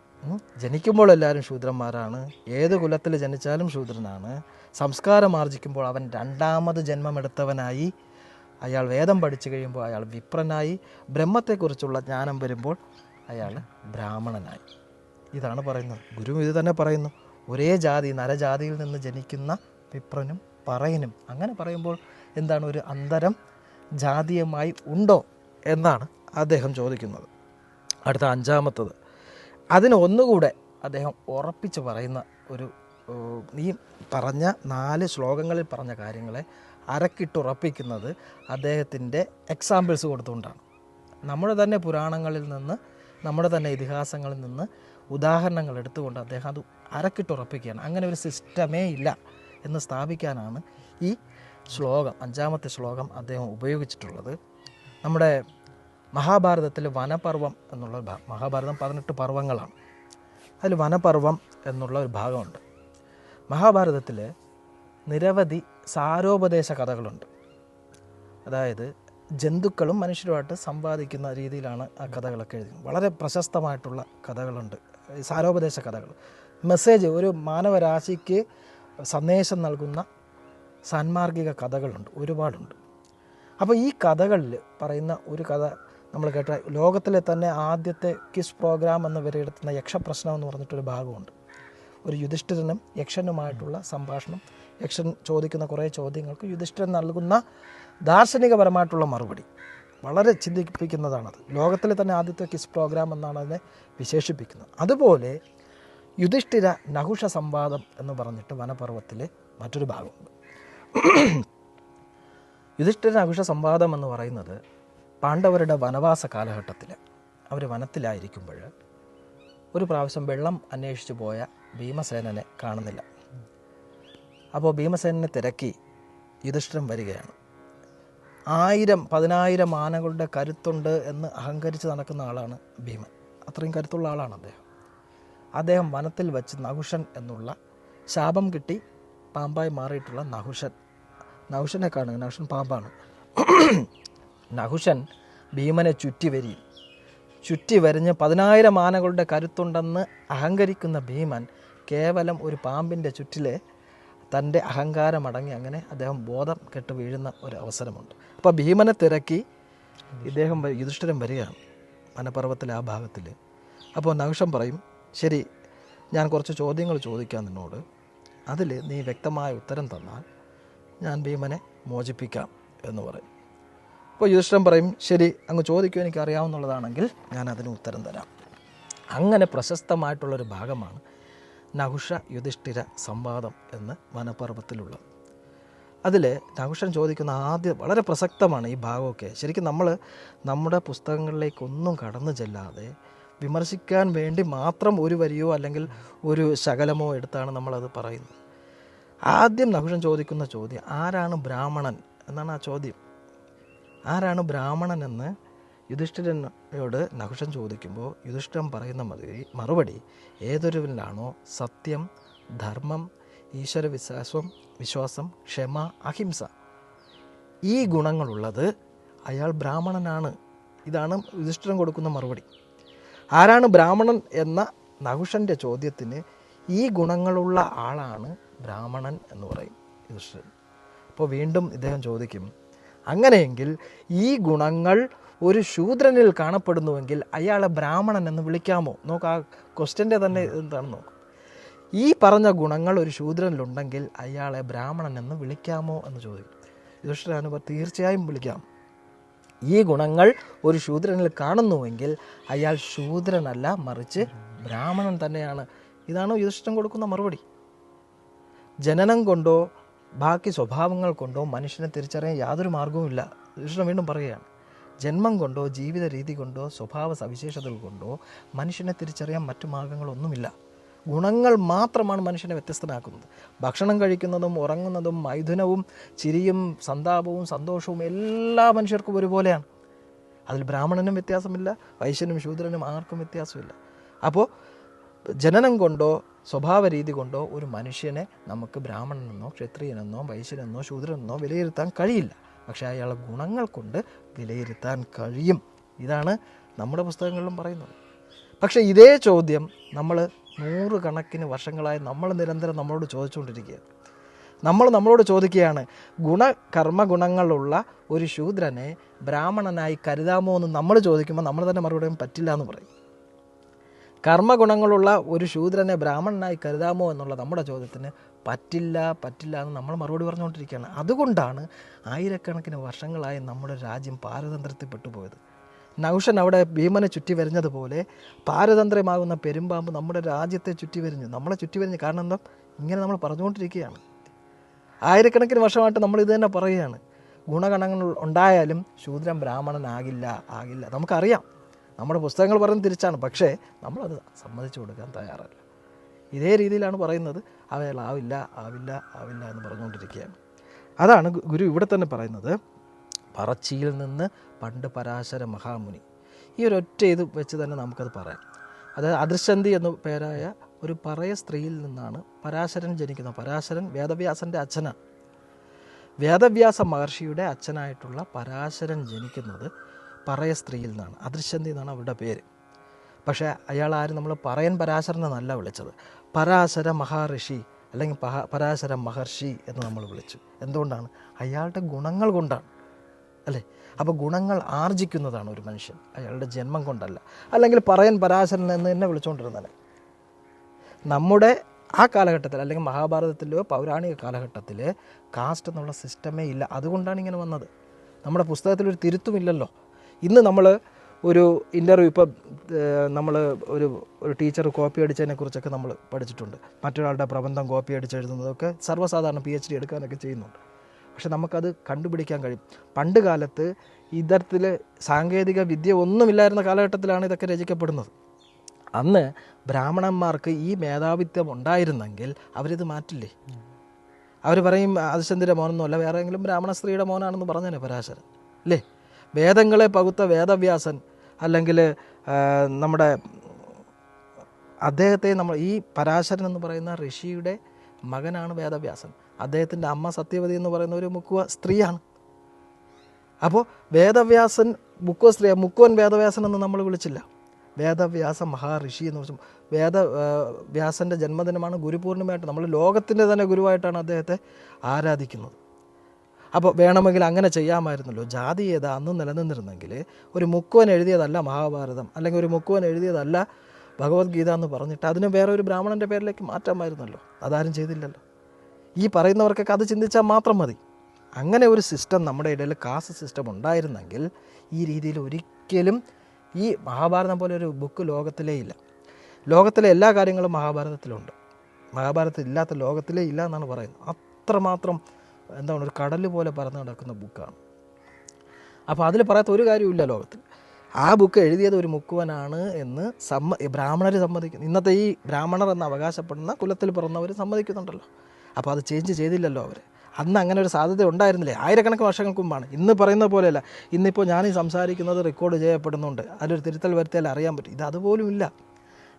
ജനിക്കുമ്പോൾ എല്ലാവരും ശൂദ്രന്മാരാണ്, ഏത് കുലത്തിൽ ജനിച്ചാലും ശൂദ്രനാണ്. സംസ്കാരം ആർജിക്കുമ്പോൾ അവൻ രണ്ടാമത് ജന്മമെടുത്തവനായി, അയാൾ വേദം പഠിച്ചു കഴിയുമ്പോൾ അയാൾ വിപ്രനായി, ബ്രഹ്മത്തെക്കുറിച്ചുള്ള ജ്ഞാനം വരുമ്പോൾ അയാൾ ബ്രാഹ്മണനായി. ഇതാണ് പറയുന്നത്. ഗുരു ഇത് തന്നെ പറയുന്നു. ഒരേ ജാതി, നരജാതിയിൽ നിന്ന് ജനിക്കുന്ന വിപ്രനും പറയനും. അങ്ങനെ പറയുമ്പോൾ എന്താണ്, ഒരു അന്തരം ജാതീയമായി ഉണ്ടോ എന്നാണ് അദ്ദേഹം ചോദിക്കുന്നത്. അടുത്ത 5-മത്തത്, അതിന് ഒന്നുകൂടെ അദ്ദേഹം ഉറപ്പിച്ച് പറയുന്ന ഒരു, ഈ പറഞ്ഞ 4 ശ്ലോകങ്ങളിൽ പറഞ്ഞ കാര്യങ്ങളെ അരക്കിട്ടുറപ്പിക്കുന്നത് അദ്ദേഹത്തിൻ്റെ എക്സാമ്പിൾസ് കൊടുത്തുകൊണ്ടാണ്. നമ്മുടെ തന്നെ പുരാണങ്ങളിൽ നിന്ന്, നമ്മുടെ തന്നെ ഇതിഹാസങ്ങളിൽ നിന്ന് ഉദാഹരണങ്ങൾ എടുത്തുകൊണ്ട് അദ്ദേഹം അത് അരക്കിട്ടുറപ്പിക്കുകയാണ്. അങ്ങനെ ഒരു സിസ്റ്റമേ ഇല്ല എന്ന് സ്ഥാപിക്കാനാണ് ഈ ശ്ലോകം, 5-മത്തെ ശ്ലോകം അദ്ദേഹം ഉപയോഗിച്ചിട്ടുള്ളത്. നമ്മുടെ മഹാഭാരതത്തിൽ വനപർവം എന്നുള്ള മഹാഭാരതം 18 പർവ്വങ്ങളാണ്. അതിൽ വനപർവം എന്നുള്ള ഒരു ഭാഗമുണ്ട്. മഹാഭാരതത്തിൽ നിരവധി സാരോപദേശ കഥകളുണ്ട്. അതായത് ജന്തുക്കളും മനുഷ്യരുമായിട്ട് സംവാദിക്കുന്ന രീതിയിലാണ് ആ കഥകളൊക്കെ എഴുതുന്നത്. വളരെ പ്രശസ്തമായിട്ടുള്ള കഥകളുണ്ട്, സാരോപദേശ കഥകൾ. മെസ്സേജ്, ഒരു മാനവരാശിക്ക് സന്ദേശം നൽകുന്ന സാൻമാർഗിക കഥകളുണ്ട്, ഒരുപാടുണ്ട്. അപ്പോൾ ഈ കഥകളിൽ പറയുന്ന ഒരു കഥ നമ്മൾ കേട്ട, ലോകത്തിലെ തന്നെ ആദ്യത്തെ ക്വിസ് പ്രോഗ്രാം എന്ന് വിലയിരുത്തുന്ന യക്ഷപ്രശ്നം എന്ന് പറഞ്ഞിട്ടൊരു ഭാഗമുണ്ട്. ഒരു യുധിഷ്ഠിരനും യക്ഷനുമായിട്ടുള്ള സംഭാഷണം. യക്ഷൻ ചോദിക്കുന്ന കുറേ ചോദ്യങ്ങൾക്ക് യുധിഷ്ഠിരൻ നൽകുന്ന ദാർശനികപരമായിട്ടുള്ള മറുപടി വളരെ ചിന്തിപ്പിക്കുന്നതാണത്. ലോകത്തിലെ തന്നെ ആദ്യത്തെ ക്വിസ് പ്രോഗ്രാം എന്നാണ് അതിനെ വിശേഷിപ്പിക്കുന്നത്. അതുപോലെ യുധിഷ്ഠിര നഹുഷ സംവാദം എന്ന് പറഞ്ഞിട്ട് വനപർവ്വത്തിലെ മറ്റൊരു ഭാഗമുണ്ട്. യുധിഷ്ഠിര നഹുഷ സംവാദം എന്ന് പറയുന്നത് പാണ്ഡവരുടെ വനവാസ കാലഘട്ടത്തിൽ അവർ വനത്തിലായിരിക്കുമ്പോൾ ഒരു പ്രാവശ്യം വെള്ളം അന്വേഷിച്ചു പോയ ഭീമസേനനെ കാണുന്നില്ല. അപ്പോൾ ഭീമസേനനെ തിരക്കി യുധിഷ്ഠിരൻ വരികയാണ്. 1000-10,000 ആനകളുടെ കരുത്തുണ്ട് എന്ന് അഹങ്കരിച്ച് നടക്കുന്ന ആളാണ് ഭീമൻ. അത്രയും കരുത്തുള്ള ആളാണ് അദ്ദേഹം വനത്തിൽ വെച്ച് നഹുഷൻ എന്നുള്ള ശാപം കിട്ടി പാമ്പായി മാറിയിട്ടുള്ള നഹുഷനെ കാണുക. നഹുഷൻ പാമ്പാണ്. നഹുഷൻ ഭീമനെ ചുറ്റി വരിഞ്ഞ് 10,000 ആനകളുടെ കരുത്തുണ്ടെന്ന് അഹങ്കരിക്കുന്ന ഭീമൻ കേവലം ഒരു പാമ്പിൻ്റെ ചുറ്റിലെ തൻ്റെ അഹങ്കാരമടങ്ങി അങ്ങനെ അദ്ദേഹം ബോധം കെട്ട് വീഴുന്ന ഒരു അവസരമുണ്ട്. അപ്പോൾ ഭീമനെ തിരക്കി യുധിഷ്ഠിരൻ വരികയാണ് വനപർവ്വത്തിലെ ആ ഭാഗത്തിൽ. അപ്പോൾ നഹുഷൻ പറയും, ശരി, ഞാൻ കുറച്ച് ചോദ്യങ്ങൾ ചോദിക്കാം നിന്നോട്, അതിൽ നീ വ്യക്തമായ ഉത്തരം തന്നാൽ ഞാൻ ഭീമനെ മോചിപ്പിക്കാം എന്ന് പറയും. അപ്പോൾ യുധിഷ്ഠിരൻ പറയും, ശരി, അങ്ങ് ചോദിക്കുക, എനിക്ക് അറിയാവുന്നതാണെങ്കിൽ ഞാൻ അതിന് ഉത്തരം തരാം. അങ്ങനെ പ്രശസ്തമായിട്ടുള്ളൊരു ഭാഗമാണ് നഹുഷ യുധിഷ്ഠിര സംവാദം എന്ന് വനപർവ്വത്തിലുള്ളത്. അതിൽ നഹുഷൻ ചോദിക്കുന്ന വളരെ പ്രസക്തമാണ് ഈ ഭാഗമൊക്കെ. ശരിക്കും നമ്മൾ നമ്മുടെ പുസ്തകങ്ങളിലേക്കൊന്നും കടന്നു ചെല്ലാതെ വിമർശിക്കാൻ വേണ്ടി മാത്രം ഒരു വരിയോ അല്ലെങ്കിൽ ഒരു ശകലമോ എടുത്താണ് നമ്മളത് പറയുന്നത്. ആദ്യം നഹുഷൻ ചോദിക്കുന്ന ചോദ്യം, ആരാണ് ബ്രാഹ്മണൻ എന്നാണ് ആ ചോദ്യം. ആരാണ് ബ്രാഹ്മണൻ എന്ന് യുധിഷ്ഠിരനോട് നഹുഷൻ ചോദിക്കുമ്പോൾ യുധിഷ്ഠിരൻ പറയുന്ന മറുപടി, ഏതൊരുവനിലാണോ സത്യം, ധർമ്മം, ഈശ്വര വിശ്വാസം, ക്ഷമ, അഹിംസ, ഈ ഗുണങ്ങളുള്ളത് അയാൾ ബ്രാഹ്മണനാണ്. ഇതാണ് യുധിഷ്ഠിരൻ കൊടുക്കുന്ന മറുപടി. ആരാണ് ബ്രാഹ്മണൻ എന്ന നഹുഷൻ്റെ ചോദ്യത്തിന് ഈ ഗുണങ്ങളുള്ള ആളാണ് ബ്രാഹ്മണൻ എന്ന് പറയും യുധിഷ്ഠിരൻ. അപ്പോൾ വീണ്ടും ഇദ്ദേഹം ചോദിക്കും, അങ്ങനെയെങ്കിൽ ഈ ഗുണങ്ങൾ ഒരു ശൂദ്രനിൽ കാണപ്പെടുന്നുവെങ്കിൽ അയാളെ ബ്രാഹ്മണൻ എന്ന് വിളിക്കാമോ? നോക്ക്, ആ ക്വസ്റ്റ്യൻ്റെ തന്നെ എന്താണെന്ന് നോക്കും. ഈ പറഞ്ഞ ഗുണങ്ങൾ ഒരു ശൂദ്രനിലുണ്ടെങ്കിൽ അയാളെ ബ്രാഹ്മണൻ എന്ന് വിളിക്കാമോ എന്ന് ചോദിക്കും. യുധിഷ്ഠിരൻ തീർച്ചയായും വിളിക്കാം. ഈ ഗുണങ്ങൾ ഒരു ശൂദ്രനിൽ കാണുന്നുവെങ്കിൽ അയാൾ ശൂദ്രനല്ല, മറിച്ച് ബ്രാഹ്മണൻ തന്നെയാണ്. ഇതാണ് യുധിഷ്ഠിരൻ കൊടുക്കുന്ന മറുപടി. ജനനം കൊണ്ടോ ബാക്കി സ്വഭാവങ്ങൾ കൊണ്ടോ മനുഷ്യനെ തിരിച്ചറിയാൻ യാതൊരു മാർഗവുമില്ല. യുധിഷ്ഠിരൻ വീണ്ടും പറയുകയാണ്, ജന്മം കൊണ്ടോ ജീവിത രീതി കൊണ്ടോ സ്വഭാവ സവിശേഷതകൾ കൊണ്ടോ മനുഷ്യനെ തിരിച്ചറിയാൻ മറ്റു മാർഗങ്ങളൊന്നുമില്ല. ഗുണങ്ങൾ മാത്രമാണ് മനുഷ്യനെ വ്യത്യസ്തനാക്കുന്നത്. ഭക്ഷണം കഴിക്കുന്നതും ഉറങ്ങുന്നതും മൈഥുനവും ചിരിയും സന്താപവും സന്തോഷവും എല്ലാ മനുഷ്യർക്കും ഒരുപോലെയാണ്. അതിൽ ബ്രാഹ്മണനും വ്യത്യാസമില്ല, വൈശ്യനും ശൂദ്രനും ആർക്കും വ്യത്യാസമില്ല. അപ്പോൾ ജനനം കൊണ്ടോ സ്വഭാവ രീതി കൊണ്ടോ ഒരു മനുഷ്യനെ നമുക്ക് ബ്രാഹ്മണനെന്നോ ക്ഷത്രിയനെന്നോ വൈശ്യനെന്നോ ശൂദ്രനെന്നോ വിലയിരുത്താൻ കഴിയില്ല. പക്ഷേ അയാളെ ഗുണങ്ങൾ കൊണ്ട് വിലയിരുത്താൻ കഴിയും. ഇതാണ് നമ്മുടെ പുസ്തകങ്ങളിലും പറയുന്നത്. പക്ഷേ ഇതേ ചോദ്യം നമ്മൾ 100 കണക്കിന് വർഷങ്ങളായി നമ്മൾ നിരന്തരം നമ്മളോട് ചോദിച്ചുകൊണ്ടിരിക്കുകയാണ്. നമ്മളോട് ചോദിക്കുകയാണ്, കർമ്മഗുണങ്ങളുള്ള ഒരു ശൂദ്രനെ ബ്രാഹ്മണനായി കരുതാമോ എന്ന് നമ്മൾ ചോദിക്കുമ്പോൾ നമ്മൾ തന്നെ മറുപടി പറ്റില്ല എന്ന് പറയും. കർമ്മഗുണങ്ങളുള്ള ഒരു ശൂദ്രനെ ബ്രാഹ്മണനായി കരുതാമോ എന്നുള്ള നമ്മുടെ ചോദ്യത്തിന് പറ്റില്ല എന്ന് നമ്മൾ മറുപടി പറഞ്ഞുകൊണ്ടിരിക്കുകയാണ്. അതുകൊണ്ടാണ് ആയിരക്കണക്കിന് വർഷങ്ങളായി നമ്മുടെ രാജ്യം പാരതന്ത്ര്യത്തിൽ പെട്ടുപോയത്. നഹുഷൻ അവിടെ ഭീമനെ ചുറ്റി വരിഞ്ഞതുപോലെ പാരതന്ത്ര്യമാകുന്ന പെരുമ്പാമ്പ് നമ്മുടെ രാജ്യത്തെ ചുറ്റി വരിഞ്ഞു, നമ്മളെ ചുറ്റി വരിഞ്ഞു. കാരണം എന്താ, ഇങ്ങനെ നമ്മൾ പറഞ്ഞുകൊണ്ടിരിക്കുകയാണ്. ആയിരക്കണക്കിന് വർഷമായിട്ട് നമ്മൾ ഇത് തന്നെ പറയുകയാണ്. ഗുണഗണങ്ങൾ ഉണ്ടായാലും ശൂദ്രൻ ബ്രാഹ്മണനാകില്ല. നമുക്കറിയാം, നമ്മുടെ പുസ്തകങ്ങൾ പറയുന്നത് തിരിച്ചാണ്. പക്ഷേ നമ്മളത് സമ്മതിച്ചു കൊടുക്കാൻ തയ്യാറല്ല. ഇതേ രീതിയിലാണ് പറയുന്നത്. അവയാൾ ആവില്ല എന്ന് പറഞ്ഞുകൊണ്ടിരിക്കുകയാണ്. അതാണ് ഗുരു ഇവിടെ തന്നെ പറയുന്നത്, പറച്ചിയിൽ നിന്ന് പണ്ട് പരാശര മഹാമുനി. ഈ ഒരൊറ്റ ഇത് വെച്ച് തന്നെ നമുക്കത് പറയാം. അതായത് അദൃശന്തി എന്നു പേരായ ഒരു പറയ സ്ത്രീയിൽ നിന്നാണ് പരാശരൻ ജനിക്കുന്നത്. പരാശരൻ വേദവ്യാസൻ്റെ അച്ഛനാണ്. വേദവ്യാസ മഹർഷിയുടെ അച്ഛനായിട്ടുള്ള പരാശരൻ ജനിക്കുന്നത് പറയ സ്ത്രീയിൽ നിന്നാണ്. അദൃശന്തി എന്നാണ് അവരുടെ പേര്. പക്ഷേ അയാൾ ആരും നമ്മൾ പറയൻ പരാശരൻ എന്നല്ല വിളിച്ചത്, പരാശര മഹാഋഷി അല്ലെങ്കിൽ പരാശര മഹർഷി എന്ന് നമ്മൾ വിളിച്ചു. എന്തുകൊണ്ടാണ്? അയാളുടെ ഗുണങ്ങൾ കൊണ്ടാണ്, അല്ലേ? അപ്പോൾ ഗുണങ്ങൾ ആർജിക്കുന്നതാണ് ഒരു മനുഷ്യൻ, അയാളുടെ ജന്മം കൊണ്ടല്ല. അല്ലെങ്കിൽ പറയൻ പരാശരൻ എന്ന് തന്നെ വിളിച്ചുകൊണ്ടിരുന്നത്. നമ്മുടെ ആ കാലഘട്ടത്തിൽ അല്ലെങ്കിൽ മഹാഭാരതത്തിലോ പൗരാണിക കാലഘട്ടത്തിൽ കാസ്റ്റ് എന്നുള്ള സിസ്റ്റമേ ഇല്ല. അതുകൊണ്ടാണ് ഇങ്ങനെ വന്നത്. നമ്മുടെ പുസ്തകത്തിലൊരു തിരുത്തുമില്ലല്ലോ. ഇന്ന് നമ്മൾ ഒരു ഇൻ്റർവ്യൂ, ഇപ്പം നമ്മൾ ഒരു ടീച്ചർ കോപ്പി അടിച്ചതിനെ കുറിച്ചൊക്കെ നമ്മൾ പഠിച്ചിട്ടുണ്ട്. മറ്റൊരാളുടെ പ്രബന്ധം കോപ്പി അടിച്ചെഴുതുന്നതൊക്കെ സർവ്വസാധാരണ PhD എടുക്കാനൊക്കെ ചെയ്യുന്നുണ്ട്. പക്ഷെ നമുക്കത് കണ്ടുപിടിക്കാൻ കഴിയും. പണ്ട് കാലത്ത് ഇത്തരത്തിൽ സാങ്കേതിക വിദ്യ ഒന്നുമില്ലായിരുന്ന കാലഘട്ടത്തിലാണ് ഇതൊക്കെ രചിക്കപ്പെടുന്നത്. അന്ന് ബ്രാഹ്മണന്മാർക്ക് ഈ മേധാവിത്വം ഉണ്ടായിരുന്നെങ്കിൽ അവരിത് മാറ്റില്ലേ? അവർ പറയും അദൃശന്തിയുടെ മോനൊന്നുമല്ല, വേറെ എങ്കിലും ബ്രാഹ്മണ സ്ത്രീയുടെ മോനാണെന്ന് പറഞ്ഞേനെ പരാശരൻ, അല്ലേ? വേദങ്ങളെ പകുത്ത വേദവ്യാസൻ അല്ലെങ്കിൽ നമ്മുടെ അദ്ദേഹത്തെ ഈ പരാശരൻ എന്ന് പറയുന്ന ഋഷിയുടെ മകനാണ് വേദവ്യാസൻ. അദ്ദേഹത്തിൻ്റെ അമ്മ സത്യവതി എന്ന് പറയുന്ന ഒരു മുക്കുവ സ്ത്രീയാണ്. അപ്പോൾ വേദവ്യാസൻ മുക്കുവൻ വേദവ്യാസൻ എന്ന് നമ്മൾ വിളിച്ചില്ല. വേദവ്യാസ മഹാഋഷി എന്ന് വെച്ചാൽ വ്യാസൻ്റെ ജന്മദിനമാണ് ഗുരുപൂർണിമയായിട്ട് നമ്മൾ ലോകത്തിൻ്റെ തന്നെ ഗുരുവായിട്ടാണ് അദ്ദേഹത്തെ ആരാധിക്കുന്നത്. അപ്പോൾ വേണമെങ്കിൽ അങ്ങനെ ചെയ്യാമായിരുന്നല്ലോ. ജാതീയത അന്ന് നിലനിന്നിരുന്നെങ്കിൽ ഒരു മുക്കുവൻ എഴുതിയതല്ല മഹാഭാരതം, അല്ലെങ്കിൽ ഒരു മുക്കുവൻ എഴുതിയതല്ല ഭഗവത്ഗീത എന്ന് പറഞ്ഞിട്ട് അതിന് വേറെ ഒരു ബ്രാഹ്മണൻ്റെ പേരിലേക്ക് മാറ്റാമായിരുന്നല്ലോ. അതാരും ചെയ്തില്ലല്ലോ. ഈ പറയുന്നവർക്കൊക്കെ അത് ചിന്തിച്ചാൽ മാത്രം മതി. അങ്ങനെ ഒരു സിസ്റ്റം നമ്മുടെ ഇടയിൽ കാസ്റ്റ് സിസ്റ്റം ഉണ്ടായിരുന്നെങ്കിൽ ഈ രീതിയിൽ ഒരിക്കലും ഈ മഹാഭാരതം പോലെ ഒരു ബുക്ക് ലോകത്തിലേ ഇല്ല. ലോകത്തിലെ എല്ലാ കാര്യങ്ങളും മഹാഭാരതത്തിലുണ്ട്. മഹാഭാരതത്തിൽ ഇല്ലാത്ത ലോകത്തിലേ ഇല്ല എന്നാണ് പറയുന്നത്. അത്രമാത്രം എന്താണ് ഒരു കടൽ പോലെ പറന്ന് നടക്കുന്ന ബുക്കാണ്. അപ്പോൾ അതിൽ പറയാത്ത ഒരു കാര്യമില്ല ലോകത്തിൽ. ആ ബുക്ക് എഴുതിയത് ഒരു മുക്കുവനാണ് എന്ന് ബ്രാഹ്മണർ സമ്മതിക്കുന്നു. ഇന്നത്തെ ഈ ബ്രാഹ്മണർ എന്ന് അവകാശപ്പെടുന്ന കുലത്തിൽ പിറന്നവർ സമ്മതിക്കുന്നുണ്ടല്ലോ. അപ്പോൾ അത് ചേഞ്ച് ചെയ്തില്ലല്ലോ അവർ. അന്ന് അങ്ങനെ ഒരു സാധ്യത ഉണ്ടായിരുന്നില്ലേ? ആയിരക്കണക്കിന് വർഷങ്ങൾക്ക് മുമ്പാണ്. ഇന്ന് പറയുന്ന പോലെയല്ല. ഇന്നിപ്പോൾ ഞാൻ ഈ സംസാരിക്കുന്നത് റെക്കോർഡ് ചെയ്യപ്പെടുന്നുണ്ട്. അതിലൊരു തിരുത്തൽ വരുത്തിയാൽ അറിയാൻ പറ്റും. ഇത് അതുപോലും ഇല്ല.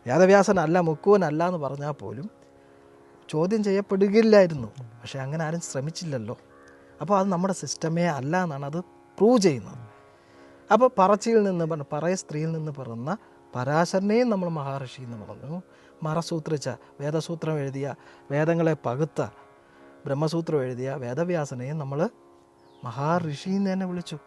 വേദവ്യാസനല്ല മുക്കുവനല്ല എന്ന് പറഞ്ഞാൽ പോലും ചോദ്യം ചെയ്യപ്പെടുകയില്ലായിരുന്നു. പക്ഷേ അങ്ങനെ ആരും ശ്രമിച്ചില്ലല്ലോ. അപ്പോൾ അത് നമ്മുടെ സിസ്റ്റമേ അല്ല എന്നാണ് അത് പ്രൂവ് ചെയ്യുന്നത്. അപ്പോൾ പറച്ചിയിൽ നിന്ന് പറയ സ്ത്രീയിൽ നിന്ന് പിറന്ന പരാശരനെയും നമ്മൾ മഹാഋഷി എന്ന് പറഞ്ഞു. മറസൂത്രിച്ച വേദസൂത്രം എഴുതിയ, വേദങ്ങളെ പകുത്ത ബ്രഹ്മസൂത്രം എഴുതിയ വേദവ്യാസനെയും നമ്മൾ മഹാഋഷി എന്ന് തന്നെ വിളിച്ചു.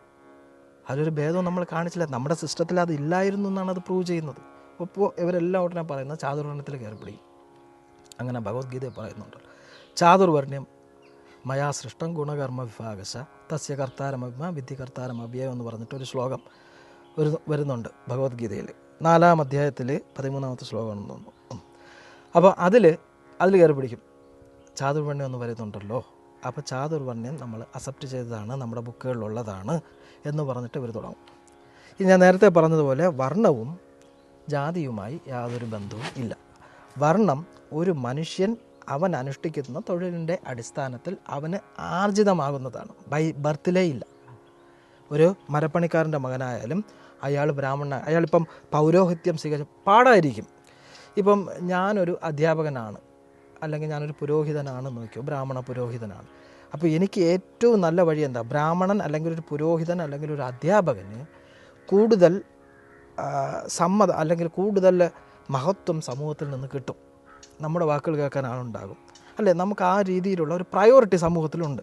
അതൊരു ഭേദവും നമ്മൾ കാണിച്ചില്ല. നമ്മുടെ സിസ്റ്റത്തിൽ അത് ഇല്ലായിരുന്നു എന്നാണ് അത് പ്രൂവ് ചെയ്യുന്നത്. അപ്പോൾ ഇവരെല്ലാം ഉടനെ പറയുന്നത് ചാതുർവർണ്ണത്തിൽ കയറിപ്പിടിക്കും. അങ്ങനെ ഭഗവത്ഗീതയെ പറയുന്നുണ്ട്. ചാതുർവർണ്ണ്യം മയാ സൃഷ്ടം ഗുണകർമ്മ വിഭാഗശ തസ്യ കർത്താരമഭ്മ വിധി കർത്താരമഭ്യം എന്ന് പറഞ്ഞിട്ടൊരു ശ്ലോകം വരുന്നുണ്ട് ഭഗവത്ഗീതയിൽ. 4-ാം അധ്യായത്തിൽ 13-ാമത്തെ ശ്ലോകമാണെന്ന് തോന്നുന്നു. അപ്പോൾ അതിൽ കയറി പിടിക്കും. ചാതുർവർണ്ണ്യം എന്ന് പറയുന്നുണ്ടല്ലോ. അപ്പോൾ ചാതുർവർണ്ണ്യം നമ്മൾ അക്സെപ്റ്റ് ചെയ്തതാണ്, നമ്മുടെ ബുക്കുകളിലുള്ളതാണ് എന്ന് പറഞ്ഞിട്ട് ഇവർ തുടങ്ങും. ഇത് ഞാൻ നേരത്തെ പറഞ്ഞതുപോലെ വർണ്ണവും ജാതിയുമായി യാതൊരു ബന്ധവും ഇല്ല. വർണ്ണം ഒരു മനുഷ്യൻ അവൻ അനുഷ്ഠിക്കുന്ന തൊഴിലിൻ്റെ അടിസ്ഥാനത്തിൽ അവന് ആർജിതമാകുന്നതാണ്. ബൈ ബർത്തിലേ ഇല്ല. ഒരു മരപ്പണിക്കാരൻ്റെ മകനായാലും അയാൾ അയാളിപ്പം പൗരോഹിത്യം സ്വീകരിച്ച പാടായിരിക്കും. ഇപ്പം ഞാനൊരു അധ്യാപകനാണ്, അല്ലെങ്കിൽ ഞാനൊരു പുരോഹിതനാണെന്ന് നോക്കിയോ, ബ്രാഹ്മണ പുരോഹിതനാണ്. അപ്പോൾ എനിക്ക് ഏറ്റവും നല്ല വഴി എന്താ? ബ്രാഹ്മണൻ അല്ലെങ്കിൽ ഒരു പുരോഹിതൻ അല്ലെങ്കിൽ ഒരു അധ്യാപകന് കൂടുതൽ അല്ലെങ്കിൽ കൂടുതൽ മഹത്വം സമൂഹത്തിൽ നിന്ന് കിട്ടും. നമ്മുടെ വാക്കുകൾ കേൾക്കാൻ ആളുണ്ടാകും അല്ലേ? നമുക്ക് ആ രീതിയിലുള്ള ഒരു പ്രയോറിറ്റി സമൂഹത്തിലുണ്ട്.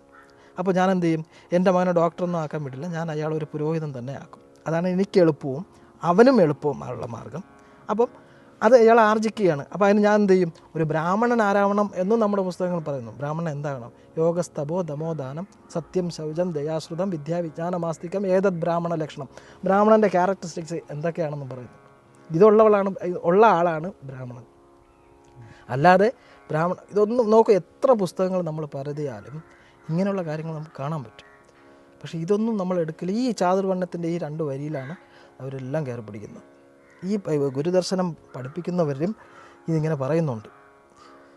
അപ്പോൾ ഞാൻ എന്ത് ചെയ്യും? എൻ്റെ മകനെ ഡോക്ടറൊന്നും ആക്കാൻ പറ്റില്ല, ഞാൻ അയാളൊരു പുരോഹിതൻ തന്നെ ആക്കും. അതാണ് എനിക്ക് എളുപ്പവും അവനും എളുപ്പവും ആയുള്ള മാർഗം. അപ്പം അത് അയാൾ ആർജിക്കുകയാണ്. അപ്പോൾ അതിന് ഞാൻ എന്ത് ചെയ്യും? ഒരു ബ്രാഹ്മണൻ ആരാവണം എന്നും നമ്മുടെ പുസ്തകങ്ങൾ പറയുന്നു. ബ്രാഹ്മണൻ എന്താകണം? യോഗസ്തപോ ദമോദാനം സത്യം ശൗചം ദയാശ്രുതം വിദ്യാവിജ്ഞാനമാസ്തികം ഏതത് ബ്രാഹ്മണ ലക്ഷണം. ബ്രാഹ്മണൻ്റെ ക്യാരക്ടറിസ്റ്റിക്സ് എന്തൊക്കെയാണെന്നും പറയുന്നു. ഉള്ള ആളാണ് ബ്രാഹ്മണൻ. അല്ലാതെ ഇതൊന്നും നോക്കൂ, എത്ര പുസ്തകങ്ങൾ നമ്മൾ പരതിയാലും ഇങ്ങനെയുള്ള കാര്യങ്ങൾ നമുക്ക് കാണാൻ പറ്റും. പക്ഷേ ഇതൊന്നും നമ്മൾ എടുക്കില്ല. ഈ ചാതുർവർണ്ണത്തിൻ്റെ ഈ 2 വരിയിലാണ് അവരെല്ലാം കയറി പിടിക്കുന്നത്. ഈ ഗുരുദർശനം പഠിപ്പിക്കുന്നവരും ഇതിങ്ങനെ പറയുന്നുണ്ട്.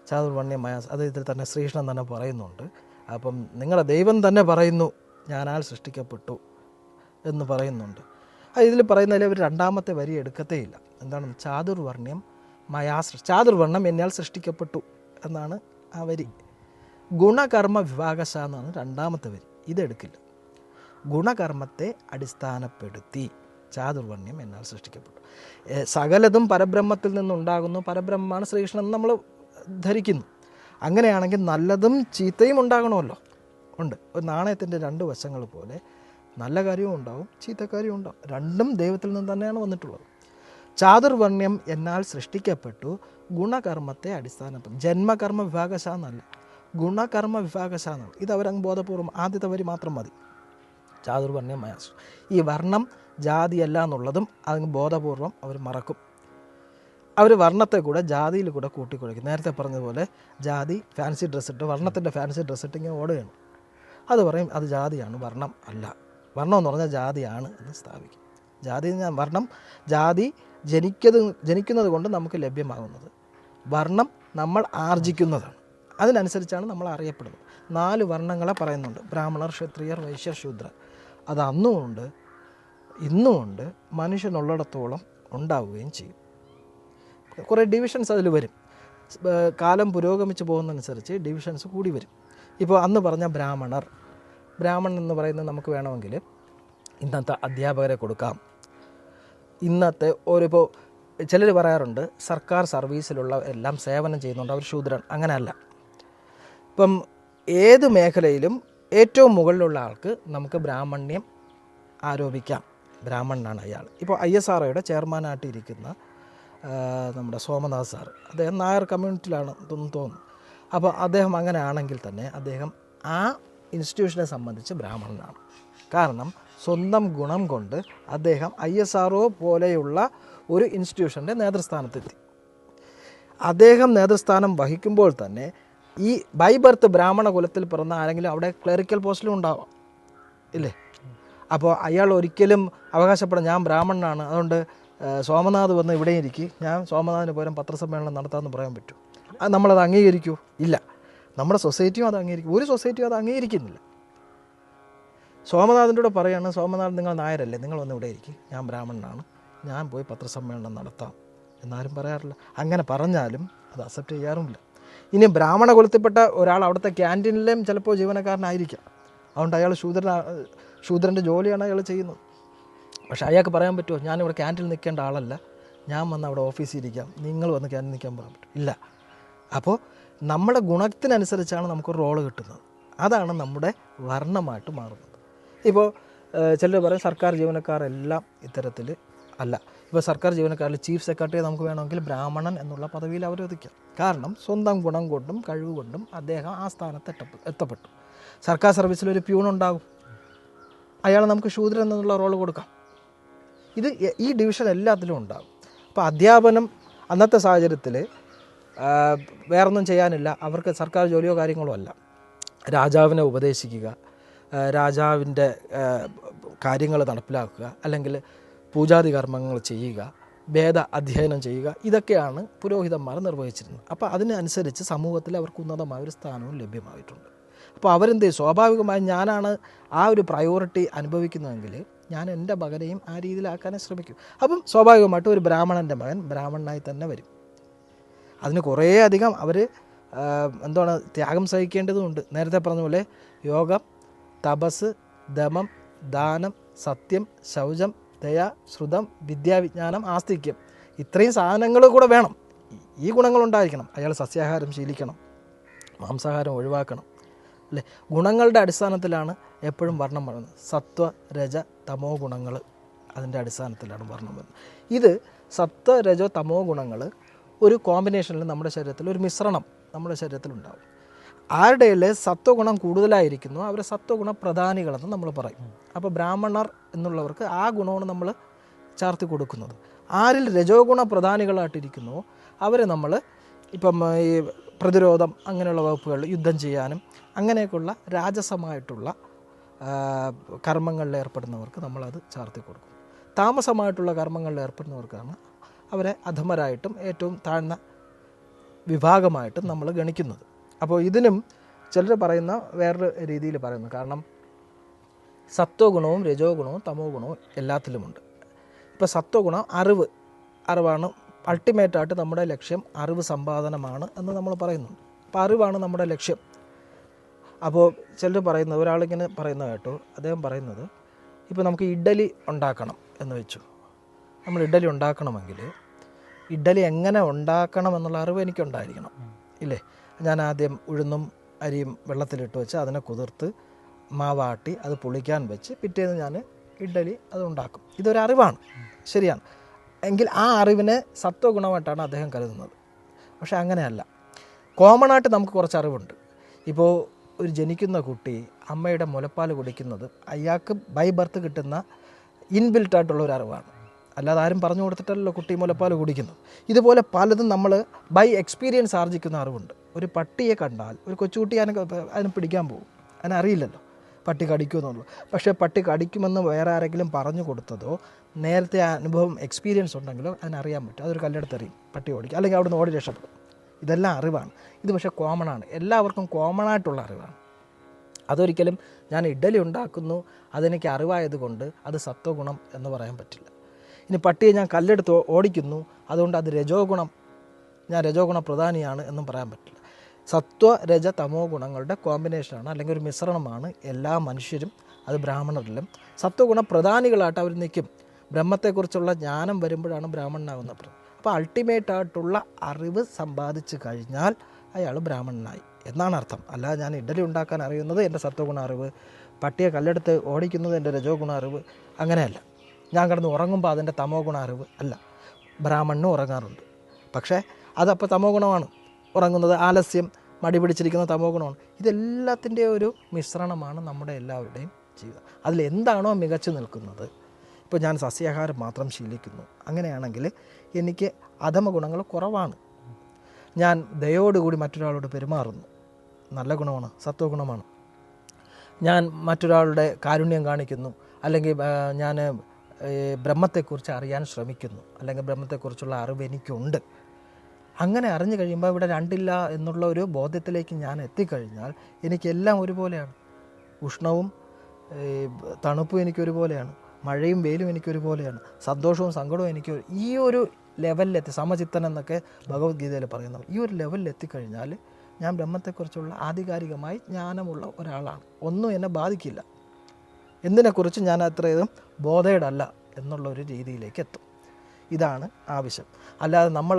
ചാതുർവർണ്ണ്യമായ അത് ഇതിൽ തന്നെ ശ്രീകൃഷ്ണൻ തന്നെ പറയുന്നുണ്ട്. അപ്പം നിങ്ങളുടെ ദൈവം തന്നെ പറയുന്നു ഞാനാൽ സൃഷ്ടിക്കപ്പെട്ടു എന്ന് പറയുന്നുണ്ട്. ഇതിൽ പറയുന്നതിൽ അവർ 2-ാമത്തെ വരി എടുക്കത്തേ ഇല്ല. എന്താണ്? ചാതുർവർണ്ണ്യം ചാതുർവർണ്ണം എന്നാൽ സൃഷ്ടിക്കപ്പെട്ടു എന്നാണ് ആ വരി. ഗുണകർമ്മ വിഭാഗശ എന്നാണ് 2-ാമത്തെ വരി. ഇതെടുക്കില്ല. ഗുണകർമ്മത്തെ അടിസ്ഥാനപ്പെടുത്തി ചാതുർവർണ്ണ്യം എന്നാൽ സൃഷ്ടിക്കപ്പെട്ടു. സകലതും പരബ്രഹ്മത്തിൽ നിന്നുണ്ടാകുന്നു, പരബ്രഹ്മമാണ് ശ്രീകൃഷ്ണൻ നമ്മൾ ധരിക്കുന്നു. അങ്ങനെയാണെങ്കിൽ നല്ലതും ചീത്തയും ഉണ്ടാകണമല്ലോ. ഉണ്ട്. ഒരു നാണയത്തിൻ്റെ 2 വശങ്ങൾ പോലെ നല്ല കാര്യവും ഉണ്ടാവും, ചീത്ത കാര്യവും ഉണ്ടാവും. രണ്ടും ദൈവത്തിൽ നിന്ന് തന്നെയാണ് വന്നിട്ടുള്ളത്. ചാതുർവർണ്ണ്യം എന്നാൽ സൃഷ്ടിക്കപ്പെട്ടു ഗുണകർമ്മത്തെ അടിസ്ഥാനപ്പെടുത്തി. ജന്മകർമ്മ വിഭാഗശ എന്നല്ല, ഗുണകർമ്മ വിഭാഗശ എന്നാണ്. ഇത് അവരങ്ങ് ബോധപൂർവ്വം ആദ്യത്തെ വരി മാത്രം മതി. ചാതുർവർണ്ണ്യം മയാസ്. ഈ വർണ്ണം ജാതിയല്ല എന്നുള്ളതും അങ്ങ് ബോധപൂർവം അവർ മറക്കും. അവർ വർണ്ണത്തെ കൂടെ ജാതിയിൽ കൂടെ കൂട്ടിക്കുഴയ്ക്കും. നേരത്തെ പറഞ്ഞതുപോലെ ജാതി ഫാൻസി ഡ്രസ്സിട്ട്, വർണ്ണത്തിൻ്റെ ഫാൻസി ഡ്രസ്സിട്ട് ഇങ്ങനെ ഓടുകയാണ്. അത് പറയും അത് ജാതിയാണ്, വർണ്ണം അല്ല. വർണ്ണം എന്ന് പറഞ്ഞാൽ ജാതിയാണ് എന്ന് സ്ഥാപിക്കും. ജാതി ജനിക്കുന്നത് കൊണ്ട് നമുക്ക് ലഭ്യമാകുന്നത്. വർണ്ണം നമ്മൾ ആർജിക്കുന്നതാണ്. അതിനനുസരിച്ചാണ് നമ്മൾ അറിയപ്പെടുന്നത്. 4 വർണ്ണങ്ങളെ പറയുന്നുണ്ട്. ബ്രാഹ്മണർ, ക്ഷത്രിയർ, വൈശ്യർ, ശൂദ്രർ. അത് അന്നുമുണ്ട്, ഇന്നുമുണ്ട്, മനുഷ്യനുള്ളിടത്തോളം ഉണ്ടാവുകയും ചെയ്യും. കുറേ ഡിവിഷൻസ് അതിൽ വരും. കാലം പുരോഗമിച്ച് പോകുന്നതനുസരിച്ച് ഡിവിഷൻസ് കൂടി വരും. ഇപ്പോൾ അന്ന് പറഞ്ഞ ബ്രാഹ്മണൻ എന്ന് പറയുന്നത് നമുക്ക് വേണമെങ്കിൽ ഇന്നത്തെ അധ്യാപകരെ കൊടുക്കാം. ഇന്നത്തെ ഇപ്പോൾ ചിലർ പറയാറുണ്ട് സർക്കാർ സർവീസിലുള്ള എല്ലാം സേവനം ചെയ്യുന്നുണ്ട്, അവർ ശൂദ്രൻ. അങ്ങനെയല്ല. ഇപ്പം ഏത് മേഖലയിലും ഏറ്റവും മുകളിലുള്ള ആൾക്ക് നമുക്ക് ബ്രാഹ്മണ്യം ആരോപിക്കാം. ബ്രാഹ്മണനാണ് അയാൾ. ഇപ്പോൾ ISROയുടെ ചെയർമാനായിട്ട് ഇരിക്കുന്ന നമ്മുടെ സോമനാഥ് സാർ, അദ്ദേഹം നായർ കമ്മ്യൂണിറ്റിയിലാണ് തോന്നുന്നു. അപ്പോൾ അദ്ദേഹം അങ്ങനെ ആണെങ്കിൽ തന്നെ അദ്ദേഹം ആ ഇൻസ്റ്റിറ്റ്യൂഷനെ സംബന്ധിച്ച് ബ്രാഹ്മണനാണ്. കാരണം സ്വന്തം ഗുണം കൊണ്ട് അദ്ദേഹം ISRO പോലെയുള്ള ഒരു ഇൻസ്റ്റിറ്റ്യൂഷൻ്റെ നേതൃസ്ഥാനത്തെത്തി. അദ്ദേഹം നേതൃസ്ഥാനം വഹിക്കുമ്പോൾ തന്നെ ഈ ബൈ ബർത്ത് ബ്രാഹ്മണ കുലത്തിൽ പിറന്ന ആരെങ്കിലും അവിടെ ക്ലറിക്കൽ പോസ്റ്റിലും ഉണ്ടാവാം, ഇല്ലേ? അപ്പോൾ അയാൾ ഒരിക്കലും അവകാശപ്പെടാം ഞാൻ ബ്രാഹ്മണനാണ്, അതുകൊണ്ട് സോമനാഥ് വന്ന് ഇവിടെ ഇരിക്കും, ഞാൻ സോമനാഥിന് പകരം പത്രസമ്മേളനം നടത്താമെന്ന് പറയാൻ പറ്റും? അത് നമ്മളത് അംഗീകരിക്കൂ? ഇല്ല. നമ്മുടെ സൊസൈറ്റിയും അത് അംഗീകരിക്കും. ഒരു സൊസൈറ്റിയും അത് അംഗീകരിക്കുന്നില്ല. സോമനാഥിൻ്റെ കൂടെ പറയുകയാണ്, സോമനാഥ് നിങ്ങൾ നായരല്ലേ, നിങ്ങൾ വന്ന് ഇവിടെ ഇരിക്കും, ഞാൻ ബ്രാഹ്മണനാണ്, ഞാൻ പോയി പത്രസമ്മേളനം നടത്താം എന്നാരും പറയാറില്ല. അങ്ങനെ പറഞ്ഞാലും അത് അക്സെപ്റ്റ് ചെയ്യാറുമില്ല. ഇനി ബ്രാഹ്മണ കുലത്തിൽപ്പെട്ട ഒരാൾ അവിടുത്തെ ക്യാൻറ്റീനിലും ചിലപ്പോൾ ജീവനക്കാരനായിരിക്കാം. അതുകൊണ്ട് അയാൾ ശൂദ്രൻ്റെ ജോലിയാണ് അയാൾ ചെയ്യുന്നത്. പക്ഷേ അയാൾക്ക് പറയാൻ പറ്റുമോ ഞാനിവിടെ ക്യാൻറ്റീനിൽ നിൽക്കേണ്ട ആളല്ല, ഞാൻ വന്ന് അവിടെ ഓഫീസിൽ ഇരിക്കാം, നിങ്ങൾ വന്ന് ക്യാൻറ്റീൻ നിൽക്കാൻ പറയാൻ പറ്റും? ഇല്ല. അപ്പോൾ നമ്മുടെ ഗുണത്തിനനുസരിച്ചാണ് നമുക്കൊരു റോള് കിട്ടുന്നത്. അതാണ് നമ്മുടെ വർണ്ണമായിട്ട് മാറുന്നത്. ഇപ്പോൾ ചിലർ പറയും സർക്കാർ ജീവനക്കാരെല്ലാം ഇത്തരത്തിൽ അല്ല. ഇപ്പോൾ സർക്കാർ ജീവനക്കാരിൽ ചീഫ് സെക്രട്ടറിയെ നമുക്ക് വേണമെങ്കിൽ ബ്രാഹ്മണൻ എന്നുള്ള പദവിയിൽ അവരോധിക്കാം. കാരണം സ്വന്തം ഗുണം കൊണ്ടും കഴിവ് കൊണ്ടും അദ്ദേഹം ആ സ്ഥാനത്ത് എത്തപ്പെട്ടു. സർക്കാർ സർവീസിലൊരു പ്യൂണുണ്ടാകും, അയാൾ നമുക്ക് ശൂദ്രൻ എന്നുള്ള റോള് കൊടുക്കാം. ഇത് ഈ ഡിവിഷൻ എല്ലാത്തിലും ഉണ്ടാകും. അപ്പോൾ അധ്യാപനം അന്നത്തെ സാഹചര്യത്തിൽ വേറൊന്നും ചെയ്യാനില്ല, അവർക്ക് സർക്കാർ ജോലിയോ കാര്യങ്ങളോ അല്ല. രാജാവിനെ ഉപദേശിക്കുക, രാജാവിൻ്റെ കാര്യങ്ങൾ നടപ്പിലാക്കുക, അല്ലെങ്കിൽ പൂജാതി കർമ്മങ്ങൾ ചെയ്യുക, വേദ അധ്യയനം ചെയ്യുക, ഇതൊക്കെയാണ് പുരോഹിതന്മാർ നിർവഹിച്ചിരുന്നത്. അപ്പോൾ അതിനനുസരിച്ച് സമൂഹത്തിൽ അവർക്ക് ഉന്നതമായൊരു സ്ഥാനവും ലഭ്യമായിട്ടുണ്ട്. അപ്പോൾ അവരെന്ത് ചെയ്യും? സ്വാഭാവികമായും ഞാനാണ് ആ ഒരു പ്രയോറിറ്റി അനുഭവിക്കുന്നതെങ്കിൽ ഞാൻ എൻ്റെ മകനെയും ആ രീതിയിലാക്കാനേ ശ്രമിക്കും. അപ്പം സ്വാഭാവികമായിട്ടും ഒരു ബ്രാഹ്മണൻ്റെ മകൻ ബ്രാഹ്മണനായി തന്നെ വരും. അതിന് കുറേ അധികം അവർ ത്യാഗം സഹിക്കേണ്ടതുണ്ട്. നേരത്തെ പറഞ്ഞ പോലെ യോഗം, തപസ്, ദമം, ദാനം, സത്യം, ശൗചം, ദയ, ശ്രുതം, വിദ്യാവിജ്ഞാനം, ആസ്തിക്യം, ഇത്രയും സാധനങ്ങൾ കൂടെ വേണം. ഈ ഗുണങ്ങളുണ്ടായിരിക്കണം. അയാൾ സസ്യാഹാരം ശീലിക്കണം, മാംസാഹാരം ഒഴിവാക്കണം, അല്ലേ? ഗുണങ്ങളുടെ അടിസ്ഥാനത്തിലാണ് എപ്പോഴും വർണ്ണം വരുന്നത്. സത്വ, രജ, തമോ ഗുണങ്ങൾ, അതിൻ്റെ അടിസ്ഥാനത്തിലാണ് വർണ്ണം വരുന്നത്. ഇത് സത്വ, രജോ, തമോ ഗുണങ്ങൾ ഒരു കോമ്പിനേഷനിൽ നമ്മുടെ ശരീരത്തിൽ ഒരു മിശ്രണം നമ്മുടെ ശരീരത്തിലുണ്ടാവും. ആരുടെ സത്വഗുണം കൂടുതലായിരിക്കുന്നു അവരെ സത്വഗുണ പ്രധാനികളെന്ന് നമ്മൾ പറയും. അപ്പോൾ ബ്രാഹ്മണർ എന്നുള്ളവർക്ക് ആ ഗുണമാണ് നമ്മൾ ചാർത്തി കൊടുക്കുന്നത്. ആരിൽ രജോ ഗുണ പ്രധാനികളായിട്ടിരിക്കുന്നു അവരെ നമ്മൾ ഇപ്പം ഈ പ്രതിരോധം അങ്ങനെയുള്ള വകുപ്പുകൾ, യുദ്ധം ചെയ്യാനും അങ്ങനെയൊക്കെയുള്ള രാജസമായിട്ടുള്ള കർമ്മങ്ങളിൽ ഏർപ്പെടുന്നവർക്ക് നമ്മളത് ചാർത്തി കൊടുക്കും. താമസമായിട്ടുള്ള കർമ്മങ്ങളിൽ ഏർപ്പെടുന്നവർക്കാണ് അവരെ അധമരായിട്ടും ഏറ്റവും താഴ്ന്ന വിഭാഗമായിട്ടും നമ്മൾ ഗണിക്കുന്നത്. അപ്പോൾ ഇതിനും ചിലർ പറയുന്ന വേറൊരു രീതിയിൽ പറയുന്നു. കാരണം സത്വഗുണവും രജോ ഗുണവും തമോ ഗുണവും എല്ലാത്തിലുമുണ്ട്. ഇപ്പോൾ സത്വഗുണം അറിവാണ്. അൾട്ടിമേറ്റായിട്ട് നമ്മുടെ ലക്ഷ്യം അറിവ് സമ്പാദനമാണ് എന്ന് നമ്മൾ പറയുന്നുണ്ട്. അപ്പോൾ അറിവാണ് നമ്മുടെ ലക്ഷ്യം. അപ്പോൾ ചിലർ പറയുന്നത്, ഒരാളിങ്ങനെ പറയുന്നത് കേട്ടോ, അദ്ദേഹം പറയുന്നത് ഇപ്പോൾ നമുക്ക് ഇഡ്ഡലി ഉണ്ടാക്കണം എന്ന് വെച്ചു. നമ്മൾ ഇഡ്ഡലി ഉണ്ടാക്കണമെങ്കിൽ ഇഡ്ഡലി എങ്ങനെ ഉണ്ടാക്കണം എന്നുള്ള അറിവ് എനിക്കുണ്ടായിരിക്കണം, ഇല്ലേ? ഞാൻ ആദ്യം ഉഴുന്നും അരിയും വെള്ളത്തിലിട്ട് വെച്ച് അതിനെ കുതിർത്ത് മാവാട്ടി അത് പുളിക്കാൻ വെച്ച് പിറ്റേന്ന് ഞാൻ ഇഡ്ഡലി അത് ഉണ്ടാക്കും. ഇതൊരറിവാണ്, ശരിയാണ്. എങ്കിൽ ആ അറിവിനെ സത്വഗുണമായിട്ടാണ് അദ്ദേഹം കരുതുന്നത്. പക്ഷേ അങ്ങനെയല്ല. കോമണായിട്ട് നമുക്ക് കുറച്ച് അറിവുണ്ട്. ഇപ്പോൾ ഒരു ജനിക്കുന്ന കുട്ടി അമ്മയുടെ മുലപ്പാൽ കുടിക്കുന്നത് അയാൾക്ക് ബൈ ബർത്ത് കിട്ടുന്ന ഇൻബിൽട്ടായിട്ടുള്ള ഒരു അറിവാണ്. അല്ലാതെ ആരും പറഞ്ഞു കൊടുത്തിട്ടല്ലോ കുട്ടി മുലപ്പാൽ കുടിക്കുന്നത്. ഇതുപോലെ പലതും നമ്മൾ ബൈ എക്സ്പീരിയൻസ് ആർജിക്കുന്ന അറിവുണ്ട്. ഒരു പട്ടിയെ കണ്ടാൽ ഒരു കൊച്ചുകുട്ടി അതിനെ പിടിക്കാൻ പോകും, അതിനറിയില്ലല്ലോ പട്ടി കടിക്കുമെന്നുള്ളൂ. പക്ഷേ പട്ടി കടിക്കുമെന്ന് വേറെ ആരെങ്കിലും പറഞ്ഞു കൊടുത്തതോ നേരത്തെ അനുഭവം എക്സ്പീരിയൻസ് ഉണ്ടെങ്കിലോ അതിനറിയാൻ പറ്റും. അതൊരു കല്ലെടുത്തെറിയും, പട്ടി ഓടിക്കും, അല്ലെങ്കിൽ അവിടെ നിന്ന് ഓടി രക്ഷപ്പെടും. ഇതെല്ലാം അറിവാണ്. ഇത് പക്ഷേ കോമണാണ്, എല്ലാവർക്കും കോമണായിട്ടുള്ള അറിവാണ്. അതൊരിക്കലും ഞാൻ ഇഡ്ഡലി ഉണ്ടാക്കുന്നു അതെനിക്ക് അറിവായതുകൊണ്ട് അത് സത്വഗുണം എന്ന് പറയാൻ പറ്റില്ല. ഇനി പട്ടിയെ ഞാൻ കല്ലെടുത്ത് ഓടിക്കുന്നു അതുകൊണ്ട് അത് രജോഗുണം, ഞാൻ രജോഗുണ പ്രധാനിയാണ് എന്നും പറയാൻ പറ്റില്ല. സത്വ രജ തമോ ഗുണങ്ങളുടെ കോമ്പിനേഷനാണ്, അല്ലെങ്കിൽ ഒരു മിശ്രണമാണ് എല്ലാ മനുഷ്യരും അത് ബ്രാഹ്മണരിലും. സത്വഗുണ പ്രധാനികളായിട്ട് അവർ നിൽക്കും. ബ്രഹ്മത്തെക്കുറിച്ചുള്ള ജ്ഞാനം വരുമ്പോഴാണ് ബ്രാഹ്മണനാകുന്നത്. അപ്പോൾ അൾട്ടിമേറ്റായിട്ടുള്ള അറിവ് സമ്പാദിച്ചു കഴിഞ്ഞാൽ അയാൾ ബ്രാഹ്മണനായി എന്നാണ് അർത്ഥം. അല്ലാതെ ഞാൻ ഇഡലി ഉണ്ടാക്കാൻ അറിയുന്നത് എൻ്റെ സത്വഗുണ അറിവ്, പട്ടിയെ കല്ലെടുത്ത് ഓടിക്കുന്നത് എൻ്റെ രജോ ഗുണ അറിവ്, അങ്ങനെയല്ല. ഞാൻ കിടന്ന് ഉറങ്ങുമ്പോൾ അതിൻ്റെ തമോ ഗുണ അറിവ് അല്ല. ബ്രാഹ്മണനും ഉറങ്ങാറുണ്ട്, പക്ഷേ അതപ്പോൾ തമോ ഗുണമാണ്. ഉറങ്ങുന്നത് ആലസ്യം, മടി പിടിച്ചിരിക്കുന്ന തമോ ഗുണമാണ്. ഇതെല്ലാത്തിൻ്റെ ഒരു മിശ്രണമാണ് നമ്മുടെ എല്ലാവരുടെയും ജീവിതം. അതിലെന്താണോ മികച്ചു നിൽക്കുന്നത്, ഇപ്പോൾ ഞാൻ സസ്യാഹാരം മാത്രം ശീലിക്കുന്നു, അങ്ങനെയാണെങ്കിൽ എനിക്ക് അധമ ഗുണങ്ങൾ കുറവാണ്. ഞാൻ ദയോടുകൂടി മറ്റൊരാളോട് പെരുമാറുന്നു, നല്ല ഗുണമാണ്, സത്വഗുണമാണ്. ഞാൻ മറ്റൊരാളുടെ കാരുണ്യം കാണിക്കുന്നു, അല്ലെങ്കിൽ ഞാൻ ബ്രഹ്മത്തെക്കുറിച്ച് അറിയാൻ ശ്രമിക്കുന്നു, അല്ലെങ്കിൽ ബ്രഹ്മത്തെക്കുറിച്ചുള്ള അറിവ് എനിക്കുണ്ട്. അങ്ങനെ അറിഞ്ഞു കഴിയുമ്പോൾ ഇവിടെ രണ്ടില്ല എന്നുള്ള ഒരു ബോധ്യത്തിലേക്ക് ഞാൻ എത്തിക്കഴിഞ്ഞാൽ എനിക്കെല്ലാം ഒരുപോലെയാണ്. ഉഷ്ണവും തണുപ്പും എനിക്കൊരുപോലെയാണ്, മഴയും വെയിലും എനിക്കൊരുപോലെയാണ്, സന്തോഷവും സങ്കടവും എനിക്ക് ഈ ഒരു ലെവലിലെത്തി, സമചിത്തൻ എന്നൊക്കെ ഭഗവത്ഗീതയിൽ പറയുന്നത്. ഈ ഒരു ലെവലിൽ എത്തിക്കഴിഞ്ഞാൽ ഞാൻ ബ്രഹ്മത്തെക്കുറിച്ചുള്ള ആധികാരികമായി ജ്ഞാനമുള്ള ഒരാളാണ്. ഒന്നും എന്നെ ബാധിക്കില്ല, എന്തിനെക്കുറിച്ച് ഞാൻ അത്രയും ബോധേഡല്ല എന്നുള്ളൊരു രീതിയിലേക്ക് എത്തും. ഇതാണ് ആവശ്യം. അല്ലാതെ നമ്മൾ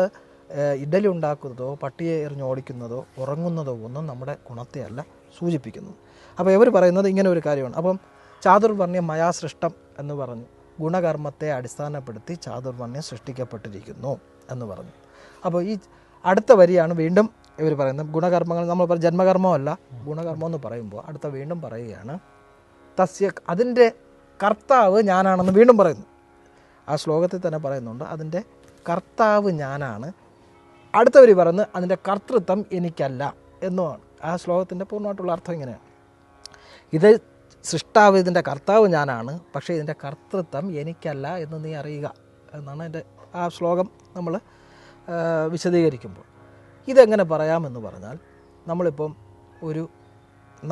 ഇഡലി ഉണ്ടാക്കുന്നതോ പട്ടിയെ എറിഞ്ഞോടിക്കുന്നതോ ഉറങ്ങുന്നതോ ഒന്നും നമ്മുടെ ഗുണത്തെ അല്ല സൂചിപ്പിക്കുന്നത്. അപ്പോൾ ഇവർ പറയുന്നത് ഇങ്ങനെ ഒരു കാര്യമാണ്. അപ്പം ചാതുർവർണ്ണ്യം മയാ സൃഷ്ടം എന്ന് പറഞ്ഞു, ഗുണകർമ്മത്തെ അടിസ്ഥാനപ്പെടുത്തി ചാതുർവർണ്ണ്യം സൃഷ്ടിക്കപ്പെട്ടിരിക്കുന്നു എന്ന് പറഞ്ഞു. അപ്പോൾ ഈ അടുത്ത വരിയാണ് വീണ്ടും ഇവർ പറയുന്നത്. ഗുണകർമ്മങ്ങൾ നമ്മൾ ജന്മകർമ്മമല്ല, ഗുണകർമ്മം എന്ന് പറയുമ്പോൾ അടുത്ത വീണ്ടും പറയുകയാണ് തസ്യ, അതിൻ്റെ കർത്താവ് ഞാനാണെന്ന് വീണ്ടും പറയുന്നു. ആ ശ്ലോകത്തിൽ തന്നെ പറയുന്നുണ്ട് അതിൻ്റെ കർത്താവ് ഞാനാണ്. അടുത്ത വരി പറയുന്നത് അതിൻ്റെ കർത്തൃത്വം എനിക്കല്ല എന്നുമാണ്. ആ ശ്ലോകത്തിൻ്റെ പൂർണ്ണമായിട്ടുള്ള അർത്ഥം ഇങ്ങനെയാണ്: ഇത് സൃഷ്ടാവ്, ഇതിൻ്റെ കർത്താവ് ഞാനാണ്, പക്ഷേ ഇതിൻ്റെ കർത്തൃത്വം എനിക്കല്ല എന്ന് നീ അറിയുക എന്നാണ് എൻ്റെ ആ ശ്ലോകം നമ്മൾ വിശദീകരിക്കുമ്പോൾ. ഇതെങ്ങനെ പറയാമെന്ന് പറഞ്ഞാൽ, നമ്മളിപ്പം ഒരു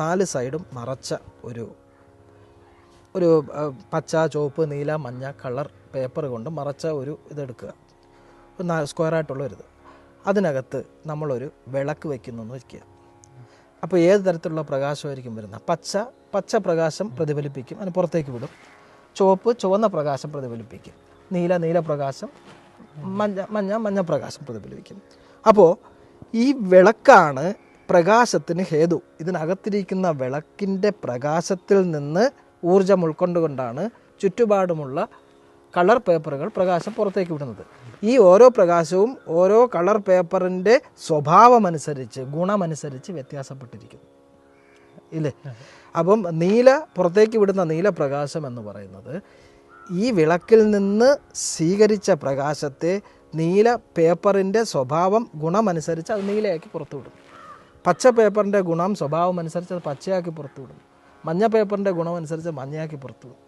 4 സൈഡും മറച്ച ഒരു പച്ച, ചുവപ്പ്, നീല, മഞ്ഞ കളർ പേപ്പർ കൊണ്ട് മറച്ച ഒരു ഇതെടുക്കുക, സ്ക്വയറായിട്ടുള്ളൊരിത്. അതിനകത്ത് നമ്മളൊരു വിളക്ക് വയ്ക്കുന്നു എന്ന് വയ്ക്കുക. അപ്പോൾ ഏത് തരത്തിലുള്ള പ്രകാശമായിരിക്കും വരുന്നത്? പച്ച പ്രകാശം പ്രതിഫലിപ്പിക്കും, അതിന് പുറത്തേക്ക് വിടും. ചുവന്ന പ്രകാശം പ്രതിഫലിപ്പിക്കും. നീല പ്രകാശം, മഞ്ഞ പ്രകാശം പ്രതിഫലിപ്പിക്കും. അപ്പോൾ ഈ വിളക്കാണ് പ്രകാശത്തിന് ഹേതു. ഇതിനകത്തിരിക്കുന്ന വിളക്കിൻ്റെ പ്രകാശത്തിൽ നിന്ന് ഊർജം ഉൾക്കൊണ്ടുകൊണ്ടാണ് ചുറ്റുപാടുമുള്ള കളർ പേപ്പറുകൾ പ്രകാശം പുറത്തേക്ക് വിടുന്നത്. ഈ ഓരോ പ്രകാശവും ഓരോ കളർ പേപ്പറിൻ്റെ സ്വഭാവമനുസരിച്ച്, ഗുണമനുസരിച്ച് വ്യത്യാസപ്പെട്ടിരിക്കുന്നു, ഇല്ലേ? അപ്പം പുറത്തേക്ക് വിടുന്ന നീലപ്രകാശം എന്ന് പറയുന്നത് ഈ വിളക്കിൽ നിന്ന് സ്വീകരിച്ച പ്രകാശത്തെ നീല പേപ്പറിൻ്റെ സ്വഭാവം ഗുണമനുസരിച്ച് അത് നീലയാക്കി പുറത്തു വിടും. പച്ച പേപ്പറിൻ്റെ ഗുണം സ്വഭാവം അനുസരിച്ച് അത് പച്ചയാക്കി പുറത്തു വിടും. മഞ്ഞ പേപ്പറിൻ്റെ ഗുണമനുസരിച്ച് മഞ്ഞയാക്കി പുറത്തു വിടും.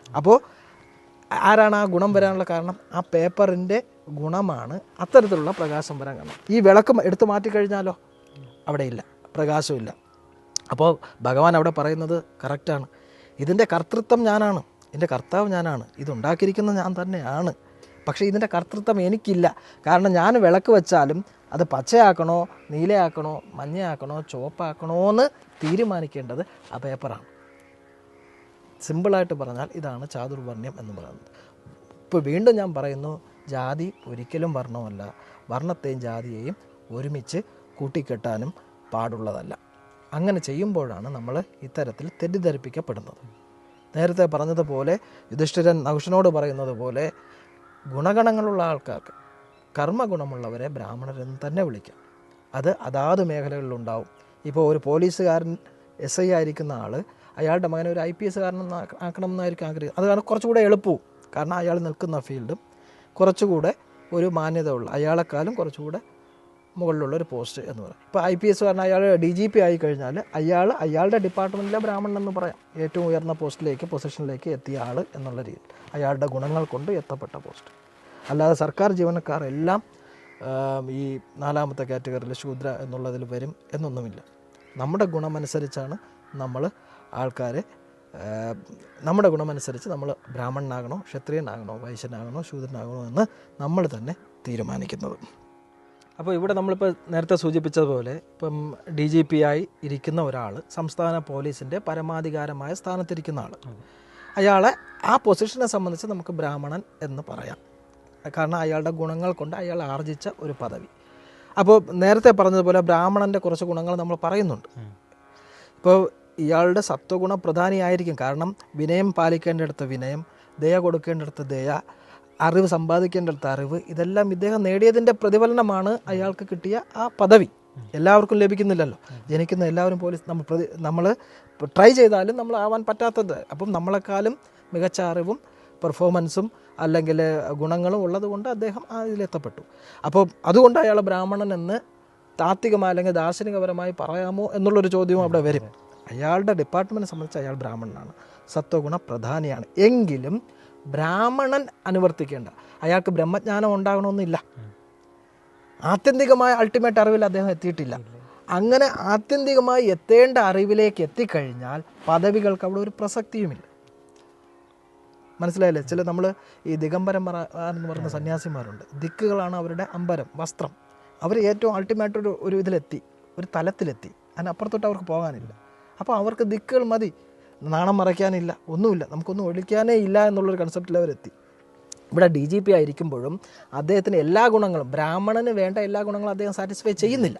അപ്പോൾ ആരാണ് ആ ഗുണം വരാനുള്ള കാരണം? ആ പേപ്പറിൻ്റെ ഗുണമാണ് അത്തരത്തിലുള്ള പ്രകാശം വരാൻ കാരണം. ഈ വിളക്ക് എടുത്തു മാറ്റിക്കഴിഞ്ഞാലോ അവിടെ ഇല്ല, പ്രകാശമില്ല. അപ്പോൾ ഭഗവാൻ അവിടെ പറയുന്നത് കറക്റ്റാണ്. ഇതിൻ്റെ കർത്തൃത്വം ഞാനാണ്, ഇതിൻ്റെ കർത്താവ് ഞാനാണ്, ഇതുണ്ടാക്കിയിരിക്കുന്നത് ഞാൻ തന്നെയാണ്. പക്ഷേ ഇതിൻ്റെ കർത്തൃത്വം എനിക്കില്ല. കാരണം ഞാൻ വിളക്ക് വെച്ചാലും അത് പച്ചയാക്കണോ, നീലയാക്കണോ, മഞ്ഞയാക്കണോ, ചുവപ്പാക്കണോ എന്ന് തീരുമാനിക്കേണ്ടത് ആ പേപ്പറാണ്. സിമ്പിളായിട്ട് പറഞ്ഞാൽ ഇതാണ് ചാതുർവർണ്ണ്യം എന്ന് പറയുന്നത്. ഇപ്പോൾ വീണ്ടും ഞാൻ പറയുന്നു, ജാതി ഒരിക്കലും വർണ്ണമല്ല. വർണ്ണത്തെയും ജാതിയെയും ഒരുമിച്ച് കൂട്ടിക്കെട്ടാനും പാടുള്ളതല്ല. അങ്ങനെ ചെയ്യുമ്പോഴാണ് നമ്മൾ ഇത്തരത്തിൽ തെറ്റിദ്ധരിപ്പിക്കപ്പെടുന്നത്. നേരത്തെ പറഞ്ഞതുപോലെ യുധിഷ്ഠിരൻ നഹുഷനോട് പറയുന്നത് പോലെ ഗുണഗണങ്ങളുള്ള ആൾക്കാർക്ക്, കർമ്മഗുണമുള്ളവരെ ബ്രാഹ്മണരെന്ന് തന്നെ വിളിക്കാം. അത് അതാത് മേഖലകളിലുണ്ടാവും. ഇപ്പോൾ ഒരു പോലീസുകാരൻ SI ആയിരിക്കുന്ന ആൾ അയാളുടെ മകനെ ഒരു IPS ആക്കണം എന്നായിരിക്കും ആഗ്രഹിക്കുന്നത്. അതാണ് കുറച്ചുകൂടെ എളുപ്പവും. കാരണം അയാൾ നിൽക്കുന്ന ഫീൽഡും കുറച്ചുകൂടെ ഒരു മാന്യത ഉള്ള, അയാളെക്കാളും കുറച്ചുകൂടെ മുകളിലുള്ളൊരു പോസ്റ്റ് എന്ന് പറയും. ഇപ്പോൾ IPS അയാൾ DGP ആയി കഴിഞ്ഞാൽ അയാളുടെ ഡിപ്പാർട്ട്മെൻറ്റിലെ ബ്രാഹ്മണൻ എന്ന് പറയാം. ഏറ്റവും ഉയർന്ന പോസ്റ്റിലേക്ക്, പൊസിഷനിലേക്ക് എത്തിയ ആൾ എന്നുള്ള രീതിയിൽ, അയാളുടെ ഗുണങ്ങൾ കൊണ്ട് എത്തപ്പെട്ട പോസ്റ്റ്. അല്ലാതെ സർക്കാർ ജീവനക്കാർ എല്ലാം ഈ 4ാമത്തെ കാറ്റഗറിയിൽ ശൂദ്ര എന്നുള്ളതിൽ വരും എന്നൊന്നുമില്ല. നമ്മുടെ ഗുണമനുസരിച്ചാണ് നമ്മൾ ആൾക്കാരെ, നമ്മുടെ ഗുണമനുസരിച്ച് നമ്മൾ ബ്രാഹ്മണനാകണോ, ക്ഷത്രിയനാകണോ, വൈശ്യനാകണോ, ശൂദ്രനാകണോ എന്ന് നമ്മൾ തന്നെ തീരുമാനിക്കുന്നത്. അപ്പോൾ ഇവിടെ നമ്മളിപ്പോൾ നേരത്തെ സൂചിപ്പിച്ചതുപോലെ ഇപ്പം DGP ആയി ഇരിക്കുന്ന ഒരാൾ സംസ്ഥാന പോലീസിൻ്റെ പരമാധികാരമായ സ്ഥാനത്തിരിക്കുന്ന ആൾ, അയാളെ ആ പൊസിഷനെ സംബന്ധിച്ച് നമുക്ക് ബ്രാഹ്മണൻ എന്ന് പറയാം. കാരണം അയാളുടെ ഗുണങ്ങൾ കൊണ്ട് അയാൾ ആർജിച്ച ഒരു പദവി. അപ്പോൾ നേരത്തെ പറഞ്ഞതുപോലെ ബ്രാഹ്മണൻ്റെ കുറച്ച് ഗുണങ്ങൾ നമ്മൾ പറയുന്നുണ്ട്. ഇപ്പോൾ ഇയാളുടെ സത്വഗുണ പ്രധാനിയായിരിക്കും. കാരണം വിനയം പാലിക്കേണ്ടിടത്ത് വിനയം, ദയ കൊടുക്കേണ്ടിടത്ത് ദയ, അറിവ് സമ്പാദിക്കേണ്ടിടത്ത് അറിവ്, ഇതെല്ലാം ഇദ്ദേഹം നേടിയതിൻ്റെ പ്രതിഫലനമാണ് അയാൾക്ക് കിട്ടിയ ആ പദവി. എല്ലാവർക്കും ലഭിക്കുന്നില്ലല്ലോ. ജനിക്കുന്ന എല്ലാവരും പോലീസ് നമ്മൾ ട്രൈ ചെയ്താലും നമ്മൾ ആവാൻ പറ്റാത്തത്. അപ്പം നമ്മളെക്കാളും മികച്ച അറിവും പെർഫോമൻസും അല്ലെങ്കിൽ ഗുണങ്ങളും ഉള്ളത് കൊണ്ട് അദ്ദേഹം അതിലെത്തപ്പെട്ടു. അപ്പോൾ അതുകൊണ്ട് അയാൾ ബ്രാഹ്മണൻ എന്ന് താത്വികമായി അല്ലെങ്കിൽ ദാർശനികപരമായി പറയാമോ എന്നുള്ളൊരു ചോദ്യവും അവിടെ വരും. അയാളുടെ ഡിപ്പാർട്ട്മെൻറ്റിനെ സംബന്ധിച്ച് അയാൾ ബ്രാഹ്മണനാണ്, സത്വഗുണ പ്രധാനിയാണ്. എങ്കിലും ബ്രാഹ്മണൻ അനുവർത്തിക്കേണ്ട, അയാൾക്ക് ബ്രഹ്മജ്ഞാനം ഉണ്ടാകണമെന്നില്ല. ആത്യന്തികമായ അൾട്ടിമേറ്റ് അറിവിൽ അദ്ദേഹം എത്തിയിട്ടില്ല. അങ്ങനെ ആത്യന്തികമായി എത്തേണ്ട അറിവിലേക്ക് എത്തിക്കഴിഞ്ഞാൽ പദവികൾക്ക് അവിടെ ഒരു പ്രസക്തിയുമില്ല. മനസ്സിലായില്ലേ? ചില നമ്മൾ ഈ ദിഗംബരന്മാരെന്ന് പറയുന്ന സന്യാസിമാരുണ്ട്. ദിക്കുകളാണ് അവരുടെ അമ്പരം, വസ്ത്രം. അവർ ഏറ്റവും അൾട്ടിമേറ്റ് ഒരു ഇതിലെത്തി, ഒരു തലത്തിലെത്തി. അതിനപ്പുറത്തോട്ട് അവർക്ക് പോകാനില്ല. അപ്പോൾ അവർക്ക് ദിക്കുകൾ മതി, നാണം മറയ്ക്കാനില്ല, ഒന്നുമില്ല, നമുക്കൊന്നും ഒഴിക്കാനേ ഇല്ല എന്നുള്ളൊരു കൺസെപ്റ്റിൽ അവരെത്തി. ഇവിടെ DGP ആയിരിക്കുമ്പോഴും അദ്ദേഹത്തിന് എല്ലാ ഗുണങ്ങളും, ബ്രാഹ്മണന് വേണ്ട എല്ലാ ഗുണങ്ങളും അദ്ദേഹം സാറ്റിസ്ഫൈ ചെയ്യുന്നില്ല.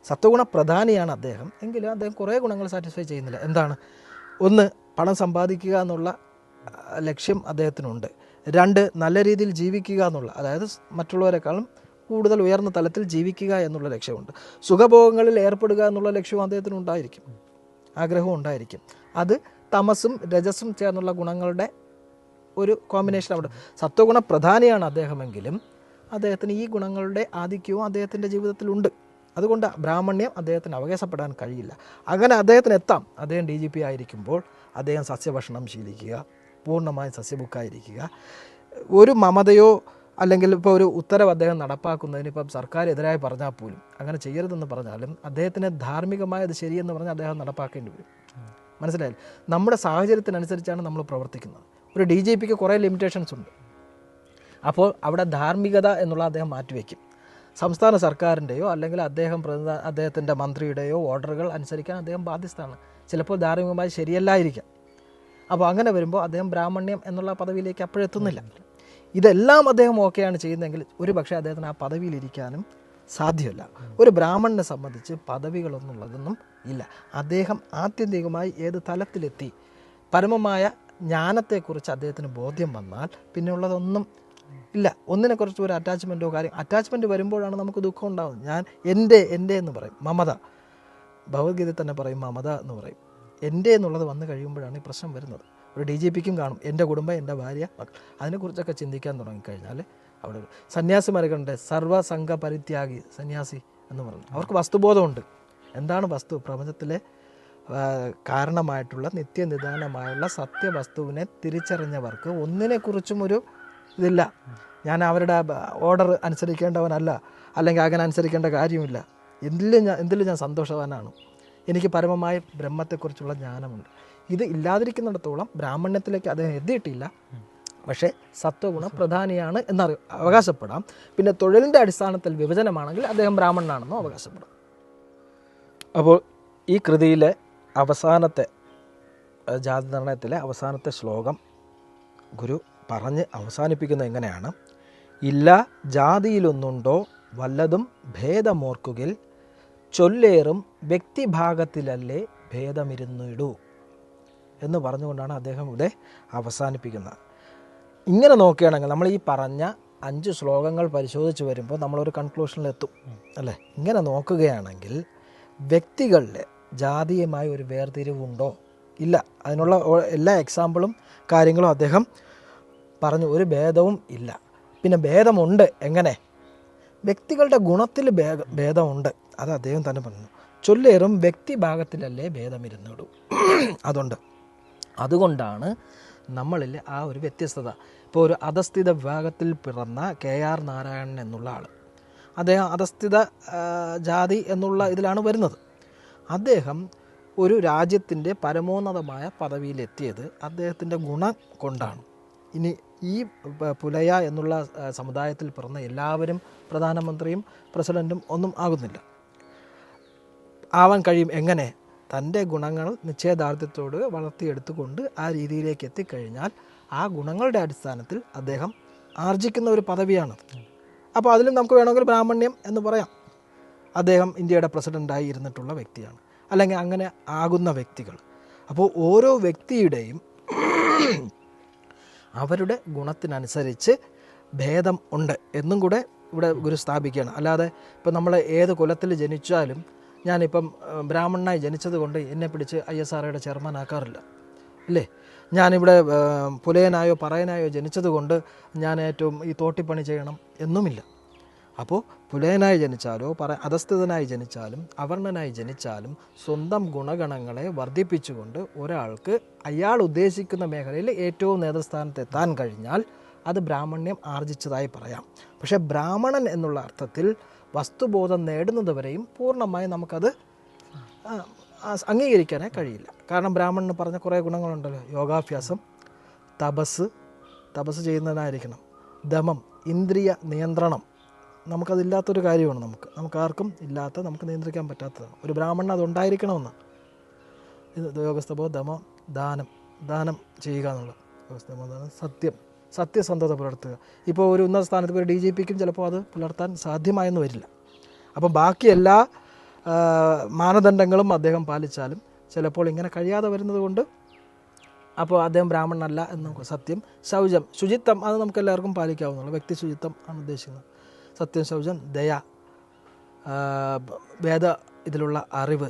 സത്വഗുണ പ്രധാനിയാണ് അദ്ദേഹം, എങ്കിലും അദ്ദേഹം കുറേ ഗുണങ്ങൾ സാറ്റിസ്ഫൈ ചെയ്യുന്നില്ല. എന്താണ്? ഒന്ന്, പണം സമ്പാദിക്കുക എന്നുള്ള ലക്ഷ്യം അദ്ദേഹത്തിനുണ്ട്. 2, നല്ല രീതിയിൽ ജീവിക്കുക എന്നുള്ള, അതായത് മറ്റുള്ളവരെക്കാളും കൂടുതൽ ഉയർന്ന തലത്തിൽ ജീവിക്കുക എന്നുള്ള ലക്ഷ്യമുണ്ട്. സുഖഭോഗങ്ങളിൽ ഏർപ്പെടുക എന്നുള്ള ലക്ഷ്യവും അദ്ദേഹത്തിന് ഉണ്ടായിരിക്കും, ആഗ്രഹവും ഉണ്ടായിരിക്കും. അത് തമസും രജസും ചേർന്നുള്ള ഗുണങ്ങളുടെ ഒരു കോമ്പിനേഷൻ അവിടെ. സത്വഗുണ പ്രധാനിയാണ് അദ്ദേഹമെങ്കിലും അദ്ദേഹത്തിന് ഈ ഗുണങ്ങളുടെ ആധിക്യവും അദ്ദേഹത്തിൻ്റെ ജീവിതത്തിലുണ്ട്. അതുകൊണ്ട് ബ്രാഹ്മണ്യം അദ്ദേഹത്തിന് അവകാശപ്പെടാൻ കഴിയില്ല. അങ്ങനെ അദ്ദേഹത്തിന് എത്താം. അദ്ദേഹം DGP ആയിരിക്കുമ്പോൾ അദ്ദേഹം സസ്യഭക്ഷണം ശീലിക്കുക, പൂർണ്ണമായും സസ്യബുക്കായിരിക്കുക. ഒരു മമതയോ അല്ലെങ്കിൽ ഇപ്പോൾ ഒരു ഉത്തരവ് അദ്ദേഹം നടപ്പാക്കുന്നതിന് ഇപ്പം സർക്കാർ എതിരായി പറഞ്ഞാൽ പോലും, അങ്ങനെ ചെയ്യരുതെന്ന് പറഞ്ഞാലും അദ്ദേഹത്തിന് ധാർമ്മികമായി അത് ശരിയെന്ന് പറഞ്ഞാൽ അദ്ദേഹം നടപ്പാക്കേണ്ടി വരും. മനസ്സിലായില്ലേ? നമ്മുടെ സാഹചര്യത്തിനനുസരിച്ചാണ് നമ്മൾ പ്രവർത്തിക്കുന്നത്. ഒരു DGPക്ക് കുറേ ലിമിറ്റേഷൻസ് ഉണ്ട്. അപ്പോൾ അവിടെ ധാർമ്മികത എന്നുള്ള അദ്ദേഹം മാറ്റിവെക്കും. സംസ്ഥാന സർക്കാരിൻ്റെയോ അല്ലെങ്കിൽ അദ്ദേഹത്തിൻ്റെ മന്ത്രിയുടെയോ ഓർഡറുകൾ അനുസരിക്കാൻ അദ്ദേഹം ബാധ്യസ്ഥനാണ്. ചിലപ്പോൾ ധാർമ്മികമായി ശരിയല്ലായിരിക്കാം. അപ്പോൾ അങ്ങനെ വരുമ്പോൾ അദ്ദേഹം ബ്രാഹ്മണ്യം എന്നുള്ള പദവിയിലേക്ക് അപ്പോഴെത്തുന്നില്ല. ഇതെല്ലാം അദ്ദേഹം ഓക്കെയാണ് ചെയ്യുന്നതെങ്കിൽ ഒരു പക്ഷേ അദ്ദേഹത്തിന് ആ പദവിയിലിരിക്കാനും സാധ്യമല്ല. ഒരു ബ്രാഹ്മണനെ സംബന്ധിച്ച് പദവികളൊന്നുള്ളതൊന്നും ഇല്ല. അദ്ദേഹം ആത്യന്തികമായി ഏത് തലത്തിലെത്തി, പരമമായ ജ്ഞാനത്തെക്കുറിച്ച് അദ്ദേഹത്തിന് ബോധ്യം വന്നാൽ പിന്നെ ഉള്ളതൊന്നും ഇല്ല. ഒന്നിനെക്കുറിച്ച് ഒരു അറ്റാച്ച്മെൻറ്റോ അറ്റാച്ച്മെൻറ്റ് വരുമ്പോഴാണ് നമുക്ക് ദുഃഖം ഉണ്ടാകുന്നത്. ഞാൻ എൻ്റെ എന്ന് പറയും, മമത. ഭഗവത്ഗീതയിൽ തന്നെ പറയും മമത എന്ന് പറയും. എൻ്റെ എന്നുള്ളത് വന്നു കഴിയുമ്പോഴാണ് ഈ പ്രശ്നം വരുന്നത്. ഒരു DGPക്കും കാണും എൻ്റെ കുടുംബം, എൻ്റെ ഭാര്യ, മക്കൾ. അതിനെക്കുറിച്ചൊക്കെ ചിന്തിക്കാൻ തുടങ്ങിക്കഴിഞ്ഞാൽ അവിടെ സന്യാസിമാരൊക്കെ സർവ്വസംഘ പരിത്യാഗി സന്യാസി എന്ന് പറഞ്ഞു. അവർക്ക് വസ്തുബോധമുണ്ട്. എന്താണ് വസ്തു? പ്രപഞ്ചത്തിലെ കാരണമായിട്ടുള്ള നിത്യനിദാനമായുള്ള സത്യവസ്തുവിനെ തിരിച്ചറിഞ്ഞവർക്ക് ഒന്നിനെക്കുറിച്ചും ഒരു ഇതില്ല. ഞാൻ അവരുടെ ഓർഡർ അനുസരിക്കേണ്ടവനല്ല, അല്ലെങ്കിൽ അങ്ങനെ അനുസരിക്കേണ്ട കാര്യമില്ല. എന്തിലും ഞാൻ സന്തോഷവാനാണ്. എനിക്ക് പരമമായ ബ്രഹ്മത്തെക്കുറിച്ചുള്ള ജ്ഞാനമുണ്ട്. ഇത് ഇല്ലാതിരിക്കുന്നിടത്തോളം ബ്രാഹ്മണ്യത്തിലേക്ക് അദ്ദേഹം എത്തിയിട്ടില്ല. പക്ഷേ സത്വഗുണ പ്രധാനിയാണ് അവകാശപ്പെടാം. പിന്നെ തൊഴിലിൻ്റെ അടിസ്ഥാനത്തിൽ വിഭജനമാണെങ്കിൽ അദ്ദേഹം ബ്രാഹ്മണനാണെന്നോ അവകാശപ്പെടാം. അപ്പോൾ ഈ കൃതിയിലെ അവസാനത്തെ ജാതി നിർണയത്തിലെ അവസാനത്തെ ശ്ലോകം ഗുരു പറഞ്ഞ് അവസാനിപ്പിക്കുന്നത് എങ്ങനെയാണ്? ഇല്ല ജാതിയിലൊന്നുണ്ടോ വല്ലതും ഭേദമോർക്കുകിൽ ചൊല്ലേറും വ്യക്തിഭാഗത്തിലല്ലേ ഭേദമിരുന്നിടൂ എന്ന് പറഞ്ഞുകൊണ്ടാണ് അദ്ദേഹം ഇവിടെ അവസാനിപ്പിക്കുന്നത്. ഇങ്ങനെ നോക്കുകയാണെങ്കിൽ നമ്മൾ ഈ പറഞ്ഞ 5 ശ്ലോകങ്ങൾ പരിശോധിച്ച് വരുമ്പോൾ നമ്മളൊരു കൺക്ലൂഷനിലെത്തും അല്ലേ? ഇങ്ങനെ നോക്കുകയാണെങ്കിൽ വ്യക്തികളിലെ ജാതീയമായ ഒരു വേർതിരിവുണ്ടോ? ഇല്ല. അതിനുള്ള എല്ലാ എക്സാമ്പിളും കാര്യങ്ങളും അദ്ദേഹം പറഞ്ഞു. ഒരു ഭേദവും ഇല്ല. പിന്നെ ഭേദമുണ്ട്. എങ്ങനെ? വ്യക്തികളുടെ ഗുണത്തിൽ ഭേദമുണ്ട്. അത് അദ്ദേഹം തന്നെ പറഞ്ഞു. ചൊല്ലേറും വ്യക്തിഭാഗത്തിലല്ലേ ഭേദമിരുന്നിടൂ. അതുകൊണ്ടാണ് നമ്മളിൽ ആ ഒരു വ്യത്യസ്തത. ഇപ്പോൾ ഒരു അധസ്ഥിത വിഭാഗത്തിൽ പിറന്ന KR നാരായണൻ എന്നുള്ള ആൾ, അദ്ദേഹം അധസ്ഥിത ജാതി എന്നുള്ള ഇതിലാണ് വരുന്നത്. അദ്ദേഹം ഒരു രാജ്യത്തിൻ്റെ പരമോന്നതമായ പദവിയിലെത്തിയത് അദ്ദേഹത്തിൻ്റെ ഗുണം കൊണ്ടാണ്. ഇനി ഈ പുലയ എന്നുള്ള സമുദായത്തിൽ പിറന്ന എല്ലാവരും പ്രധാനമന്ത്രിയും പ്രസിഡൻറ്റും ഒന്നും ആകുന്നില്ല. ആവാൻ കഴിയും എങ്ങനെ? തൻ്റെ ഗുണങ്ങൾ നിശ്ചയദാർഢ്യത്തോട് വളർത്തിയെടുത്തുകൊണ്ട് ആ രീതിയിലേക്ക് എത്തിക്കഴിഞ്ഞാൽ ആ ഗുണങ്ങളുടെ അടിസ്ഥാനത്തിൽ അദ്ദേഹം ആർജിക്കുന്ന ഒരു പദവിയാണത്. അപ്പോൾ അതിലും നമുക്ക് വേണമെങ്കിൽ ബ്രാഹ്മണ്യം എന്ന് പറയാം. അദ്ദേഹം ഇന്ത്യയുടെ പ്രസിഡൻ്റായി ഇരുന്നിട്ടുള്ള വ്യക്തിയാണ്, അല്ലെങ്കിൽ അങ്ങനെ ആകുന്ന വ്യക്തികൾ. അപ്പോൾ ഓരോ വ്യക്തിയുടെയും അവരുടെ ഗുണത്തിനനുസരിച്ച് ഭേദം ഉണ്ട് എന്നും കൂടെ ഇവിടെ ഗുരു സ്ഥാപിക്കുകയാണ്. അല്ലാതെ ഇപ്പം നമ്മൾ ഏത് കുലത്തിൽ ജനിച്ചാലും ഞാനിപ്പം ബ്രാഹ്മണനായി ജനിച്ചത് കൊണ്ട് എന്നെ പിടിച്ച് ISROയുടെ ചെയർമാൻ ആക്കാറില്ല, അല്ലേ? ഞാനിവിടെ പുലയനായോ പറയനായോ ജനിച്ചത് കൊണ്ട് ഞാൻ ഏറ്റവും ഈ തോട്ടിപ്പണി ചെയ്യണം എന്നുമില്ല. അപ്പോൾ പുലയനായി ജനിച്ചാലോ അധസ്ഥിതനായി ജനിച്ചാലും അവർണനായി ജനിച്ചാലും സ്വന്തം ഗുണഗണങ്ങളെ വർദ്ധിപ്പിച്ചുകൊണ്ട് ഒരാൾക്ക് അയാൾ ഉദ്ദേശിക്കുന്ന മേഖലയിൽ ഏറ്റവും നേതൃസ്ഥാനത്ത് എത്താൻ കഴിഞ്ഞാൽ അത് ബ്രാഹ്മണ്യം ആർജിച്ചതായി പറയാം. പക്ഷേ ബ്രാഹ്മണൻ എന്നുള്ള അർത്ഥത്തിൽ വസ്തുബോധം നേടുന്നതുവരെയും പൂർണ്ണമായി നമുക്കത് അംഗീകരിക്കാനേ കഴിയില്ല. കാരണം ബ്രാഹ്മണന് പറഞ്ഞ കുറേ ഗുണങ്ങളുണ്ടല്ലോ. യോഗാഭ്യാസം, തപസ് ചെയ്യുന്നതിനായിരിക്കണം, ദമം, ഇന്ദ്രിയ നിയന്ത്രണം. നമുക്കതില്ലാത്തൊരു കാര്യമാണ്. നമുക്ക് ആർക്കും ഇല്ലാത്ത, നമുക്ക് നിയന്ത്രിക്കാൻ പറ്റാത്തതാണ്. ഒരു ബ്രാഹ്മണൻ അതുണ്ടായിരിക്കണമെന്ന്. ഇത് യോഗസ്തപോ, ദമം, ദാനം ചെയ്യുക എന്നുള്ളത്. യോഗസ്തപോ ദാനം, സത്യസന്ധത പുലർത്തുക. ഇപ്പോൾ ഒരു ഉന്നത സ്ഥാനത്ത് ഒരു DGPക്കും ചിലപ്പോൾ അത് പുലർത്താൻ സാധ്യമായെന്ന് വരില്ല. അപ്പം ബാക്കി എല്ലാ മാനദണ്ഡങ്ങളും അദ്ദേഹം പാലിച്ചാലും ചിലപ്പോൾ ഇങ്ങനെ കഴിയാതെ വരുന്നത് കൊണ്ട് അപ്പോൾ അദ്ദേഹം ബ്രാഹ്മണനല്ല എന്ന് നമുക്ക്. സത്യം, ശൗചം, ശുചിത്വം അത് നമുക്ക് എല്ലാവർക്കും പാലിക്കാവുന്നുള്ളൂ. വ്യക്തി ശുചിത്വം ആണ് ഉദ്ദേശിക്കുന്നത്. സത്യം, ശൗചം, ദയ, ഇതിലുള്ള അറിവ്,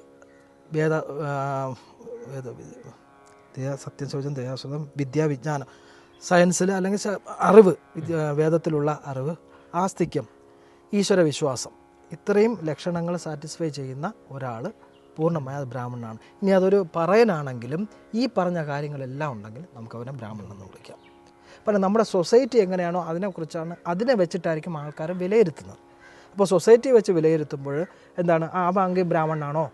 സത്യം, ശൗചം, ദയാസുതം, വിദ്യാവിജ്ഞാനം, സയൻസിൽ അല്ലെങ്കിൽ അറിവ്, വേദത്തിലുള്ള അറിവ്, ആസ്തിക്യം, ഈശ്വരവിശ്വാസം, ഇത്രയും ലക്ഷണങ്ങൾ സാറ്റിസ്ഫൈ ചെയ്യുന്ന ഒരാൾ പൂർണ്ണമായ അത് ബ്രാഹ്മണനാണ്. ഇനി അതൊരു പറയനാണെങ്കിലും ഈ പറഞ്ഞ കാര്യങ്ങളെല്ലാം ഉണ്ടെങ്കിൽ നമുക്കവനെ ബ്രാഹ്മണൻ എന്ന് വിളിക്കാം. അപ്പം നമ്മുടെ സൊസൈറ്റി എങ്ങനെയാണോ അതിനെ വെച്ചിട്ടായിരിക്കും ആൾക്കാരെ വിലയിരുത്തുന്നത്. അപ്പോൾ സൊസൈറ്റി വെച്ച് വിലയിരുത്തുമ്പോൾ എന്താണ്, അവൻ എങ്കിൽ ബ്രാഹ്മണനാണോ?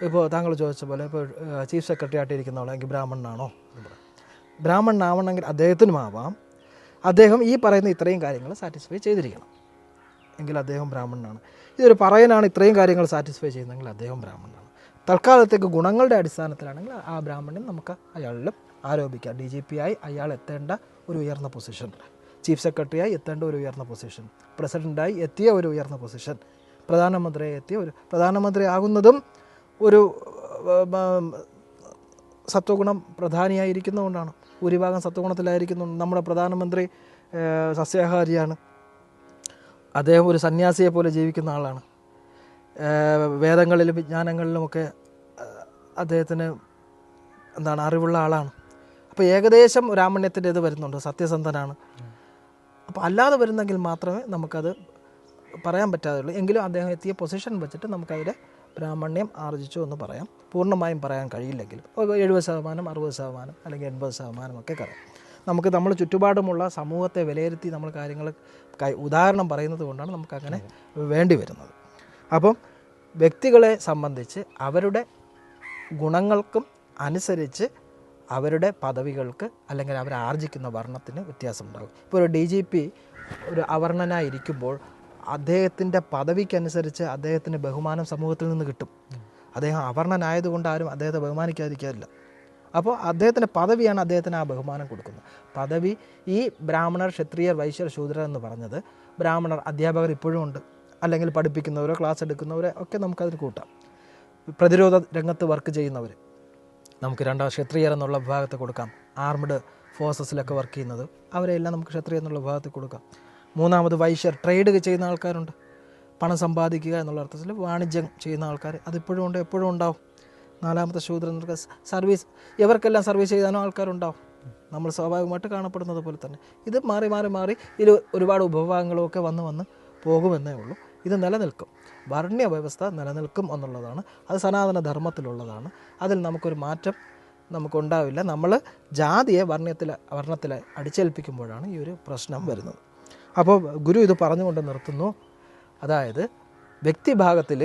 ഇപ്പോൾ താങ്കൾ ചോദിച്ച പോലെ ഇപ്പോൾ ചീഫ് സെക്രട്ടറി ആയിട്ടിരിക്കുന്ന ആളെങ്കിൽ ബ്രാഹ്മണനാണോ? ബ്രാഹ്മണനാവണമെങ്കിൽ അദ്ദേഹത്തിനും ആവാം. അദ്ദേഹം ഈ പറയുന്ന ഇത്രയും കാര്യങ്ങൾ സാറ്റിസ്ഫൈ ചെയ്തിരിക്കണം എങ്കിൽ അദ്ദേഹം ബ്രാഹ്മണനാണ്. ഇതൊരു പറയനാണ് ഇത്രയും കാര്യങ്ങൾ സാറ്റിസ്ഫൈ ചെയ്യുന്നതെങ്കിൽ അദ്ദേഹം ബ്രാഹ്മണനാണ്. തൽക്കാലത്തേക്ക് ഗുണങ്ങളുടെ അടിസ്ഥാനത്തിലാണെങ്കിൽ ആ ബ്രാഹ്മണ്യം നമുക്ക് അയാളിലും ആരോപിക്കാം. DGP ആയി അയാൾ എത്തേണ്ട ഒരു ഉയർന്ന പൊസിഷൻ, ചീഫ് സെക്രട്ടറിയായി എത്തേണ്ട ഒരു ഉയർന്ന പൊസിഷൻ, പ്രസിഡൻ്റായി എത്തിയ ഒരു ഉയർന്ന പൊസിഷൻ, പ്രധാനമന്ത്രി ആകുന്നതും ഒരു സത്വഗുണം പ്രധാനിയായിരിക്കുന്നതുകൊണ്ടാണ്. ഭൂരിഭാഗം സത്വഗുണത്തിലായിരിക്കുന്നു. നമ്മുടെ പ്രധാനമന്ത്രി സസ്യാഹാരിയാണ്. അദ്ദേഹം ഒരു സന്യാസിയെ പോലെ ജീവിക്കുന്ന ആളാണ്. വേദങ്ങളിലും വിജ്ഞാനങ്ങളിലുമൊക്കെ അദ്ദേഹത്തിന് അറിവുള്ള ആളാണ്. അപ്പോൾ ഏകദേശം ബ്രാഹ്മണ്യത്തിൻ്റെ ഇത് വരുന്നുണ്ട്. സത്യസന്ധനാണ്. അപ്പോൾ അല്ലാതെ വരുന്നെങ്കിൽ മാത്രമേ നമുക്കത് പറയാൻ പറ്റാതുള്ളൂ. എങ്കിലും അദ്ദേഹം എത്തിയ പൊസിഷൻ വെച്ചിട്ട് നമുക്കതിലെ ബ്രാഹ്മണ്യം ആർജിച്ചു എന്ന് പറയാം. പൂർണ്ണമായും പറയാൻ കഴിയില്ലെങ്കിലും 70%, 60% അല്ലെങ്കിൽ 80% ഒക്കെ പറയാം. നമ്മൾ ചുറ്റുപാടുമുള്ള സമൂഹത്തെ വിലയിരുത്തി നമ്മൾ കാര്യങ്ങൾ ഉദാഹരണം പറയുന്നത് കൊണ്ടാണ് നമുക്കങ്ങനെ വേണ്ടി വരുന്നത്. അപ്പം വ്യക്തികളെ സംബന്ധിച്ച് അവരുടെ ഗുണങ്ങൾക്കും അനുസരിച്ച് അവരുടെ പദവികൾക്ക് അല്ലെങ്കിൽ അവർ ആർജിക്കുന്ന വർണ്ണത്തിന് വ്യത്യാസമുണ്ടാകും. ഇപ്പോൾ ഒരു DGP ഒരു അവർണനായിരിക്കുമ്പോൾ അദ്ദേഹത്തിൻ്റെ പദവിക്കനുസരിച്ച് അദ്ദേഹത്തിന് ബഹുമാനം സമൂഹത്തിൽ നിന്ന് കിട്ടും. അദ്ദേഹം അവർണനായതുകൊണ്ട് ആരും അദ്ദേഹത്തെ ബഹുമാനിക്കാതിരിക്കാറില്ല. അപ്പോൾ അദ്ദേഹത്തിൻ്റെ പദവിയാണ് അദ്ദേഹത്തിന് ആ ബഹുമാനം കൊടുക്കുന്നത്. പദവി ഈ ബ്രാഹ്മണർ, ക്ഷത്രിയർ, വൈശ്യർ, ശൂദ്രർ എന്ന് പറഞ്ഞത് ബ്രാഹ്മണർ അധ്യാപകർ ഇപ്പോഴും ഉണ്ട്, അല്ലെങ്കിൽ പഠിപ്പിക്കുന്നവരോ ക്ലാസ് എടുക്കുന്നവരോ ഒക്കെ നമുക്കതിൽ കൂട്ടാം. പ്രതിരോധ രംഗത്ത് വർക്ക് ചെയ്യുന്നവർ നമുക്ക് ക്ഷത്രിയർ എന്നുള്ള വിഭാഗത്തിൽ കൊടുക്കാം. ആർമഡ് ഫോഴ്സസിലൊക്കെ വർക്ക് ചെയ്യുന്നത് അവരെല്ലാം നമുക്ക് ക്ഷത്രിയർ എന്നുള്ള വിഭാഗത്തിൽ കൊടുക്കാം. മൂന്നാമത് വൈശ്യർ, ട്രേഡ് ചെയ്യുന്ന ആൾക്കാരുണ്ട്. പണം സമ്പാദിക്കുക എന്നുള്ള അർത്ഥത്തിൽ വാണിജ്യം ചെയ്യുന്ന ആൾക്കാർ അതിപ്പോഴും ഉണ്ട്, എപ്പോഴും ഉണ്ടാവും. നാലാമത്തെ ശൂദ്രർക്ക് സർവീസ്, ഇവർക്കെല്ലാം സർവീസ് ചെയ്യാനും ആൾക്കാരുണ്ടാവും. നമ്മൾ സ്വാഭാവികമായിട്ട് കാണപ്പെടുന്നത് പോലെ തന്നെ ഇത് മാറി മാറി മാറി ഇതിൽ ഒരുപാട് ഉപവിഭാഗങ്ങളുമൊക്കെ വന്ന് പോകുമെന്നേ ഉള്ളൂ. ഇത് നിലനിൽക്കും. വർണ്ണ്യ വ്യവസ്ഥ നിലനിൽക്കും എന്നുള്ളതാണ്. അത് സനാതന ധർമ്മത്തിലുള്ളതാണ്. അതിൽ നമുക്കൊരു മാറ്റം നമുക്കുണ്ടാവില്ല. നമ്മൾ ജാതിയെ വർണ്ണത്തിൽ അടിച്ചേൽപ്പിക്കുമ്പോഴാണ് ഈ ഒരു പ്രശ്നം വരുന്നത്. അപ്പോൾ ഗുരു ഇത് പറഞ്ഞുകൊണ്ട് നിർത്തുന്നു. അതായത് വ്യക്തിഭാഗത്തിൽ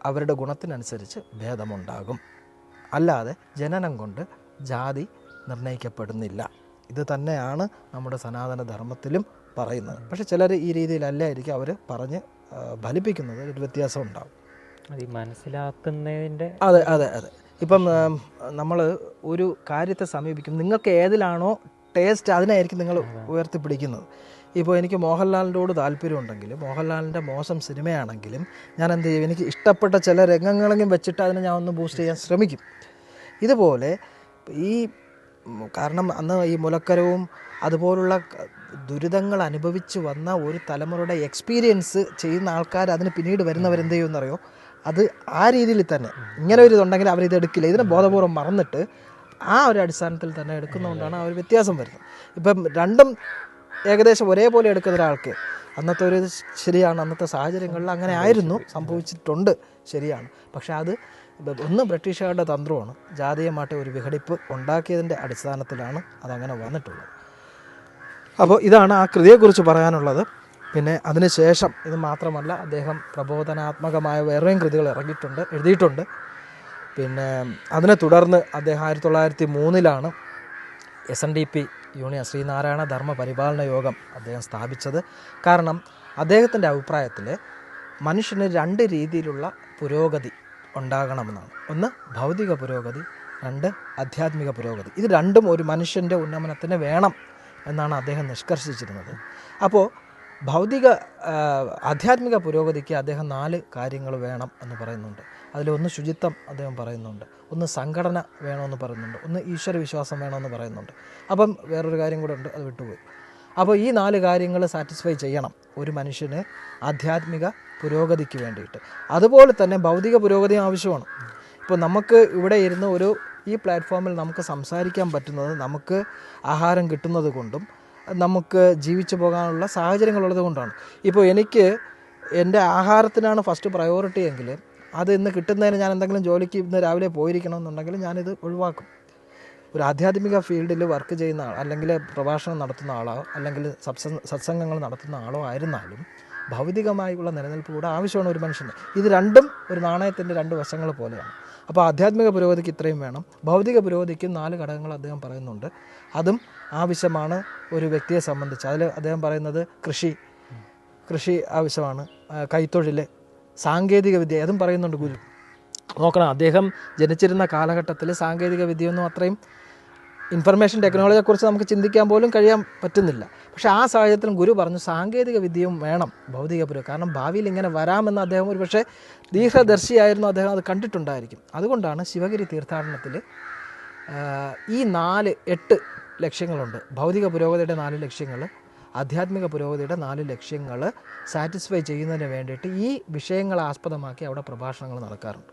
അവരുടെ ഗുണത്തിനനുസരിച്ച് ഭേദമുണ്ടാകും, അല്ലാതെ ജനനം കൊണ്ട് ജാതി നിർണ്ണയിക്കപ്പെടുന്നില്ല ഇത് തന്നെയാണ് നമ്മുടെ സനാതന ധർമ്മത്തിലും പറയുന്നത്. പക്ഷേ ചിലർ ഈ രീതിയിലല്ലായിരിക്കും അവർ പറഞ്ഞ് ഫലിപ്പിക്കുന്നത്, ഒരു വ്യത്യാസം ഉണ്ടാകും. അത് മനസ്സിലാക്കുന്നതിൻ്റെ അതെ അതെ അതെ. ഇപ്പം നമ്മൾ ഒരു കാര്യത്തെ സമീപിക്കും, നിങ്ങൾക്ക് ഏതിലാണോ ടേസ്റ്റ് അതിനായിരിക്കും നിങ്ങൾ ഉയർത്തിപ്പിടിക്കുന്നത്. ഇപ്പോൾ എനിക്ക് മോഹൻലാലിനോട് താല്പര്യമുണ്ടെങ്കിൽ മോഹൻലാലിൻ്റെ മോശം സിനിമയാണെങ്കിലും ഞാൻ എന്ത് ചെയ്യും, എനിക്ക് ഇഷ്ടപ്പെട്ട ചില രംഗങ്ങളെങ്കിലും വെച്ചിട്ട് അതിനെ ഞാൻ ഒന്ന് ബൂസ്റ്റ് ചെയ്യാൻ ശ്രമിക്കും. ഇതുപോലെ ഈ കാരണം അന്ന് ഈ മുലക്കരവും അതുപോലുള്ള ദുരിതങ്ങൾ അനുഭവിച്ച് വന്ന ഒരു തലമുറയുടെ എക്സ്പീരിയൻസ് ചെയ്യുന്ന ആൾക്കാർ അതിന് പിന്നീട് വരുന്നവരെന്ത് ചെയ്യുമെന്നറിയോ, അത് ആ രീതിയിൽ തന്നെ ഇങ്ങനെ ഒരു ഇതുണ്ടെങ്കിൽ അവരിത് എടുക്കില്ല, ഇതിനെ ബോധപൂർവ്വം മറന്നിട്ട് ആ ഒരു അടിസ്ഥാനത്തിൽ തന്നെ എടുക്കുന്നതുകൊണ്ടാണ് ആ ഒരു വ്യത്യാസം വരുന്നത്. ഇപ്പം രണ്ടും ഏകദേശം ഒരേപോലെ എടുക്കുന്ന ഒരാൾക്ക് അന്നത്തെ ഒരു ശരിയാണ്, അന്നത്തെ സാഹചര്യങ്ങളിൽ അങ്ങനെ ആയിരുന്നു, സംഭവിച്ചിട്ടുണ്ട്, ശരിയാണ്. പക്ഷേ അത് ഒന്ന് ബ്രിട്ടീഷുകാരുടെ തന്ത്രമാണ്, ജാതീയമായിട്ട് ഒരു വിഘടിപ്പ് ഉണ്ടാക്കിയതിൻ്റെ അടിസ്ഥാനത്തിലാണ് അതങ്ങനെ വന്നിട്ടുള്ളത്. അപ്പോൾ ഇതാണ് ആ കൃതിയെക്കുറിച്ച് പറയാനുള്ളത്. പിന്നെ അതിനുശേഷം ഇത് മാത്രമല്ല, അദ്ദേഹം പ്രബോധനാത്മകമായ വേറെയും കൃതികൾ എഴുതിയിട്ടുണ്ട്. പിന്നെ അതിനെ തുടർന്ന് അദ്ദേഹം 1903 SNDP യൂണിയൻ, ശ്രീനാരായണ ധർമ്മ പരിപാലന യോഗം അദ്ദേഹം സ്ഥാപിച്ചത്. കാരണം അദ്ദേഹത്തിൻ്റെ അഭിപ്രായത്തിൽ മനുഷ്യന് 2 രീതിയിലുള്ള പുരോഗതി ഉണ്ടാകണമെന്നാണ്. ഒന്ന് ഭൗതിക പുരോഗതി, 2 ആധ്യാത്മിക പുരോഗതി. ഇത് രണ്ടും ഒരു മനുഷ്യൻ്റെ ഉന്നമനത്തിന് വേണം എന്നാണ് അദ്ദേഹം നിഷ്കർഷിച്ചിരുന്നത്. അപ്പോൾ ആധ്യാത്മിക പുരോഗതിക്ക് അദ്ദേഹം 4 കാര്യങ്ങൾ വേണം എന്ന് പറയുന്നുണ്ട്. അതിലൊന്ന് ശുചിത്വം അദ്ദേഹം പറയുന്നുണ്ട്, ഒന്ന് സംഘടന വേണമെന്ന് പറയുന്നുണ്ട്, ഒന്ന് ഈശ്വര വിശ്വാസം വേണമെന്ന് പറയുന്നുണ്ട്. അപ്പം വേറൊരു കാര്യം കൂടെ ഉണ്ട്, അത് വിട്ടുപോയി. അപ്പോൾ ഈ 4 കാര്യങ്ങൾ സാറ്റിസ്ഫൈ ചെയ്യണം ഒരു മനുഷ്യന് ആധ്യാത്മിക പുരോഗതിക്ക് വേണ്ടിയിട്ട്. അതുപോലെ തന്നെ ഭൗതിക പുരോഗതിയും ആവശ്യമാണ്. ഇപ്പോൾ നമുക്ക് ഇവിടെ ഇരുന്ന് ഈ പ്ലാറ്റ്ഫോമിൽ നമുക്ക് സംസാരിക്കാൻ പറ്റുന്നത് നമുക്ക് ആഹാരം കിട്ടുന്നത് കൊണ്ടും നമുക്ക് ജീവിച്ചു പോകാനുള്ള സാഹചര്യങ്ങളുള്ളത് കൊണ്ടാണ്. ഇപ്പോൾ എനിക്ക് എൻ്റെ ആഹാരത്തിനാണ് ഫസ്റ്റ് പ്രയോറിറ്റി എങ്കിൽ അത് ഇന്ന് കിട്ടുന്നതിന് ഞാൻ എന്തെങ്കിലും ജോലിക്ക് ഇന്ന് രാവിലെ പോയിരിക്കണമെന്നുണ്ടെങ്കിൽ ഞാനിത് ഒഴിവാക്കും. ഒരു ആധ്യാത്മിക ഫീൽഡിൽ വർക്ക് ചെയ്യുന്ന ആൾ, അല്ലെങ്കിൽ പ്രഭാഷണം നടത്തുന്ന ആളോ, അല്ലെങ്കിൽ സത്സംഗങ്ങൾ നടത്തുന്ന ആളോ ആയിരുന്നാലും ഭൗതികമായുള്ള നിലനിൽപ്പ് കൂടെ ആവശ്യമാണ് ഒരു മനുഷ്യന്. ഇത് രണ്ടും ഒരു നാണയത്തിൻ്റെ 2 വശങ്ങൾ പോലെയാണ്. അപ്പോൾ ആധ്യാത്മിക പുരോഗതിക്ക് ഇത്രയും വേണം, ഭൗതിക പുരോഗതിക്കും 4 ഘടകങ്ങൾ അദ്ദേഹം പറയുന്നുണ്ട്. അതും ആവശ്യമാണ് ഒരു വ്യക്തിയെ സംബന്ധിച്ച്. അതിൽ അദ്ദേഹം പറയുന്നത് കൃഷി ആവശ്യമാണ്, കൈത്തൊഴിൽ, സാങ്കേതിക വിദ്യ, അതും പറയുന്നുണ്ട് ഗുരു. നോക്കണം, അദ്ദേഹം ജനിച്ചിരുന്ന കാലഘട്ടത്തിൽ സാങ്കേതിക വിദ്യയൊന്നും അത്രയും ഇൻഫർമേഷൻ ടെക്നോളജിയെക്കുറിച്ച് നമുക്ക് ചിന്തിക്കാൻ പോലും കഴിയാൻ പറ്റുന്നില്ല. പക്ഷേ ആ സാഹചര്യത്തിലും ഗുരു പറഞ്ഞു സാങ്കേതിക വിദ്യയും വേണം ഭൗതിക പുരോഗതി. കാരണം ഭാവിയിൽ ഇങ്ങനെ വരാമെന്ന് അദ്ദേഹം ഒരു പക്ഷേ ദീർഘദർശിയായിരുന്നു, അദ്ദേഹം അത് കണ്ടിട്ടുണ്ടായിരിക്കും. അതുകൊണ്ടാണ് ശിവഗിരി തീർത്ഥാടനത്തിൽ ഈ 8 ലക്ഷ്യങ്ങളുണ്ട്. ഭൗതിക പുരോഗതിയുടെ 4 ലക്ഷ്യങ്ങൾ, ആധ്യാത്മിക പുരോഗതിയുടെ 4 ലക്ഷ്യങ്ങൾ സാറ്റിസ്ഫൈ ചെയ്യുന്നതിന് വേണ്ടിയിട്ട് ഈ വിഷയങ്ങളെ ആസ്പദമാക്കി അവിടെ പ്രഭാഷണങ്ങൾ നടക്കാറുണ്ട്.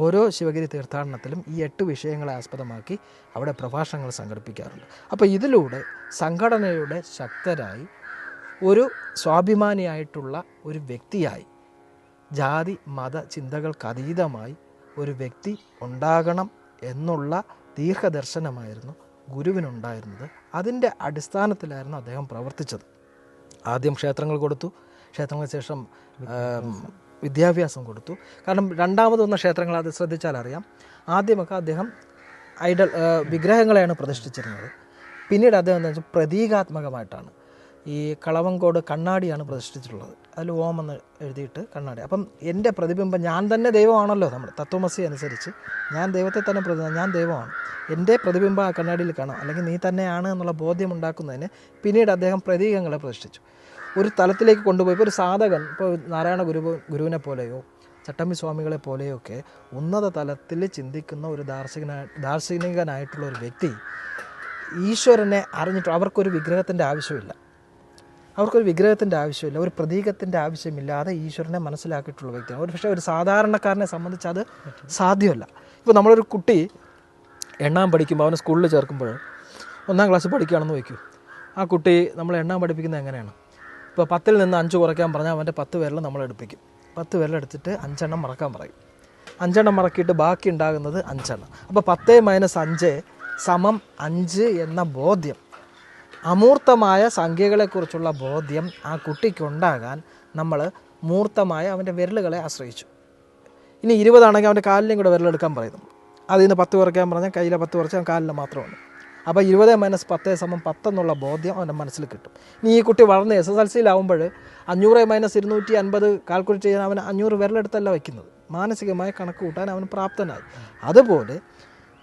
ഓരോ ശിവഗിരി തീർത്ഥാടനത്തിലും ഈ 8 വിഷയങ്ങളെ ആസ്പദമാക്കി അവിടെ പ്രഭാഷണങ്ങൾ സംഘടിപ്പിക്കാറുണ്ട്. അപ്പോൾ ഇതിലൂടെ സംഘടനയുടെ ശക്തരായി ഒരു സ്വാഭിമാനിയായിട്ടുള്ള ഒരു വ്യക്തിയായി, ജാതി മത ചിന്തകൾക്കതീതമായി ഒരു വ്യക്തി ഉണ്ടാകണം എന്നുള്ള ദീർഘദർശനമായിരുന്നു ഗുരുവിനുണ്ടായിരുന്നത്. അതിൻ്റെ അടിസ്ഥാനത്തിലായിരുന്നു അദ്ദേഹം പ്രവർത്തിച്ചത്. ആദ്യം ക്ഷേത്രങ്ങൾ കൊടുത്തു, ക്ഷേത്രങ്ങൾക്ക് ശേഷം വിദ്യാഭ്യാസം കൊടുത്തു. കാരണം രണ്ടാമത് വന്ന ക്ഷേത്രങ്ങൾ അത് ശ്രദ്ധിച്ചാൽ അറിയാം, ആദ്യമൊക്കെ അദ്ദേഹം വിഗ്രഹങ്ങളെയാണ് പ്രതിഷ്ഠിച്ചിരുന്നത്. പിന്നീട് അദ്ദേഹം എന്താ വെച്ചാൽ പ്രതീകാത്മകമായിട്ടാണ് ഈ കളവങ്കോട് കണ്ണാടിയാണ് പ്രതിഷ്ഠിച്ചിട്ടുള്ളത്. അതിൽ ഓം എന്ന് എഴുതിയിട്ട് കണ്ണാടി. അപ്പം എൻ്റെ പ്രതിബിംബം, ഞാൻ തന്നെ ദൈവമാണല്ലോ, നമ്മുടെ തത്വമസി അനുസരിച്ച് ഞാൻ ദൈവത്തെ തന്നെ ഞാൻ ദൈവമാണ്, എൻ്റെ പ്രതിബിംബം ആ കണ്ണാടിയിൽ കാണാം, അല്ലെങ്കിൽ നീ തന്നെയാണ് എന്നുള്ള ബോധ്യം ഉണ്ടാക്കുന്നതിന് പിന്നീട് അദ്ദേഹം പ്രതീകങ്ങളെ പ്രതിഷ്ഠിച്ചു. ഒരു തലത്തിലേക്ക് കൊണ്ടുപോയി. ഇപ്പോൾ ഒരു സാധകൻ, ഇപ്പോൾ നാരായണ ഗുരുവിനെ പോലെയോ ചട്ടമ്പി സ്വാമികളെ പോലെയോ ഒക്കെ ഉന്നത തലത്തിൽ ചിന്തിക്കുന്ന ഒരു ദാർശനികനായിട്ടുള്ള ഒരു വ്യക്തി ഈശ്വരനെ അറിഞ്ഞിട്ട് അവർക്കൊരു വിഗ്രഹത്തിൻ്റെ ആവശ്യമില്ല, ഒരു പ്രതീകത്തിൻ്റെ ആവശ്യമില്ലാതെ ഈശ്വരനെ മനസ്സിലാക്കിയിട്ടുള്ള വ്യക്തിയാണ്. ഒരു പക്ഷേ ഒരു സാധാരണക്കാരനെ സംബന്ധിച്ച് അത് സാധ്യമല്ല. ഇപ്പോൾ നമ്മളൊരു കുട്ടി എണ്ണാൻ പഠിക്കുമ്പോൾ, അവനെ സ്കൂളിൽ ചേർക്കുമ്പോൾ 1ാം ക്ലാസ്സിൽ പഠിക്കുകയാണെന്ന് വയ്ക്കൂ. ആ കുട്ടി നമ്മൾ എണ്ണാൻ പഠിപ്പിക്കുന്നത് എങ്ങനെയാണ്? ഇപ്പോൾ 10ൽ നിന്ന് 5 കുറയ്ക്കാൻ പറഞ്ഞാൽ അവൻ്റെ 10 വിരൽ നമ്മൾ എടുപ്പിക്കും. 10 വിരലെടുത്തിട്ട് 5 എണ്ണം മറക്കാൻ പറയും. 5 എണ്ണം മറക്കിയിട്ട് ബാക്കി ഉണ്ടാകുന്നത് 5 എണ്ണം. അപ്പോൾ 10 - 5 = 5 എന്ന ബോധ്യം, അമൂർത്തമായ സംഖ്യകളെക്കുറിച്ചുള്ള ബോധ്യം ആ കുട്ടിക്കുണ്ടാകാൻ നമ്മൾ മൂർത്തമായ അവൻ്റെ വിരലുകളെ ആശ്രയിച്ചു. ഇനി 20 ആണെങ്കിൽ അവൻ്റെ കാലിനെയും കൂടെ വിരലെടുക്കാൻ പറയുന്നു. അതിൽ നിന്ന് 10 കുറയ്ക്കാൻ പറഞ്ഞാൽ കയ്യിലെ 10 കുറച്ച് അവൻ കാലിൽ മാത്രമാണ്. അപ്പോൾ 20 - 10 = 10 എന്നുള്ള ബോധ്യം അവൻ്റെ മനസ്സിൽ കിട്ടും. ഇനി ഈ കുട്ടി വളർന്ന് SSLC-യിലാവുമ്പോൾ 500 - 250 കാൽക്കുലേറ്റ് ചെയ്യാൻ അവൻ 500 വിരലെടുത്തല്ല വയ്ക്കുന്നത്. മാനസികമായി കണക്ക് കൂട്ടാൻ അവൻ പ്രാപ്തനായി. അതുപോലെ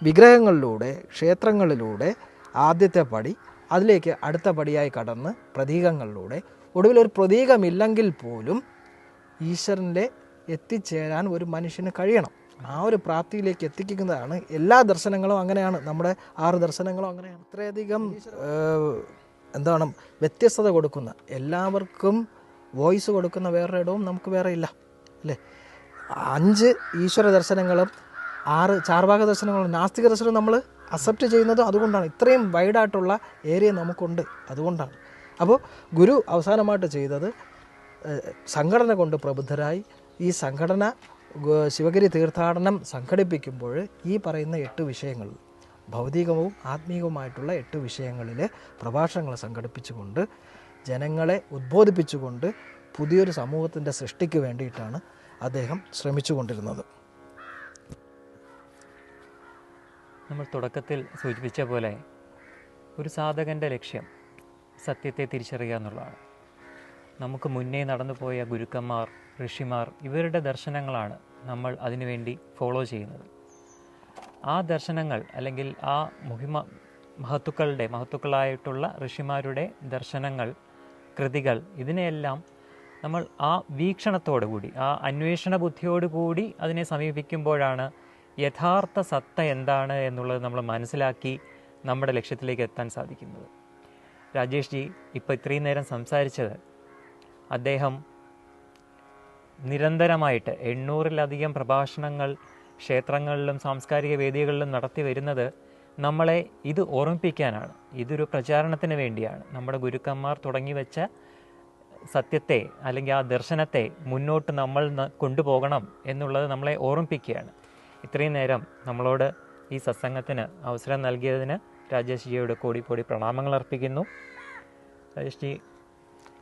വിഗ്രഹങ്ങളിലൂടെ, ക്ഷേത്രങ്ങളിലൂടെ ആദ്യത്തെ പടി, അതിലേക്ക് അടുത്ത പടിയായി കടന്ന് പ്രതീകങ്ങളിലൂടെ, ഒടുവിലൊരു പ്രതീകമില്ലെങ്കിൽ പോലും ഈശ്വരനിലെ എത്തിച്ചേരാൻ ഒരു മനുഷ്യന് കഴിയണം. ആ ഒരു പ്രാപ്തിയിലേക്ക് എത്തിക്കുന്നതാണ് എല്ലാ ദർശനങ്ങളും. അങ്ങനെയാണ് നമ്മുടെ 6 ദർശനങ്ങളും അങ്ങനെയാണ്. അത്രയധികം എന്താണ് വ്യത്യസ്തത കൊടുക്കുന്ന, എല്ലാവർക്കും വോയിസ് കൊടുക്കുന്ന വേറൊരിടവും നമുക്ക് വേറെ ഇല്ല അല്ലേ. 5 ഈശ്വര ദർശനങ്ങളും 6 ചാർവാക ദർശനങ്ങളും നാസ്തിക ദർശനം നമ്മൾ അക്സെപ്റ്റ് ചെയ്യുന്നത് അതുകൊണ്ടാണ്. ഇത്രയും വൈഡായിട്ടുള്ള ഏരിയ നമുക്കുണ്ട്, അതുകൊണ്ടാണ്. അപ്പോൾ ഗുരു അവസാനമായിട്ട് ചെയ്തത് സംഘടന കൊണ്ട് പ്രബുദ്ധരായി ഈ സംഘടന ശിവഗിരി തീർത്ഥാടനം സംഘടിപ്പിക്കുമ്പോൾ ഈ പറയുന്ന 8 വിഷയങ്ങൾ, ഭൗതികവും ആത്മീയവുമായിട്ടുള്ള 8 വിഷയങ്ങളിലെ പ്രഭാഷണങ്ങൾ സംഘടിപ്പിച്ചുകൊണ്ട് ജനങ്ങളെ ഉദ്ബോധിപ്പിച്ചുകൊണ്ട് പുതിയൊരു സമൂഹത്തിൻ്റെ സൃഷ്ടിക്ക് വേണ്ടിയിട്ടാണ് അദ്ദേഹം ശ്രമിച്ചുകൊണ്ടിരുന്നത്. നമ്മൾ തുടക്കത്തിൽ സൂചിപ്പിച്ച പോലെ ഒരു സാധകൻ്റെ ലക്ഷ്യം സത്യത്തെ തിരിച്ചറിയുക എന്നുള്ളതാണ്. നമുക്ക് മുന്നേ നടന്നുപോയ ഗുരുക്കന്മാർ, ഋഷിമാർ, ഇവരുടെ ദർശനങ്ങളാണ് നമ്മൾ അതിനുവേണ്ടി ആ ദർശനങ്ങൾ അല്ലെങ്കിൽ ആ മഹത്തുക്കളായിട്ടുള്ള ഋഷിമാരുടെ ദർശനങ്ങൾ, കൃതികൾ, ഇതിനെയെല്ലാം നമ്മൾ ആ വീക്ഷണത്തോടുകൂടി, ആ അന്വേഷണ ബുദ്ധിയോടുകൂടി അതിനെ സമീപിക്കുമ്പോഴാണ് യഥാർത്ഥ സത്ത എന്താണ് എന്നുള്ളത് നമ്മൾ മനസ്സിലാക്കി നമ്മുടെ ലക്ഷ്യത്തിലേക്ക് എത്താൻ സാധിക്കുന്നത്. രാജേഷ് ജി ഇപ്പോൾ ഇത്രയും നേരം സംസാരിച്ചത്, അദ്ദേഹം നിരന്തരമായിട്ട് 800-ലധികം പ്രഭാഷണങ്ങൾ ക്ഷേത്രങ്ങളിലും സാംസ്കാരിക വേദികളിലും നടത്തി വരുന്നത് നമ്മളെ ഇത് ഓർമ്മിപ്പിക്കാനാണ്. ഇതൊരു പ്രചാരണത്തിന് വേണ്ടിയാണ്. നമ്മുടെ ഗുരുക്കന്മാർ തുടങ്ങി വെച്ച സത്യത്തെ അല്ലെങ്കിൽ ആ ദർശനത്തെ മുന്നോട്ട് നമ്മൾ കൊണ്ടുപോകണം എന്നുള്ളത് നമ്മളെ ഓർമ്മിപ്പിക്കുകയാണ്. ഇത്രയും നേരം നമ്മളോട് ഈ സത്സംഗത്തിന് അവസരം നൽകിയതിന് രാജേഷ് ജിയോട് കോടി പ്രണാമങ്ങൾ അർപ്പിക്കുന്നു. രാജേഷ് ജി,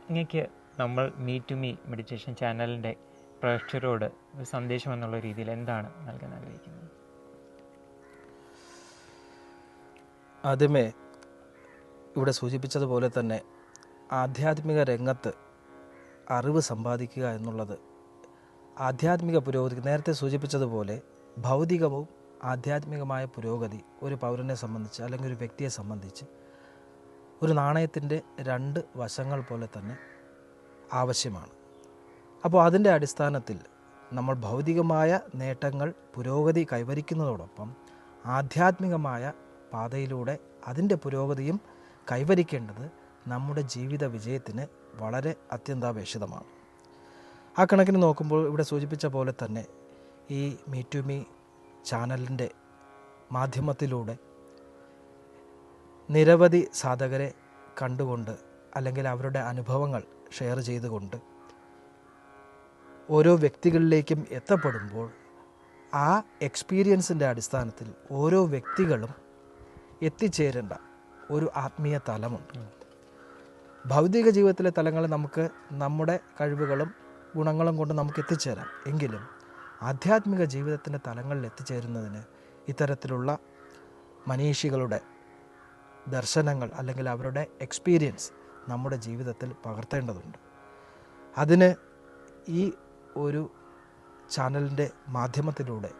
ഇങ്ങേക്ക് നമ്മൾ മീ ടു മീ മെഡിറ്റേഷൻ ചാനലിൻ്റെ പ്രേക്ഷകരോട് ഒരു സന്ദേശം എന്നുള്ള രീതിയിൽ എന്താണ് നൽകാൻ ആഗ്രഹിക്കുന്നത്? ആദ്യമേ ഇവിടെ സൂചിപ്പിച്ചതുപോലെ തന്നെ ആധ്യാത്മിക രംഗത്ത് അറിവ് സമ്പാദിക്കുക എന്നുള്ളത് ആധ്യാത്മിക പുരോഗതി, നേരത്തെ സൂചിപ്പിച്ചതുപോലെ ഭൗതികവും ആധ്യാത്മികമായ പുരോഗതി ഒരു പൗരനെ സംബന്ധിച്ച് അല്ലെങ്കിൽ ഒരു വ്യക്തിയെ സംബന്ധിച്ച് ഒരു നാണയത്തിൻ്റെ 2 വശങ്ങൾ പോലെ തന്നെ ആവശ്യമാണ്. അപ്പോൾ അതിൻ്റെ അടിസ്ഥാനത്തിൽ നമ്മൾ ഭൗതികമായ നേട്ടങ്ങൾ, പുരോഗതി കൈവരിക്കുന്നതോടൊപ്പം ആധ്യാത്മികമായ പാതയിലൂടെ അതിൻ്റെ പുരോഗതിയും കൈവരിക്കേണ്ടത് നമ്മുടെ ജീവിത വിജയത്തിന് വളരെ അത്യന്താപേക്ഷിതമാണ്. ആ കണക്കിന് നോക്കുമ്പോൾ ഇവിടെ സൂചിപ്പിച്ച പോലെ തന്നെ ഈ മീ ടു മീ ചാനലിൻ്റെ മാധ്യമത്തിലൂടെ നിരവധി സാധകരെ കണ്ടുകൊണ്ട് അല്ലെങ്കിൽ അവരുടെ അനുഭവങ്ങൾ ഷെയർ ചെയ്തുകൊണ്ട് ഓരോ വ്യക്തികളിലേക്കും എത്തപ്പെടുമ്പോൾ ആ എക്സ്പീരിയൻസിൻ്റെ അടിസ്ഥാനത്തിൽ ഓരോ വ്യക്തികളും എത്തിച്ചേരേണ്ട ഒരു ആത്മീയ തലമുണ്ട്. ഭൗതിക ജീവിതത്തിലെ തലങ്ങളിൽ നമുക്ക് നമ്മുടെ കഴിവുകളും ഗുണങ്ങളും കൊണ്ട് നമുക്ക് എത്തിച്ചേരാം. എങ്കിലും ആധ്യാത്മിക ജീവിതത്തിൻ്റെ തലങ്ങളിൽ എത്തിച്ചേരുന്നതിന് ഇത്തരത്തിലുള്ള മനീഷികളുടെ ദർശനങ്ങൾ അല്ലെങ്കിൽ അവരുടെ എക്സ്പീരിയൻസ് നമ്മുടെ ജീവിതത്തിൽ പകർത്തേണ്ടതുണ്ട്. അതിന് ഈ ഒരു ചാനലിൻ്റെ മാധ്യമത്തിലൂടെ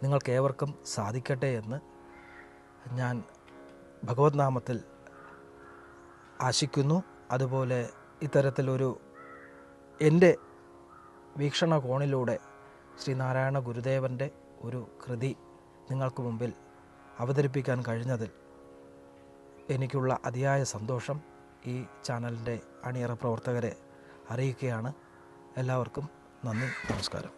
നിങ്ങൾക്കേവർക്കും സാധിക്കട്ടെ എന്ന് ഞാൻ ഭഗവത് നാമത്തിൽ ആശിക്കുന്നു. അതുപോലെ ഇത്തരത്തിലൊരു എൻ്റെ വീക്ഷണകോണിലൂടെ ശ്രീനാരായണ ഗുരുദേവൻ്റെ ഒരു കൃതി നിങ്ങൾക്ക് മുമ്പിൽ അവതരിപ്പിക്കാൻ കഴിഞ്ഞതിൽ എനിക്കുള്ള അതിയായ സന്തോഷം ഈ ചാനലിൻ്റെ അണിയറ പ്രവർത്തകരെ അറിയിക്കുകയാണ്. എല്ലാവർക്കും നന്ദി, നമസ്കാരം.